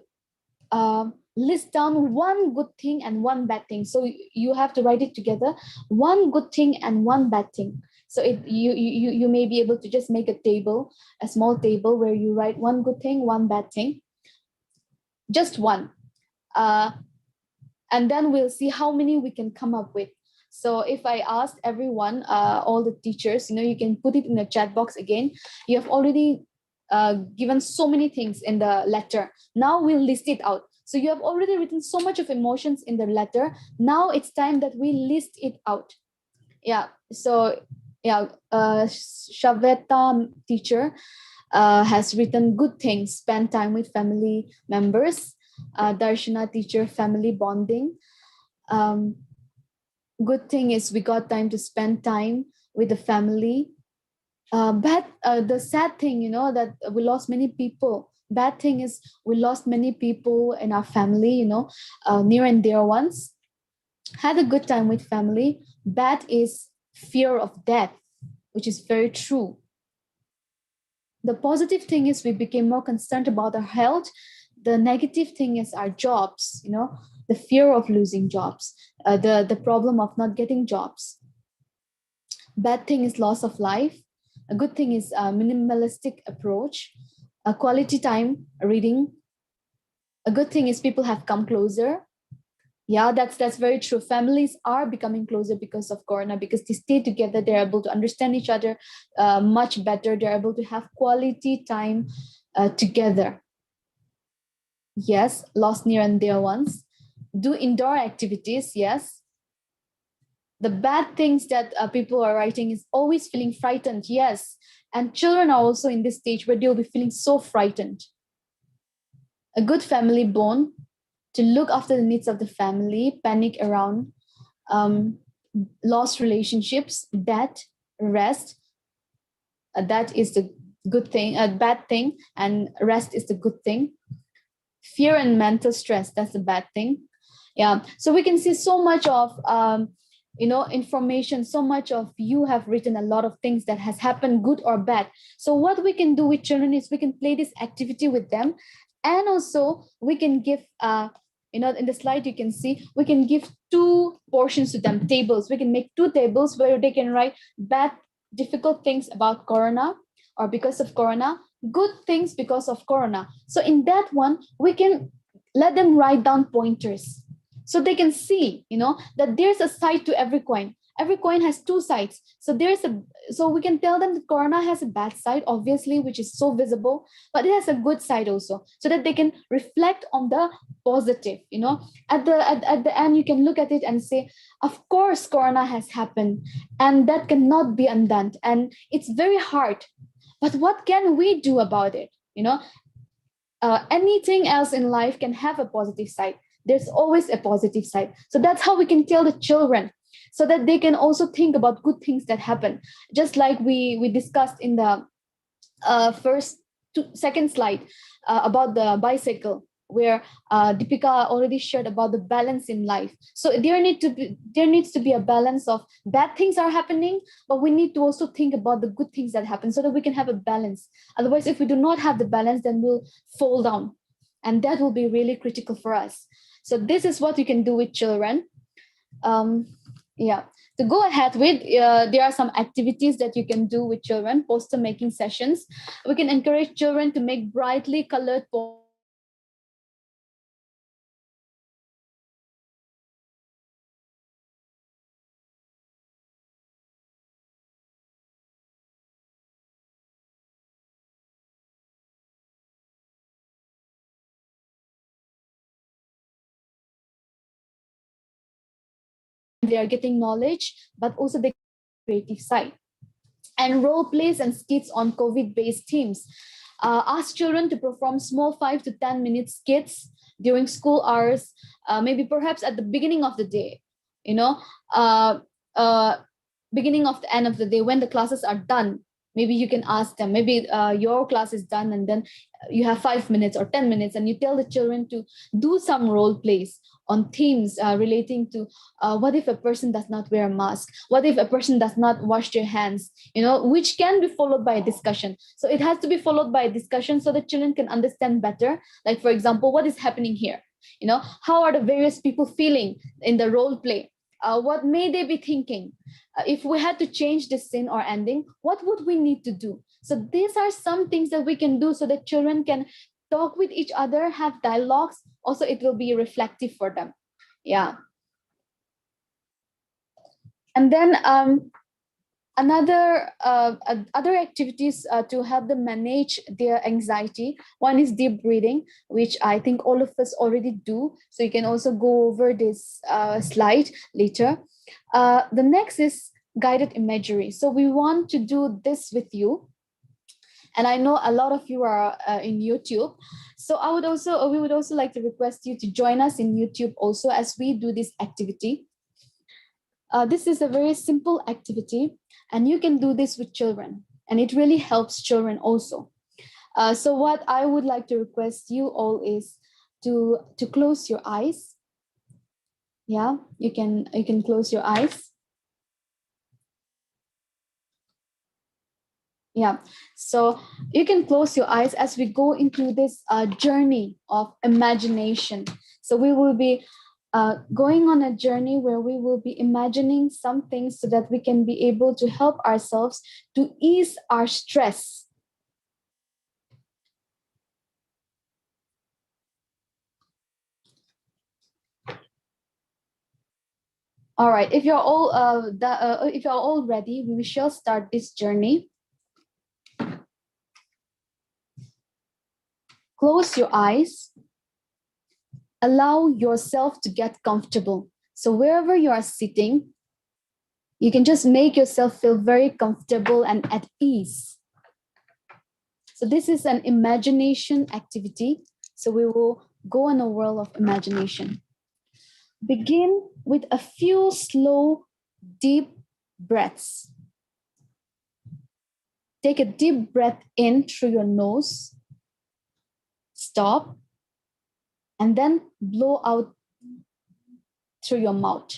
list down one good thing and one bad thing. So you have to write it together, one good thing and one bad thing. So you may be able to just make a table, a small table where you write one good thing, one bad thing, just one. And then we'll see how many we can come up with. So if I asked everyone, all the teachers, you can put it in the chat box again. You have already given so many things in the letter. Now we'll list it out. So you have already written so much of emotions in the letter. Now it's time that we list it out. Yeah. So yeah, Shaveta teacher has written good things, spend time with family members. Darshana teacher, family bonding. Good thing is we got time to spend time with the family. The sad thing, that we lost many people. Bad thing is we lost many people in our family, near and dear ones. Had a good time with family. Bad is fear of death, which is very true. The positive thing is we became more concerned about our health. The negative thing is our jobs, the fear of losing jobs, the problem of not getting jobs. Bad thing is loss of life. A good thing is a minimalistic approach, a quality time reading. A good thing is people have come closer. Yeah, that's very true. Families are becoming closer because of Corona, because they stay together. They're able to understand each other much better. They're able to have quality time together. Yes, lost near and dear ones. Do indoor activities, yes. The bad things that people are writing is always feeling frightened, yes. And children are also in this stage where they'll be feeling so frightened. A good family bond, to look after the needs of the family, panic around, lost relationships, death, rest. That is the good thing, bad thing, and rest is the good thing. Fear and mental stress, that's the bad thing. Yeah, so we can see so much of information, so much of you have written a lot of things that has happened, good or bad. So what we can do with children is we can play this activity with them, and also we can give in the slide you can see we can give 2 portions to them, tables. We can make 2 tables where they can write bad, difficult things about Corona or because of Corona, good things because of Corona. So in that one, we can let them write down pointers so they can see, that there's a side to every coin. Every coin has 2 sides. So we can tell them that Corona has a bad side, obviously, which is so visible, but it has a good side also, so that they can reflect on the positive. At the end, you can look at it and say, of course, Corona has happened, and that cannot be undone, and it's very hard. But what can we do about it? Anything else in life can have a positive side. There's always a positive side. So that's how we can tell the children, so that they can also think about good things that happen. Just like we discussed in the second slide about the bicycle, where Deepika already shared about the balance in life. So there needs to be a balance of bad things are happening, but we need to also think about the good things that happen so that we can have a balance. Otherwise, if we do not have the balance, then we'll fall down, and that will be really critical for us. So this is what you can do with children. To go ahead with, there are some activities that you can do with children. Poster making sessions. We can encourage children to make brightly colored posters. They are getting knowledge, but also the creative side. And role plays and skits on COVID-based themes. Ask children to perform small 5 to 10 minute skits during school hours, maybe perhaps at the beginning of the day, beginning of the end of the day when the classes are done. Maybe you can ask them, maybe your class is done and then you have 5 minutes or 10 minutes, and you tell the children to do some role plays on themes relating to what if a person does not wear a mask? What if a person does not wash their hands? Which can be followed by a discussion. So it has to be followed by a discussion so the children can understand better. Like, for example, what is happening here? How are the various people feeling in the role play? What may they be thinking? If we had to change this scene or ending, what would we need to do? So these are some things that we can do so that children can talk with each other, have dialogues. Also, it will be reflective for them. Yeah. And then other activities to help them manage their anxiety. One is deep breathing, which I think all of us already do. So you can also go over this slide later. The next is guided imagery. So we want to do this with you. And I know a lot of you are in YouTube. So we would also like to request you to join us in YouTube also as we do this activity. This is a very simple activity, and you can do this with children, and it really helps children also. So what I would like to request you all is to close your eyes. Yeah, you can close your eyes. Yeah, so you can close your eyes as we go into this journey of imagination. So we will be going on a journey where we will be imagining some things so that we can be able to help ourselves to ease our stress. All right, if you're all ready, we shall start this journey. Close your eyes. Allow yourself to get comfortable. So wherever you are sitting, you can just make yourself feel very comfortable and at ease. So this is an imagination activity. So we will go in a world of imagination. Begin with a few slow, deep breaths. Take a deep breath in through your nose. Stop. And then blow out through your mouth.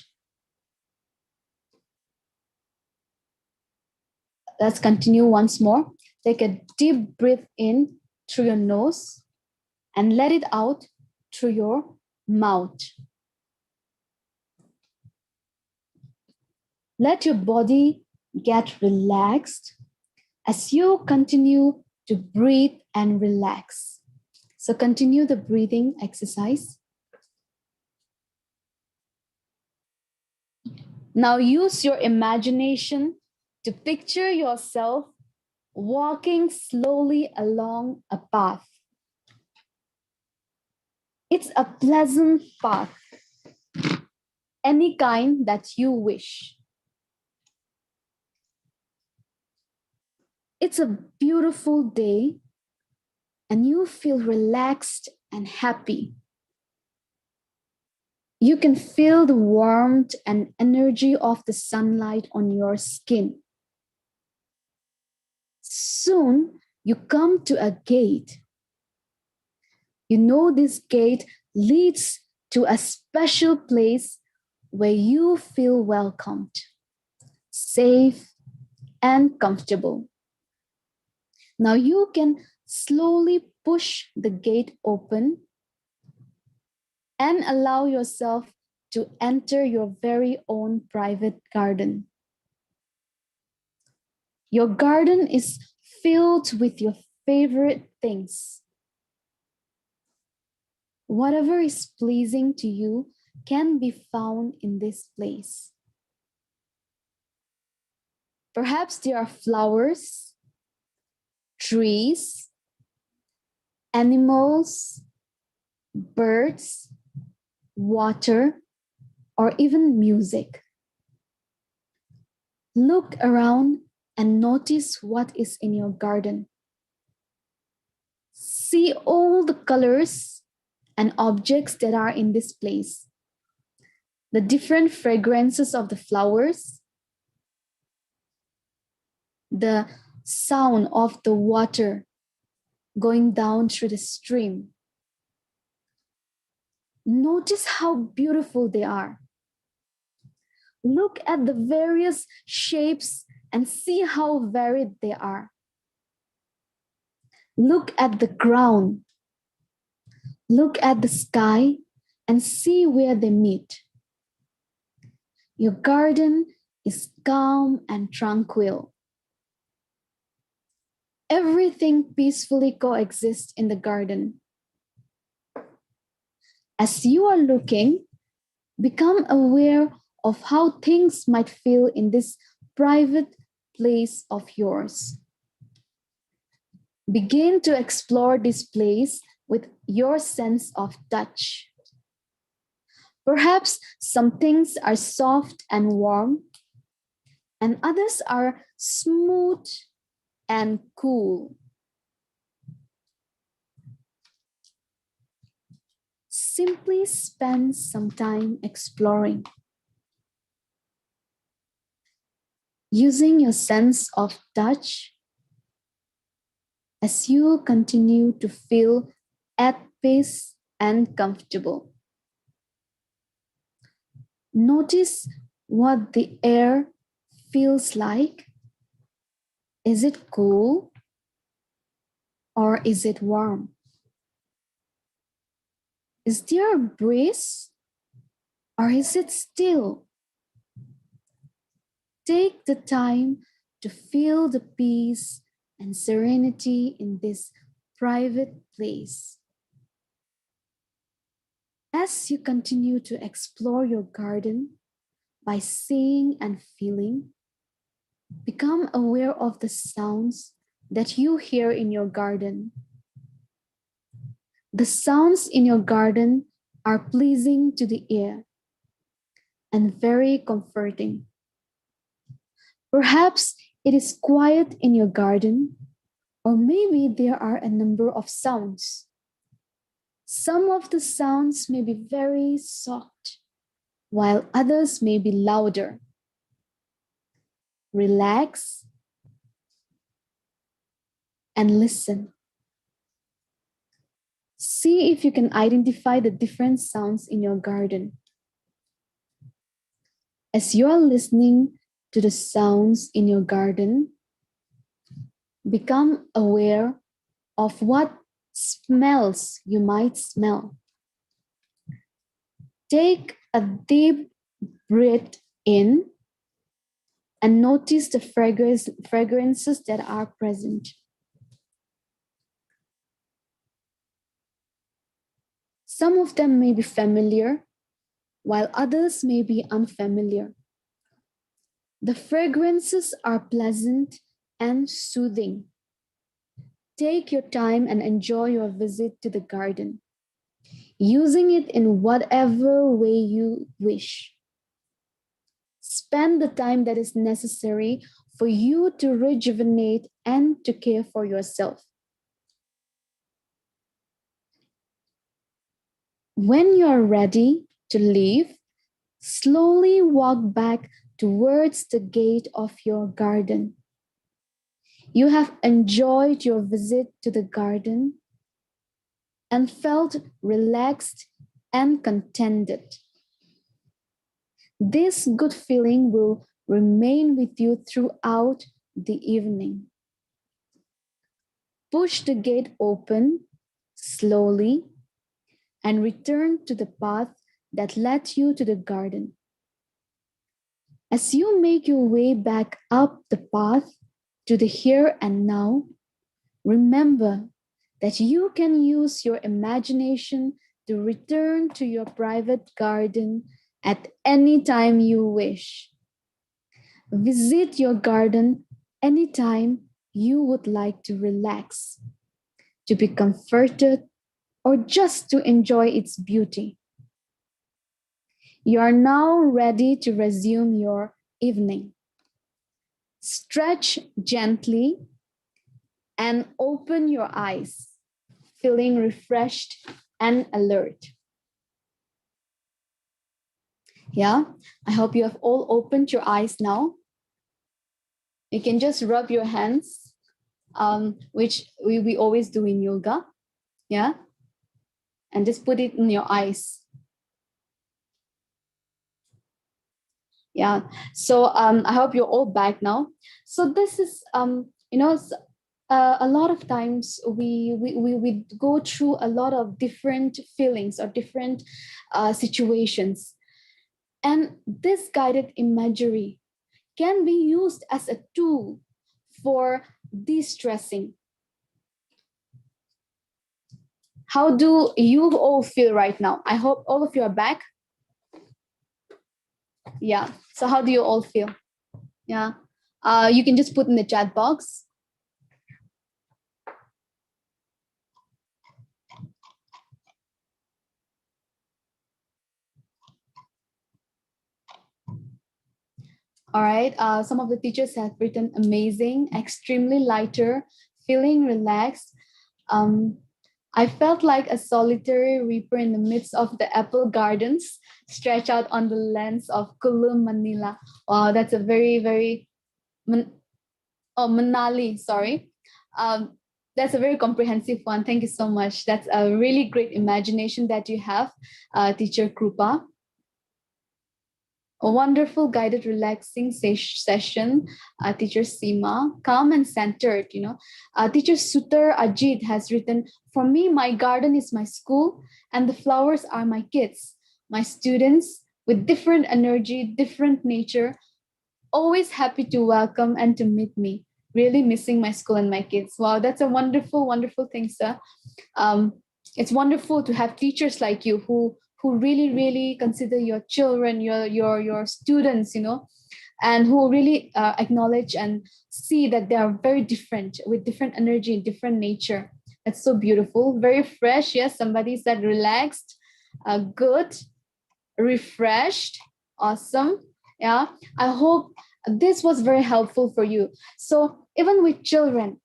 Let's continue once more. Take a deep breath in through your nose and let it out through your mouth. Let your body get relaxed as you continue to breathe and relax. So continue the breathing exercise. Now use your imagination to picture yourself walking slowly along a path. It's a pleasant path, any kind that you wish. It's a beautiful day and you feel relaxed and happy. You can feel the warmth and energy of the sunlight on your skin. Soon you come to a gate. You know this gate leads to a special place where you feel welcomed, safe, and comfortable. Now you can slowly push the gate open and allow yourself to enter your very own private garden. Your garden is filled with your favorite things. Whatever is pleasing to you can be found in this place. Perhaps there are flowers, trees, animals, birds, water, or even music. Look around and notice what is in your garden. See all the colors and objects that are in this place. The different fragrances of the flowers, the sound of the water going down through the stream. Notice how beautiful they are. Look at the various shapes and see how varied they are. Look at the ground. Look at the sky and see where they meet. Your garden is calm and tranquil. Everything peacefully coexists in the garden. As you are looking, become aware of how things might feel in this private place of yours. Begin to explore this place with your sense of touch. Perhaps some things are soft and warm, and others are smooth and cool. Simply spend some time exploring. Using your sense of touch as you continue to feel at peace and comfortable. Notice what the air feels like. Is it cool or is it warm? Is there a breeze or is it still? Take the time to feel the peace and serenity in this private place. As you continue to explore your garden by seeing and feeling, become aware of the sounds that you hear in your garden. The sounds in your garden are pleasing to the ear and very comforting. Perhaps it is quiet in your garden, or maybe there are a number of sounds. Some of the sounds may be very soft, while others may be louder. Relax and listen. See if you can identify the different sounds in your garden. As you are listening to the sounds in your garden, become aware of what smells you might smell. Take a deep breath in and notice the fragrances that are present. Some of them may be familiar, while others may be unfamiliar. The fragrances are pleasant and soothing. Take your time and enjoy your visit to the garden, using it in whatever way you wish. Spend the time that is necessary for you to rejuvenate and to care for yourself. When you are ready to leave, slowly walk back towards the gate of your garden. You have enjoyed your visit to the garden and felt relaxed and contented. This good feeling will remain with you throughout the evening. Push the gate open slowly and return to the path that led you to the garden. As you make your way back up the path to the here and now, remember that you can use your imagination to return to your private garden at any time you wish. Visit your garden anytime you would like to relax, to be comforted, or just to enjoy its beauty. You are now ready to resume your evening. Stretch gently and open your eyes, feeling refreshed and alert. Yeah, I hope you have all opened your eyes now. You can just rub your hands, which we always do in yoga. Yeah, and just put it in your eyes. Yeah, so I hope you're all back now. So this is, a lot of times we go through a lot of different feelings or different situations. And this guided imagery can be used as a tool for de-stressing. How do you all feel right now? I hope all of you are back. Yeah. So how do you all feel? Yeah. You can just put in the chat box. All right. Some of the teachers have written amazing, extremely lighter, feeling relaxed. I felt like a solitary reaper in the midst of the apple gardens, stretched out on the lands of Kulum, Manila. Wow, that's a very, very Manali. Sorry. That's a very comprehensive one. Thank you so much. That's a really great imagination that you have, Teacher Krupa. A wonderful guided relaxing session, Teacher Seema, calm and centered. Teacher Sutar Ajit has written, for me, my garden is my school and the flowers are my kids, my students with different energy, different nature, always happy to welcome and to meet me. Really missing my school and my kids. Wow, that's a wonderful, wonderful thing, sir. It's wonderful to have teachers like you who really, really consider your children, your students, and who really acknowledge and see that they are very different with different energy, different nature. That's so beautiful. Very fresh. Yes, somebody said relaxed, good, refreshed, awesome. Yeah, I hope this was very helpful for you. So even with children,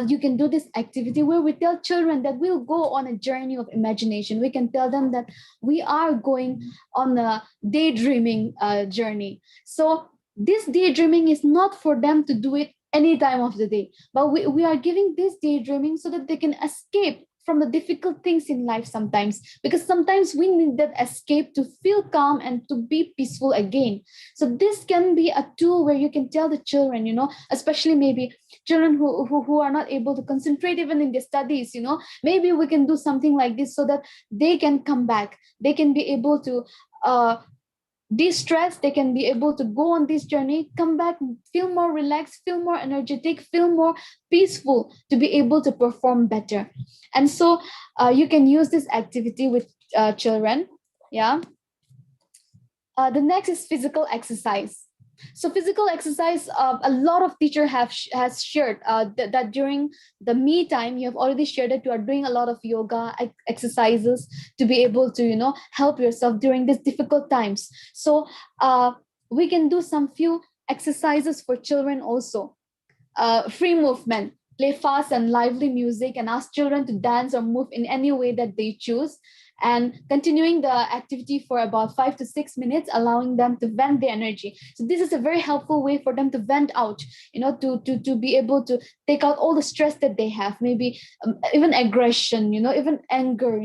you can do this activity where we tell children that we'll go on a journey of imagination. We can tell them that we are going on a daydreaming journey. So this daydreaming is not for them to do it any time of the day, but we are giving this daydreaming so that they can escape from the difficult things in life sometimes, because sometimes we need that escape to feel calm and to be peaceful again. So this can be a tool where you can tell the children, especially maybe children who are not able to concentrate even in their studies, maybe we can do something like this so that they can come back, they can be able to de-stress, they can be able to go on this journey, come back, feel more relaxed, feel more energetic, feel more peaceful to be able to perform better. And so you can use this activity with children. Yeah. The next is physical exercise. So physical exercise, a lot of teacher has shared that during the me time, you have already shared that you are doing a lot of yoga exercises to be able to help yourself during these difficult times. So we can do some few exercises for children also. Free movement, play fast and lively music and ask children to dance or move in any way that they choose, and continuing the activity for about 5 to 6 minutes, allowing them to vent their energy. So this is a very helpful way for them to vent out, to be able to take out all the stress that they have, maybe even aggression, even anger,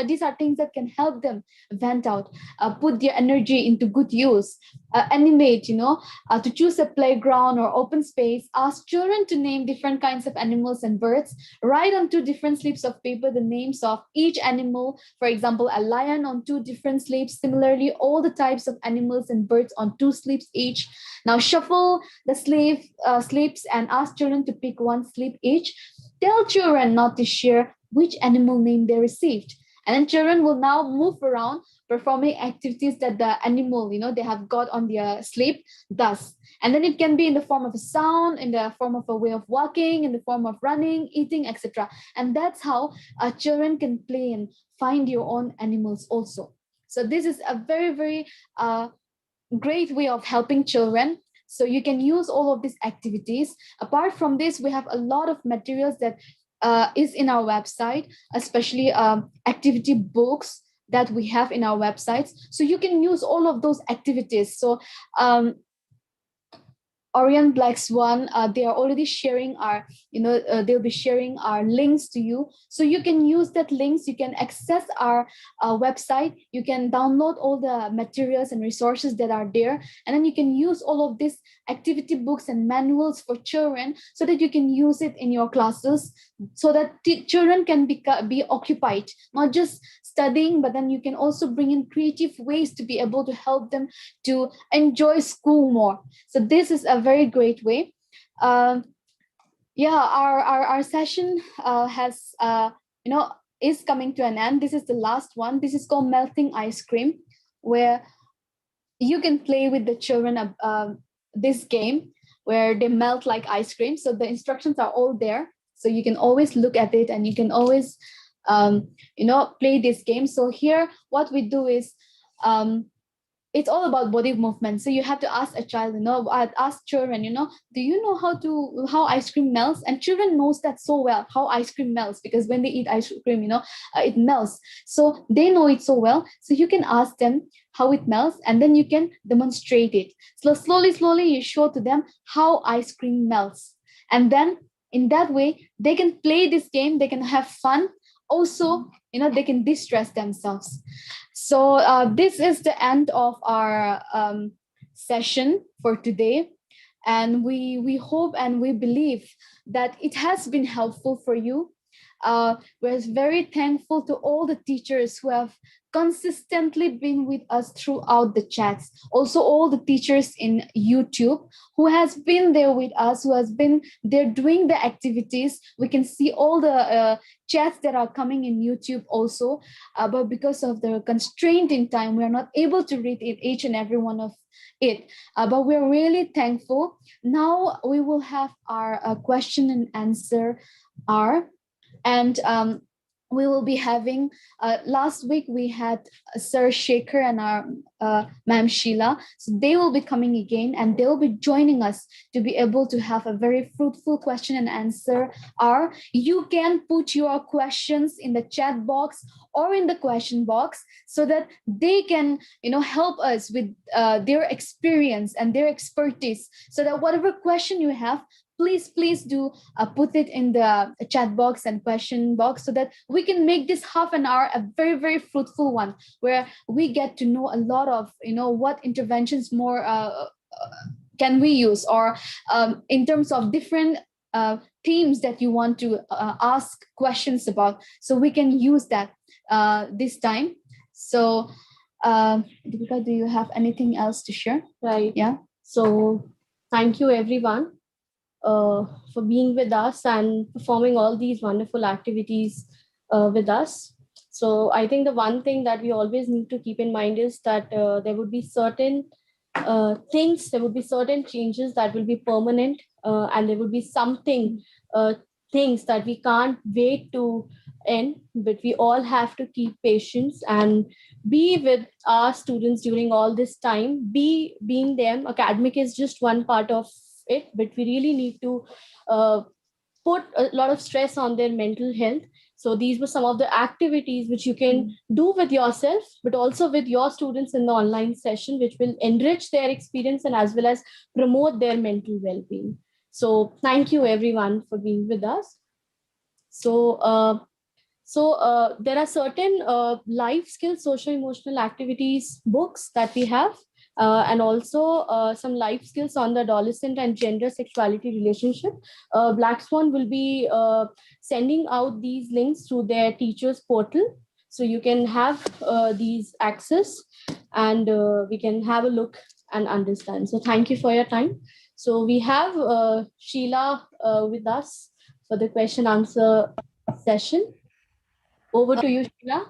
these are things that can help them vent out, put their energy into good use. Animate, to choose a playground or open space, ask children to name different kinds of animals and birds, write on 2 different slips of paper the names of each animal. For example, a lion on 2 different slips. Similarly, all the types of animals and birds on 2 slips each. Now shuffle the slips and ask children to pick 1 slip each. Tell children not to share which animal name they received. And then children will now move around performing activities that the animal, they have got on their slip does. And then it can be in the form of a sound, in the form of a way of walking, in the form of running, eating, etc. And that's how children can play and find your own animals also. So this is a very, very great way of helping children. So you can use all of these activities. Apart from this, we have a lot of materials that is in our website, especially activity books that we have in our websites. So you can use all of those activities. So Orient BlackSwan, they are already sharing our, they'll be sharing our links to you. So you can use that links, you can access our website, you can download all the materials and resources that are there. And then you can use all of these activity books and manuals for children so that you can use it in your classes, so that children can be occupied, not just studying, but then you can also bring in creative ways to be able to help them to enjoy school more. So this is a very great way. Yeah, our session has is coming to an end. This is the last one. This is called melting ice cream, where you can play with the children this game where they melt like ice cream. So the instructions are all there, so you can always look at it and you can always play this game. So here what we do is it's all about body movement. So you have to ask a child, I'd ask children, do you know how ice cream melts? And children knows that so well, how ice cream melts, because when they eat ice cream, it melts. So they know it so well. So you can ask them how it melts, and then you can demonstrate it. So slowly, you show to them how ice cream melts. And then in that way, they can play this game, they can have fun. Also, they can distress themselves. So this is the end of our session for today. And we hope and we believe that it has been helpful for you. We're very thankful to all the teachers who have consistently been with us throughout the chats. Also, all the teachers in YouTube who has been there with us, who has been there doing the activities. We can see all the chats that are coming in YouTube also. But because of the constraint in time, we are not able to read it, each and every one of it. But we're really thankful. Now we will have our question and answer hour. And we will be having, last week we had Sir Shekhar and our Ma'am Sheila. So they will be coming again and they will be joining us to be able to have a very fruitful question and answer hour. You can put your questions in the chat box or in the question box so that they can, help us with their experience and their expertise, so that whatever question you have, please do put it in the chat box and question box, so that we can make this half an hour a very, very fruitful one, where we get to know a lot of, what interventions more can we use, or in terms of different themes that you want to ask questions about. So we can use that this time. So Deepika, do you have anything else to share? Right. Yeah. So thank you everyone for being with us and performing all these wonderful activities with us. So I think the one thing that we always need to keep in mind is that there would be certain there would be certain changes that will be permanent, and there will be things that we can't wait to end, but we all have to keep patience and be with our students during all this time. Being them, academic is just one part of it, but we really need to put a lot of stress on their mental health. So these were some of the activities which you can do with yourself, but also with your students in the online session, which will enrich their experience and as well as promote their mental well-being. So thank you everyone for being with us. So there are certain life skills, social emotional activities books that we have, and also some life skills on the adolescent and gender sexuality relationship. BlackSwan will be sending out these links through their teachers portal. So you can have these access, and we can have a look and understand. So thank you for your time. So we have Sheila with us for the question answer session. Over to you, Sheila.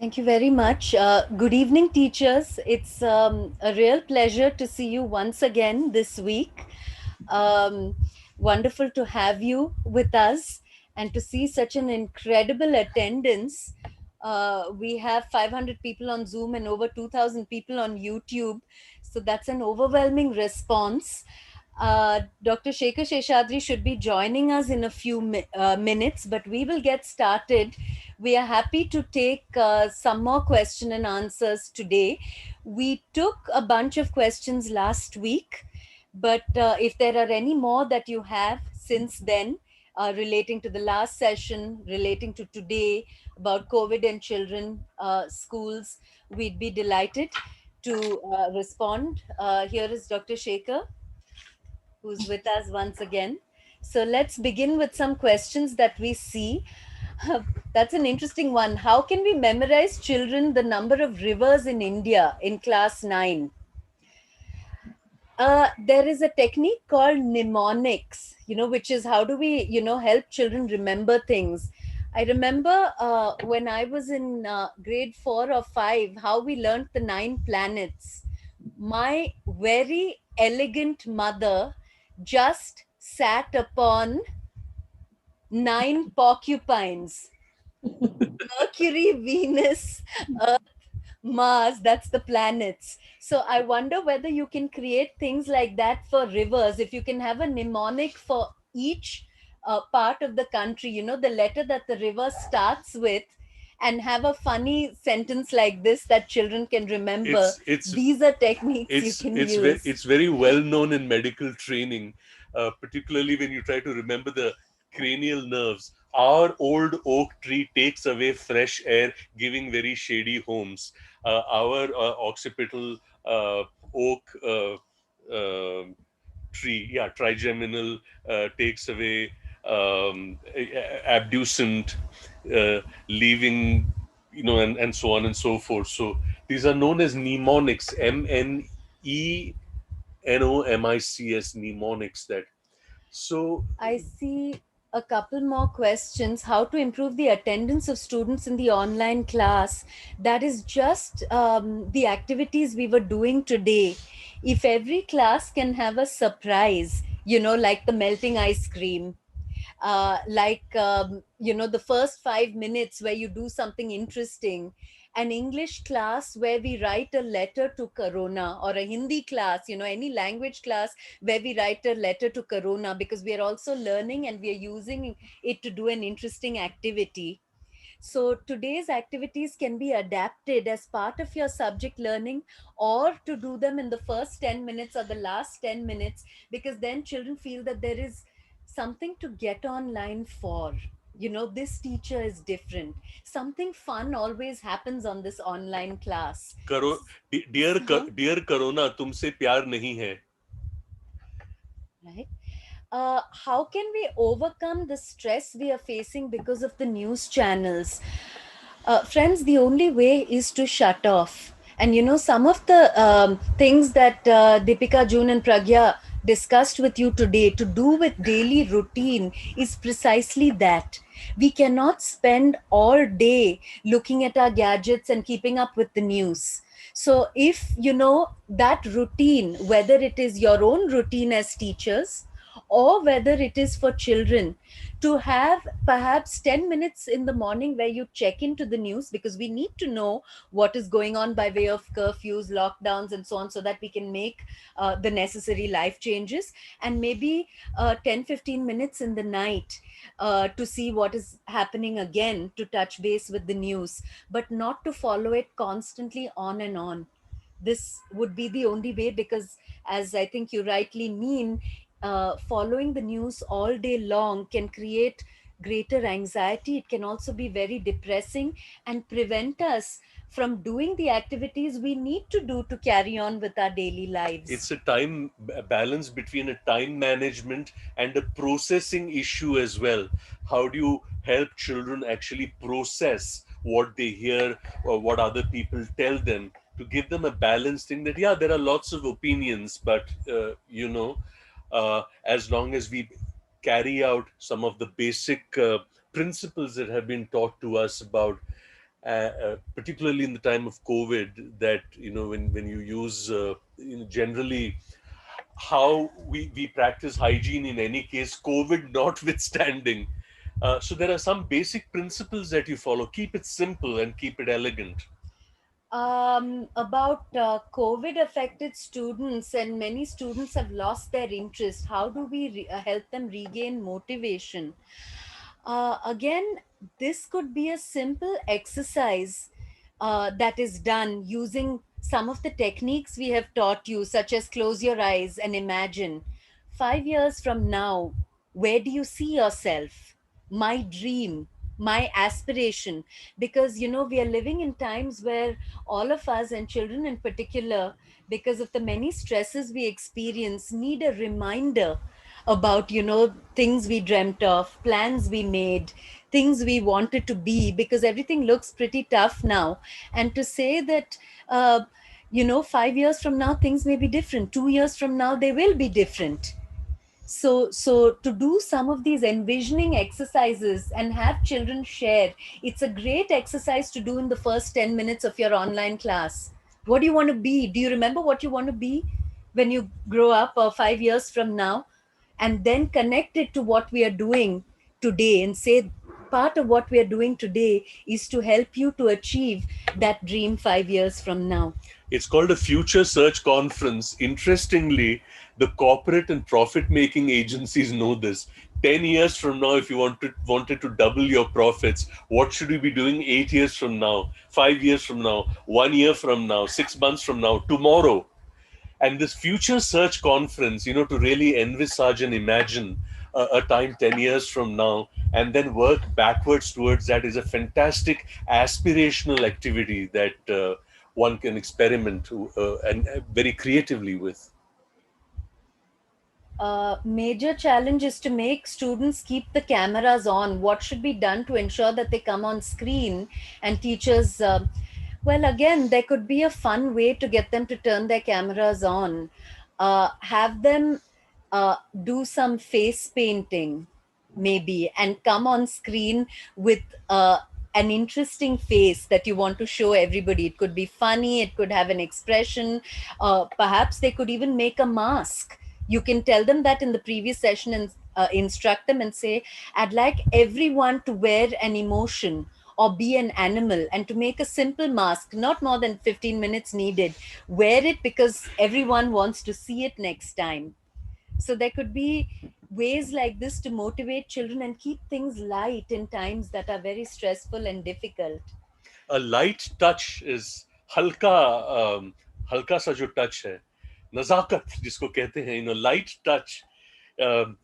Thank you very much. Good evening, teachers. It's a real pleasure to see you once again this week. Wonderful to have you with us and to see such an incredible attendance. We have 500 people on Zoom and over 2,000 people on YouTube. So that's an overwhelming response. Dr. Shekhar Sheshadri should be joining us in a few minutes, but we will get started. We are happy to take some more question and answers today. We took a bunch of questions last week, but if there are any more that you have since then, relating to the last session, relating to today, about COVID and children, schools, we'd be delighted to respond. Here is Dr. Shekhar, who's with us once again. So let's begin with some questions that we see. That's an interesting one. How can we memorize children the number of rivers in India in class 9? There is a technique called mnemonics, which is how do we, help children remember things. I remember when I was in grade 4 or 5, how we learned the 9 planets. My very elegant mother just sat upon 9 porcupines: Mercury, Venus, Mars, that's the planets. So I wonder whether you can create things like that for rivers. If you can have a mnemonic for each part of the country, the letter that the river starts with, and have a funny sentence like this that children can remember. It's These are techniques you can use. it's very well known in medical training, particularly when you try to remember the cranial nerves. Our old oak tree takes away fresh air, giving very shady homes. Our occipital oak tree, yeah, trigeminal, takes away abducent, leaving, and so on and so forth. So these are known as mnemonics, mnemonics, mnemonics. That so I see a couple more questions. How to improve the attendance of students in the online class? That is just the activities we were doing today. If every class can have a surprise, like the melting ice cream, the first 5 minutes where you do something interesting, an English class where we write a letter to Corona, or a Hindi class, any language class where we write a letter to Corona, because we are also learning and we are using it to do an interesting activity. So today's activities can be adapted as part of your subject learning, or to do them in the first 10 minutes or the last 10 minutes, because then children feel that there is something to get online for. This teacher is different. Something fun always happens on this online class. करो dear corona तुमसे प्यार नहीं है. Right? How can we overcome the stress we are facing because of the news channels? Friends, the only way is to shut off. And some of the things that Deepika, June, and Pragya discussed with you today to do with daily routine is precisely that. We cannot spend all day looking at our gadgets and keeping up with the news. So if that routine, whether it is your own routine as teachers, or whether it is for children, to have perhaps 10 minutes in the morning where you check into the news, because we need to know what is going on by way of curfews, lockdowns, and so on, so that we can make the necessary life changes. And maybe 10-15 minutes in the night to see what is happening again, to touch base with the news, but not to follow it constantly on and on. This would be the only way, because as I think you rightly mean, following the news all day long can create greater anxiety. It can also be very depressing and prevent us from doing the activities we need to do to carry on with our daily lives. It's a time balance between a time management and a processing issue as well. How do you help children actually process what they hear or what other people tell them, to give them a balanced thing that, yeah, there are lots of opinions, but as long as we carry out some of the basic principles that have been taught to us about, particularly in the time of COVID, that when you use generally how we practice hygiene in any case, COVID notwithstanding. So there are some basic principles that you follow. Keep it simple and keep it elegant. About COVID affected students, and many students have lost their interest. How do we help them regain motivation? Again, this could be a simple exercise that is done using some of the techniques we have taught you, such as close your eyes and imagine 5 years from now, where do you see yourself? My dream, my aspiration. Because we are living in times where all of us, and children in particular, because of the many stresses we experience, need a reminder about things we dreamt of, plans we made, things we wanted to be, because everything looks pretty tough now. And to say that, 5 years from now, things may be different. 2 years from now, they will be different. So to do some of these envisioning exercises and have children share, it's a great exercise to do in the first 10 minutes of your online class. What do you want to be? Do you remember what you want to be when you grow up, or 5 years from now? And then connect it to what we are doing today and say, part of what we are doing today is to help you to achieve that dream 5 years from now. It's called a future search conference. Interestingly, the corporate and profit-making agencies know this. 10 years from now, if you wanted to double your profits, what should you be doing 8 years from now, 5 years from now, 1 year from now, 6 months from now, tomorrow? And this future search conference, to really envisage and imagine a time 10 years from now and then work backwards towards that, is a fantastic aspirational activity that one can experiment and very creatively with. Major challenge is to make students keep the cameras on. What should be done to ensure that they come on screen? And teachers, well, again, there could be a fun way to get them to turn their cameras on. Have them do some face painting, maybe, and come on screen with an interesting face that you want to show everybody. It could be funny, it could have an expression. Perhaps they could even make a mask. You can tell them that in the previous session and instruct them and say, I'd like everyone to wear an emotion or be an animal, and to make a simple mask, not more than 15 minutes needed. Wear it because everyone wants to see it next time. So there could be ways like this to motivate children and keep things light in times that are very stressful and difficult. A light touch is हल्का सा जो touch है, नजाकत जिसको कहते हैं, light touch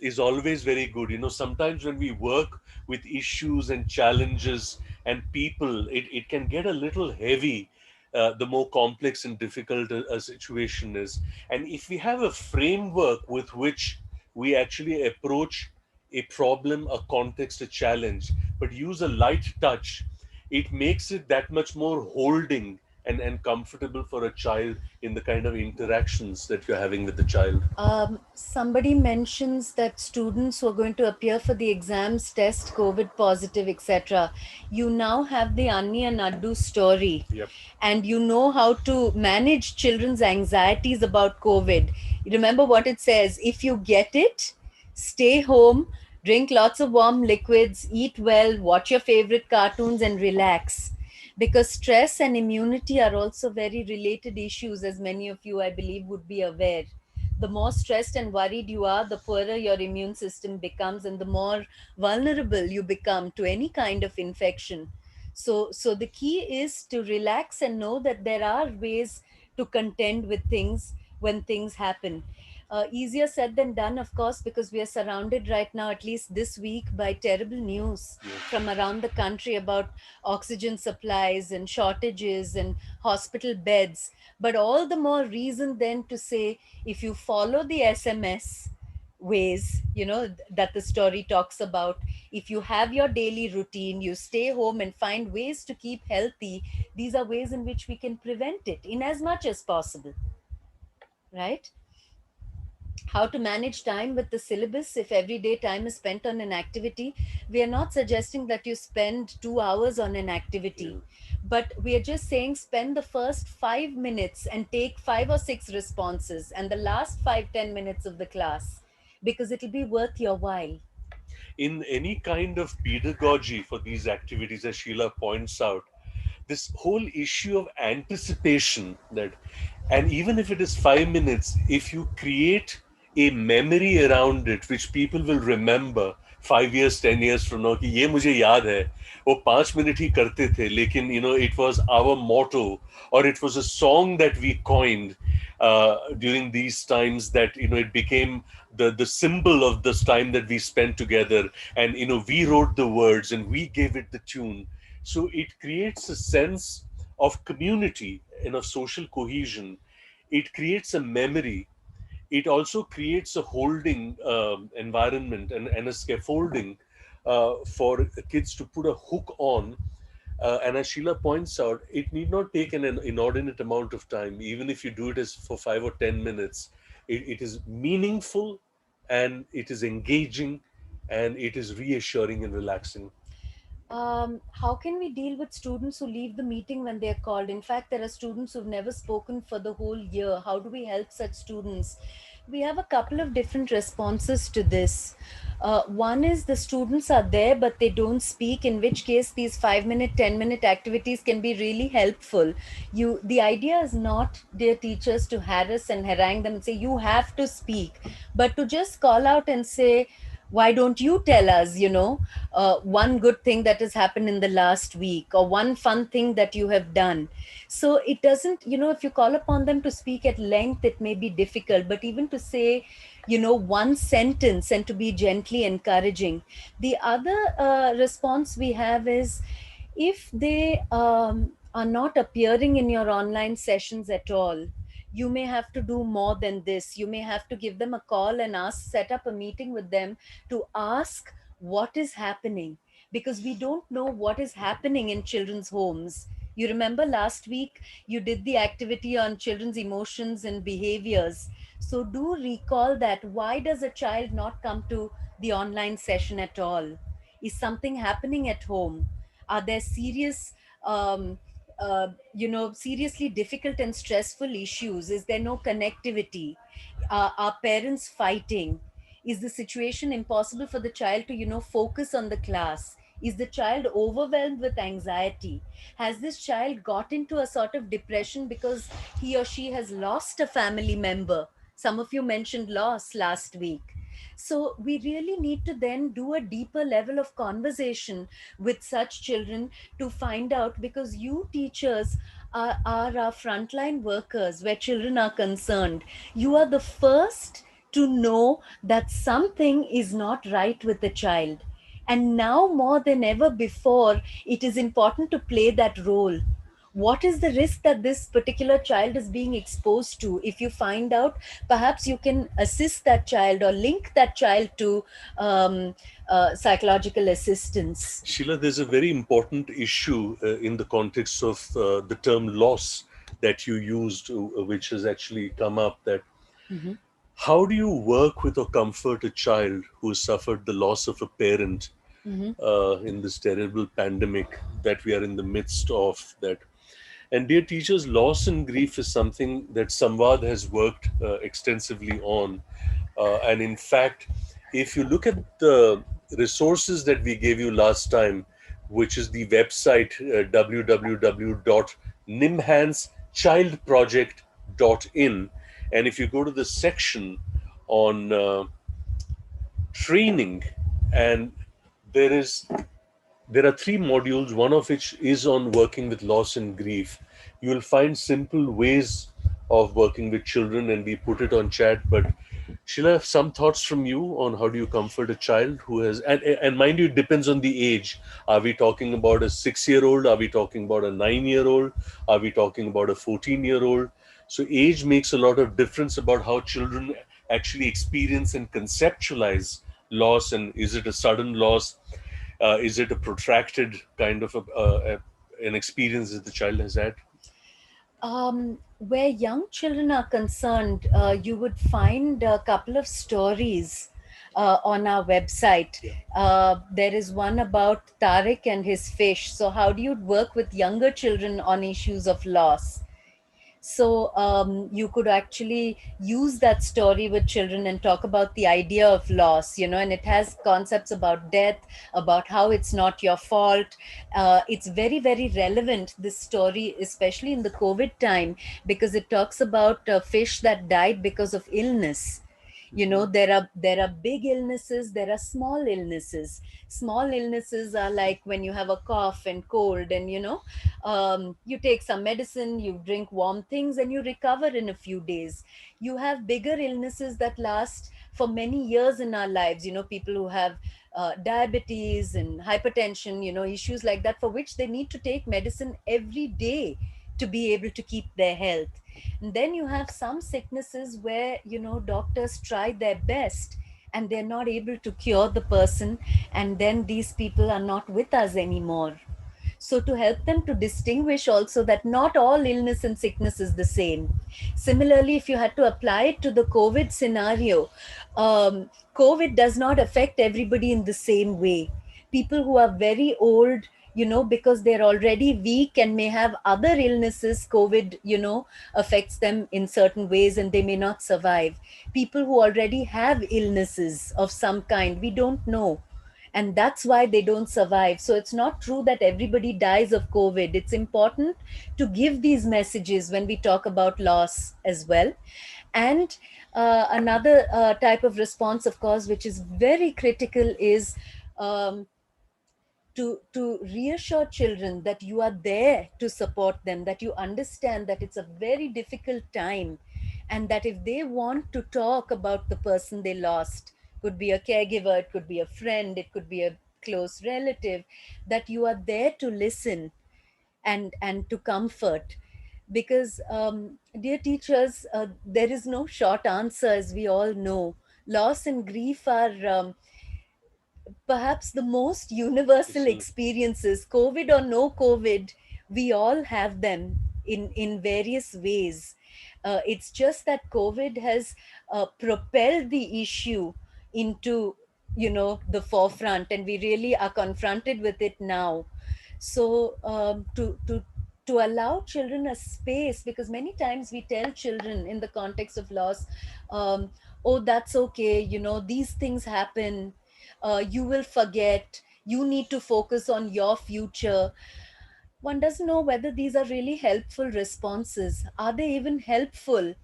is always very good. Sometimes when we work with issues and challenges and people, it can get a little heavy, the more complex and difficult a situation is. And if we have a framework with which we actually approach a problem, a context, a challenge, but use a light touch, it makes it that much more holding and comfortable for a child in the kind of interactions that you're having with the child. Somebody mentions that students who are going to appear for the exams test COVID positive, etc. You now have the Anni and Addu story. Yep. And you know how to manage children's anxieties about COVID. You remember what it says: if you get it, stay home, drink lots of warm liquids, eat well, watch your favorite cartoons, and relax. Because stress and immunity are also very related issues, as many of you, I believe, would be aware. The more stressed and worried you are, the poorer your immune system becomes, and the more vulnerable you become to any kind of infection. So the key is to relax and know that there are ways to contend with things when things happen. Easier said than done, of course, because we are surrounded right now, at least this week, by terrible news from around the country about oxygen supplies and shortages and hospital beds. But all the more reason then to say, if you follow the SMS ways, that the story talks about, if you have your daily routine, you stay home and find ways to keep healthy, these are ways in which we can prevent it in as much as possible, right? How to manage time with the syllabus. If every day time is spent on an activity, we are not suggesting that you spend 2 hours on an activity, but we are just saying spend the first 5 minutes and take 5 or 6 responses, and the last 5-10 minutes of the class, because it'll be worth your while. In any kind of pedagogy for these activities, as Sheila points out, this whole issue of anticipation, that, and even if it is 5 minutes, if you create a memory around it which people will remember 5 years, 10 years from now, कि ये मुझे याद है, वो 5 minute ही करते थे, लेकिन it was our motto, or it was a song that we coined during these times, that it became the symbol of this time that we spent together, and we wrote the words and we gave it the tune. So it creates a sense of community and of social cohesion. It creates a memory. It also creates a holding environment and a scaffolding for kids to put a hook on. And as Sheila points out, it need not take an inordinate amount of time. Even if you do it as for 5 or 10 minutes, it is meaningful, and it is engaging, and it is reassuring and relaxing. How can we deal with students who leave the meeting when they're called? In fact, there are students who've never spoken for the whole year. How do we help such students? We have a couple of different responses to this. One is the students are there, but they don't speak, in which case these 5 minute, 10 minute activities can be really helpful. The idea is not, dear teachers, to harass and harangue them and say, you have to speak, but to just call out and say, why don't you tell us, one good thing that has happened in the last week, or one fun thing that you have done. So it doesn't, if you call upon them to speak at length, it may be difficult, but even to say, one sentence and to be gently encouraging. The other response we have is, if they are not appearing in your online sessions at all, you may have to do more than this. You may have to give them a call and set up a meeting with them to ask what is happening, because we don't know what is happening in children's homes. You remember last week you did the activity on children's emotions and behaviors. So do recall that. Why does a child not come to the online session at all? Is something happening at home? Are there serious seriously difficult and stressful issues? Is there no connectivity? Are parents fighting? Is the situation impossible for the child to focus on the class? Is the child overwhelmed with anxiety? Has this child got into a sort of depression because he or she has lost a family member? Some of you mentioned loss last week. So we really need to then do a deeper level of conversation with such children to find out, because you teachers are our frontline workers where children are concerned. You are the first to know that something is not right with the child. And now more than ever before, it is important to play that role. What is the risk that this particular child is being exposed to? If you find out, perhaps you can assist that child or link that child to psychological assistance. Sheila, there's a very important issue in the context of the term loss that you used, which has actually come up, that how do you work with or comfort a child who has suffered the loss of a parent in this terrible pandemic that we are in the midst of? That, and dear teachers, loss and grief is something that Samvad has worked extensively on. And in fact, if you look at the resources that we gave you last time, which is the website www.nimhanschildproject.in, and if you go to the section on training, and there is there are 3 modules, one of which is on working with loss and grief. You will find simple ways of working with children, and we put it on chat. But Sheila, some thoughts from you on how do you comfort a child who has, and mind you, it depends on the age. Are we talking about a 6-year-old? Are we talking about a 9-year-old? Are we talking about a 14-year-old? So age makes a lot of difference about how children actually experience and conceptualize loss. And is it a sudden loss? Is it a protracted kind of an experience that the child has had? Where young children are concerned, you would find a couple of stories on our website. There is one about Tariq and his fish. So, how do you work with younger children on issues of loss? So you could actually use that story with children and talk about the idea of loss, and it has concepts about death, about how it's not your fault. It's very, very relevant, this story, especially in the COVID time, because it talks about a fish that died because of illness. There are big illnesses, there are small illnesses. Small illnesses are like when you have a cough and cold, and you take some medicine, you drink warm things, and you recover in a few days. You have bigger illnesses that last for many years in our lives. People who have diabetes and hypertension, issues like that, for which they need to take medicine every day to be able to keep their health. And then you have some sicknesses where doctors try their best, and they're not able to cure the person, and then these people are not with us anymore. So to help them to distinguish also that not all illness and sickness is the same. Similarly, if you had to apply it to the COVID scenario, COVID does not affect everybody in the same way. People who are very old, because they're already weak and may have other illnesses, COVID, affects them in certain ways and they may not survive. People who already have illnesses of some kind, we don't know, and that's why they don't survive. So it's not true that everybody dies of COVID. It's important to give these messages when we talk about loss as well. And another type of response, of course, which is very critical, is um, to reassure children that you are there to support them, that you understand that it's a very difficult time, and that if they want to talk about the person they lost, could be a caregiver, it could be a friend, it could be a close relative, that you are there to listen and to comfort. Because dear teachers, there is no short answer, as we all know. Loss and grief are perhaps the most universal Listen, experiences, COVID or no COVID. We all have them in various ways. It's just that COVID has propelled the issue into, the forefront, and we really are confronted with it now. So to allow children a space, because many times we tell children in the context of loss, um, oh, that's okay, these things happen, you will forget, you need to focus on your future. One doesn't know whether these are really helpful responses. Are they even helpful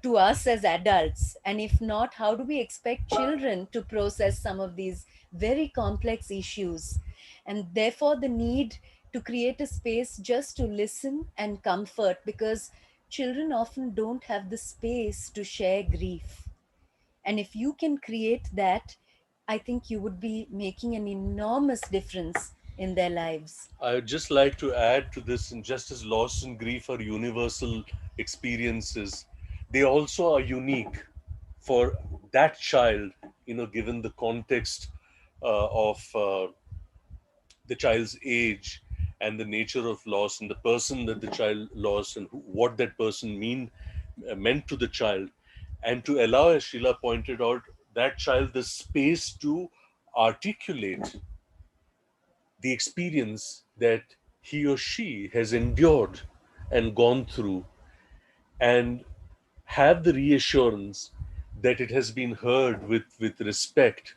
to us as adults? And if not, how do we expect children to process some of these very complex issues? And therefore, the need to create a space just to listen and comfort, because children often don't have the space to share grief. And if you can create that, I think you would be making an enormous difference in their lives. I would just like to add to this, and just as loss and grief are universal experiences, they also are unique for that child, given the context of the child's age and the nature of loss and the person that the child lost and what that person meant to the child. And to allow, as Sheila pointed out, that child the space to articulate the experience that he or she has endured and gone through, and have the reassurance that it has been heard with respect,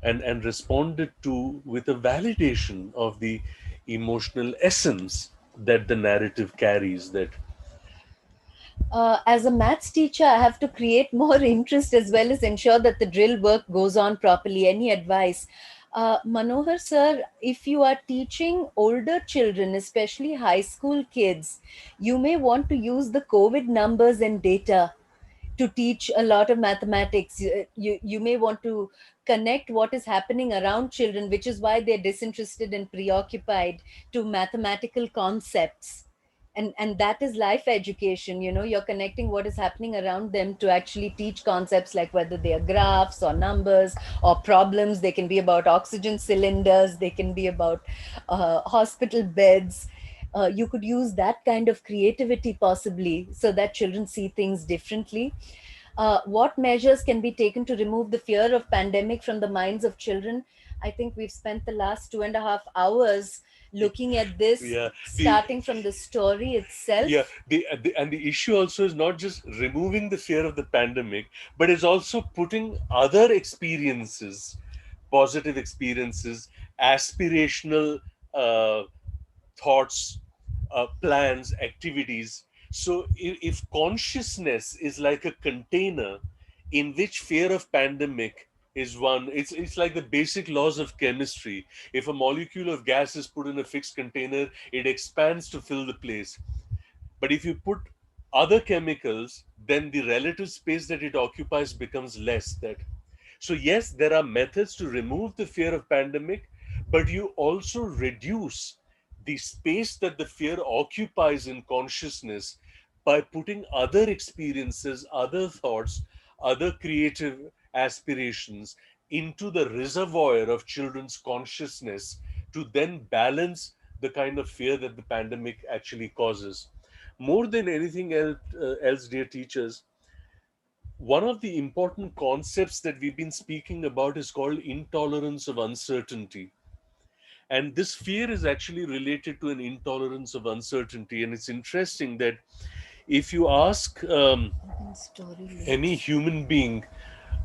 and responded to with a validation of the emotional essence that the narrative carries. That As a maths teacher, I have to create more interest as well as ensure that the drill work goes on properly. Any advice? Manohar sir, if you are teaching older children, especially high school kids, you may want to use the COVID numbers and data to teach a lot of mathematics. You may want to connect what is happening around children, which is why they're disinterested and preoccupied, to mathematical concepts. And that is life education. You're connecting what is happening around them to actually teach concepts, like whether they are graphs or numbers or problems. They can be about oxygen cylinders, they can be about hospital beds. You could use that kind of creativity possibly, so that children see things differently. What measures can be taken to remove the fear of pandemic from the minds of children? I think we've spent the last 2.5 hours looking at this, yeah, the starting from the story itself. yeah the issue also is not just removing the fear of the pandemic, but it's also putting other experiences, positive experiences, aspirational uh, thoughts, plans, activities. So if consciousness is like a container in which fear of pandemic is one, it's like the basic laws of chemistry. If a molecule of gas is put in a fixed container, it expands to fill the place. But if you put other chemicals, then the relative space that it occupies becomes less. That so yes, there are methods to remove the fear of pandemic, but you also reduce the space that the fear occupies in consciousness by putting other experiences, other thoughts, other creative aspirations into the reservoir of children's consciousness to then balance the kind of fear that the pandemic actually causes. More than anything else, dear teachers, one of the important concepts that we've been speaking about is called intolerance of uncertainty. And this fear is actually related to an intolerance of uncertainty. And it's interesting that if you ask any human being,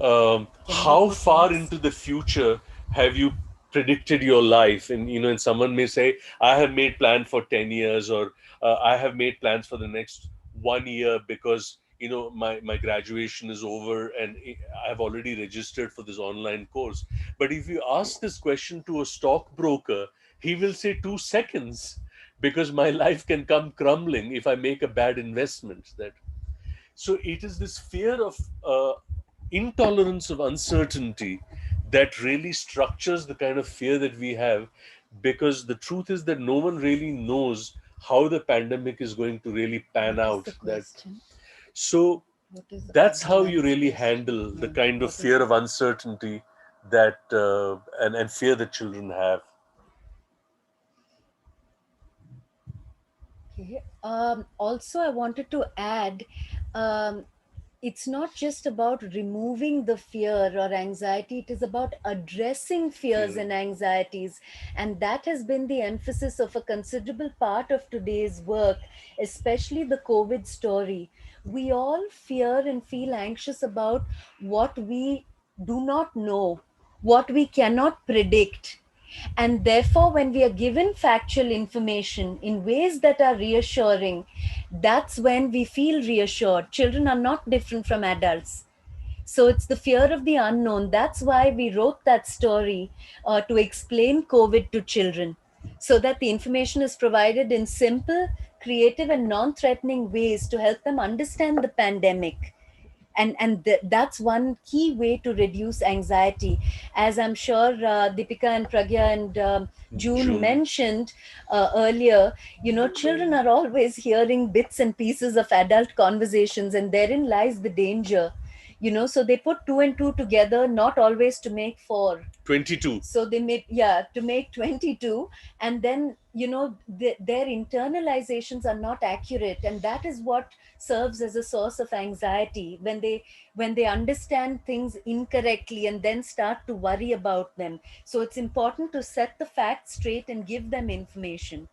how far into the future have you predicted your life? And and someone may say, I have made plans for 10 years, or I have made plans for the next 1 year, because my graduation is over and I have already registered for this online course. But if you ask this question to a stockbroker, he will say 2 seconds, because my life can come crumbling if I make a bad investment. So it is this fear of intolerance of uncertainty that really structures the kind of fear that we have, because the truth is that no one really knows how the pandemic is going to really pan out. So that's how you really handle the kind of fear of uncertainty that and fear that children have. Okay. Also, I wanted to add, it's not just about removing the fear or anxiety, it is about addressing fears and anxieties. And that has been the emphasis of a considerable part of today's work, especially the COVID story. We all fear and feel anxious about what we do not know, what we cannot predict. And therefore, when we are given factual information in ways that are reassuring, that's when we feel reassured. Children are not different from adults. So it's the fear of the unknown. That's why we wrote that story, to explain COVID to children, so that the information is provided in simple, creative, and non threatening ways to help them understand the pandemic. That's one key way to reduce anxiety, as I'm sure Deepika and Pragya and June mentioned earlier. Children are always hearing bits and pieces of adult conversations, and therein lies the danger. So they put two and two together, not always to make four. 22. So they made, to make 22. And then their internalizations are not accurate, and that is what serves as a source of anxiety, when they understand things incorrectly and then start to worry about them. So it's important to set the facts straight and give them information.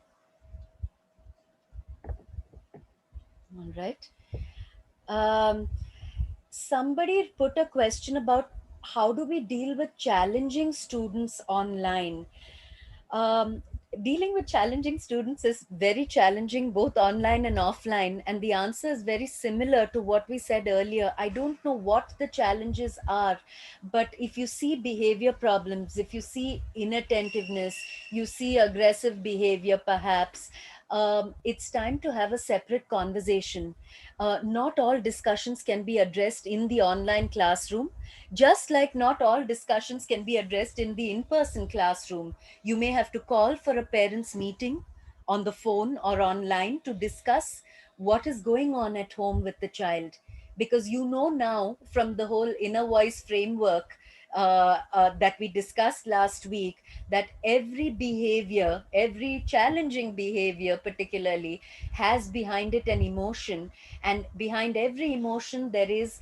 All right. Somebody put a question about how do we deal with challenging students online. Dealing with challenging students is very challenging, both online and offline. And the answer is very similar to what we said earlier. I don't know what the challenges are, but if you see behavior problems, if you see inattentiveness, you see aggressive behavior, perhaps, it's time to have a separate conversation. Not all discussions can be addressed in the online classroom, just like not all discussions can be addressed in the in-person classroom. You may have to call for a parents' meeting on the phone or online to discuss what is going on at home with the child. Because now from the whole inner voice framework that we discussed last week, that every behavior, every challenging behavior particularly, has behind it an emotion. And behind every emotion, there is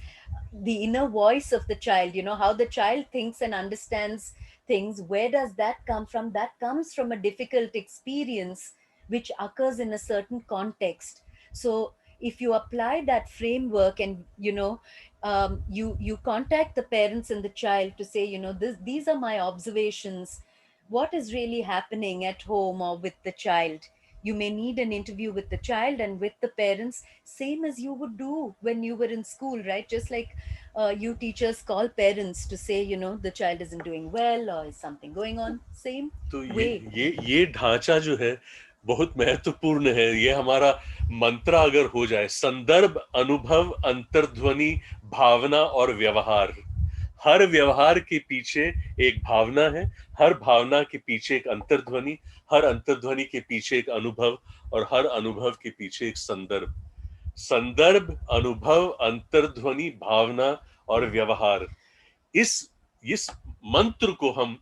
the inner voice of the child, how the child thinks and understands things. Where does that come from? That comes from a difficult experience which occurs in a certain context. So if you apply that framework, and you contact the parents and the child to say, these are my observations, what is really happening at home or with the child. You may need an interview with the child and with the parents, same as you would do when you were in school, right? Just like you teachers call parents to say, the child isn't doing well or is something going on, same तो way. ये ढांचा जो है बहुत महत्वपूर्ण है। ये हमारा मंत्र अगर हो जाए, संदर्भ, अनुभव, अंतर्ध्वनि, भावना और व्यवहार। हर व्यवहार के पीछे एक भावना है, हर भावना के पीछे एक अंतर्ध्वनि, हर अंतर्ध्वनि के पीछे एक अनुभव, और हर अनुभव के पीछे एक संदर्भ। संदर्भ, अनुभव, अंतर्ध्वनि, भावना और व्यवहार, इस मंत्र को हम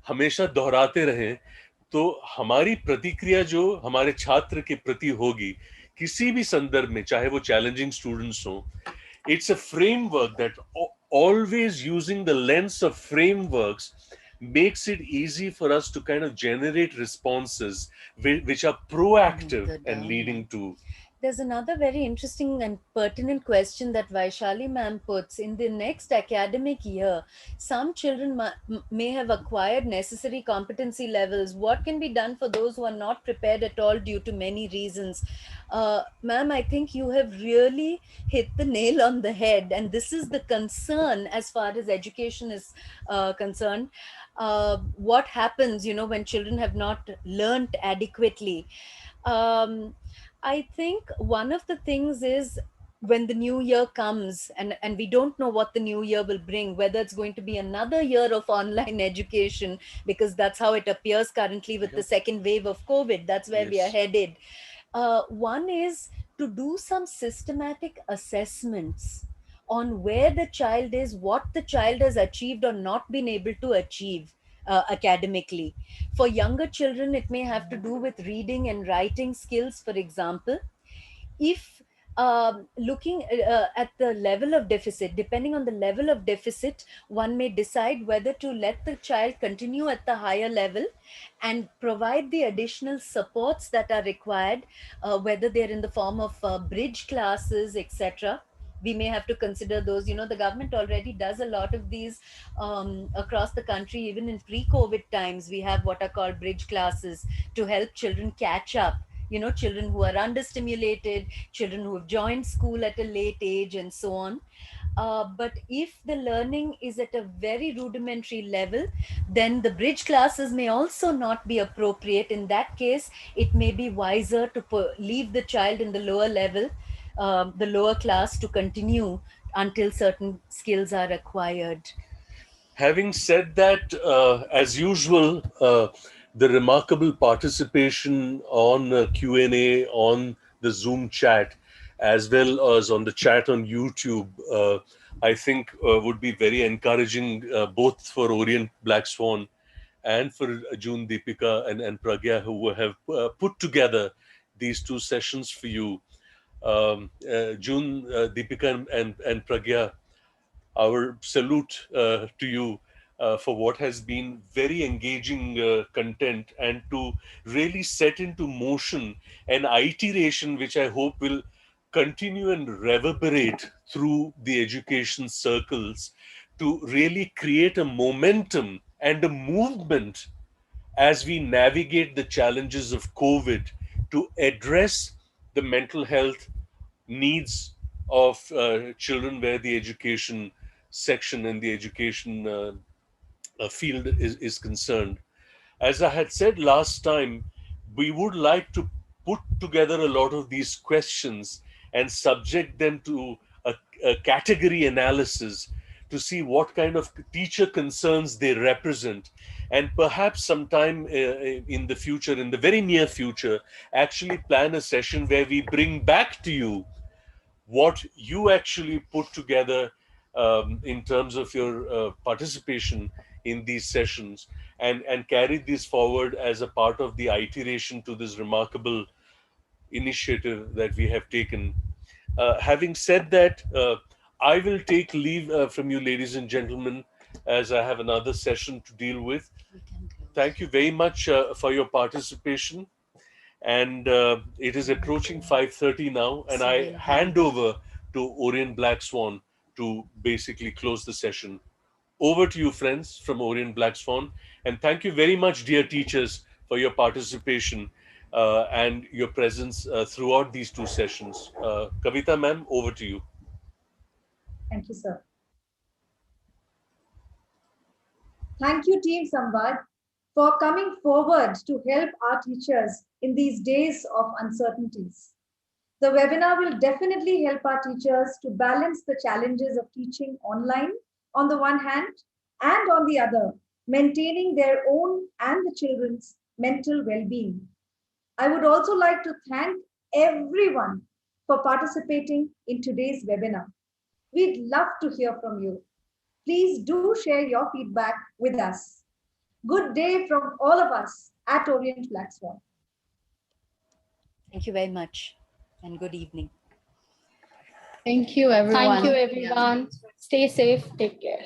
हमेशा दोहराते रहें, तो हमारी प्रतिक्रिया जो हमारे छात्र के प्रति होगी, किसी भी संदर्भ में, चाहे वो चैलेंजिंग स्टूडेंट्स हो, it's a framework that always using the lens of frameworks makes it easy for us to kind of generate responses which are proactive and leading to. There's another very interesting and pertinent question that Vaishali ma'am puts. In the next academic year, some children may have acquired necessary competency levels. What can be done for those who are not prepared at all due to many reasons? Ma'am, I think you have really hit the nail on the head. And this is the concern as far as education is concerned. What happens, when children have not learnt adequately? I think one of the things is when the new year comes and we don't know what the new year will bring, whether it's going to be another year of online education, because that's how it appears currently with the second wave of COVID. That's where we are headed. One is to do some systematic assessments on where the child is, what the child has achieved or not been able to achieve academically. For younger children, it may have to do with reading and writing skills, for example. If looking at the level of deficit, depending on the level of deficit, one may decide whether to let the child continue at the higher level and provide the additional supports that are required, whether they're in the form of bridge classes, etc. We may have to consider those. The government already does a lot of these across the country. Even in pre-COVID times, we have what are called bridge classes to help children catch up. Children who are understimulated, children who have joined school at a late age, and so on. But if the learning is at a very rudimentary level, then the bridge classes may also not be appropriate. In that case, it may be wiser to leave the child in the lower level, the lower class, to continue until certain skills are acquired. Having said that, as usual, the remarkable participation on Q&A on the Zoom chat, as well as on the chat on YouTube, I think would be very encouraging, both for Orient BlackSwan and for June, Deepika, and Pragya, who have put together these two sessions for you. June, Deepika, and Pragya, our salute to you for what has been very engaging content, and to really set into motion an iteration which I hope will continue and reverberate through the education circles, to really create a momentum and a movement as we navigate the challenges of COVID, to address the mental health needs of children, where the education section and the education field is concerned. As I had said last time, we would like to put together a lot of these questions and subject them to a category analysis to see what kind of teacher concerns they represent, and perhaps sometime in the future, in the very near future, actually plan a session where we bring back to you what you actually put together in terms of your participation in these sessions, and carry this forward as a part of the iteration to this remarkable initiative that we have taken. Having said that, I will take leave from you, ladies and gentlemen, as I have another session to deal with. Thank you very much for your participation. And it is approaching 5:30 now, and I hand over to Orient BlackSwan to basically close the session. Over to you, friends from Orient BlackSwan, and thank you very much, dear teachers, for your participation and your presence throughout these two sessions. Kavita ma'am, over to you. Thank you, sir. Thank you, Team Samvad, for coming forward to help our teachers in these days of uncertainties. The webinar will definitely help our teachers to balance the challenges of teaching online on the one hand, and on the other, maintaining their own and the children's mental well-being. I would also like to thank everyone for participating in today's webinar. We'd love to hear from you. Please do share your feedback with us. Good day from all of us at Orient BlackSwan. Thank you very much and good evening. Thank you, everyone. Thank you, everyone. Stay safe. Take care.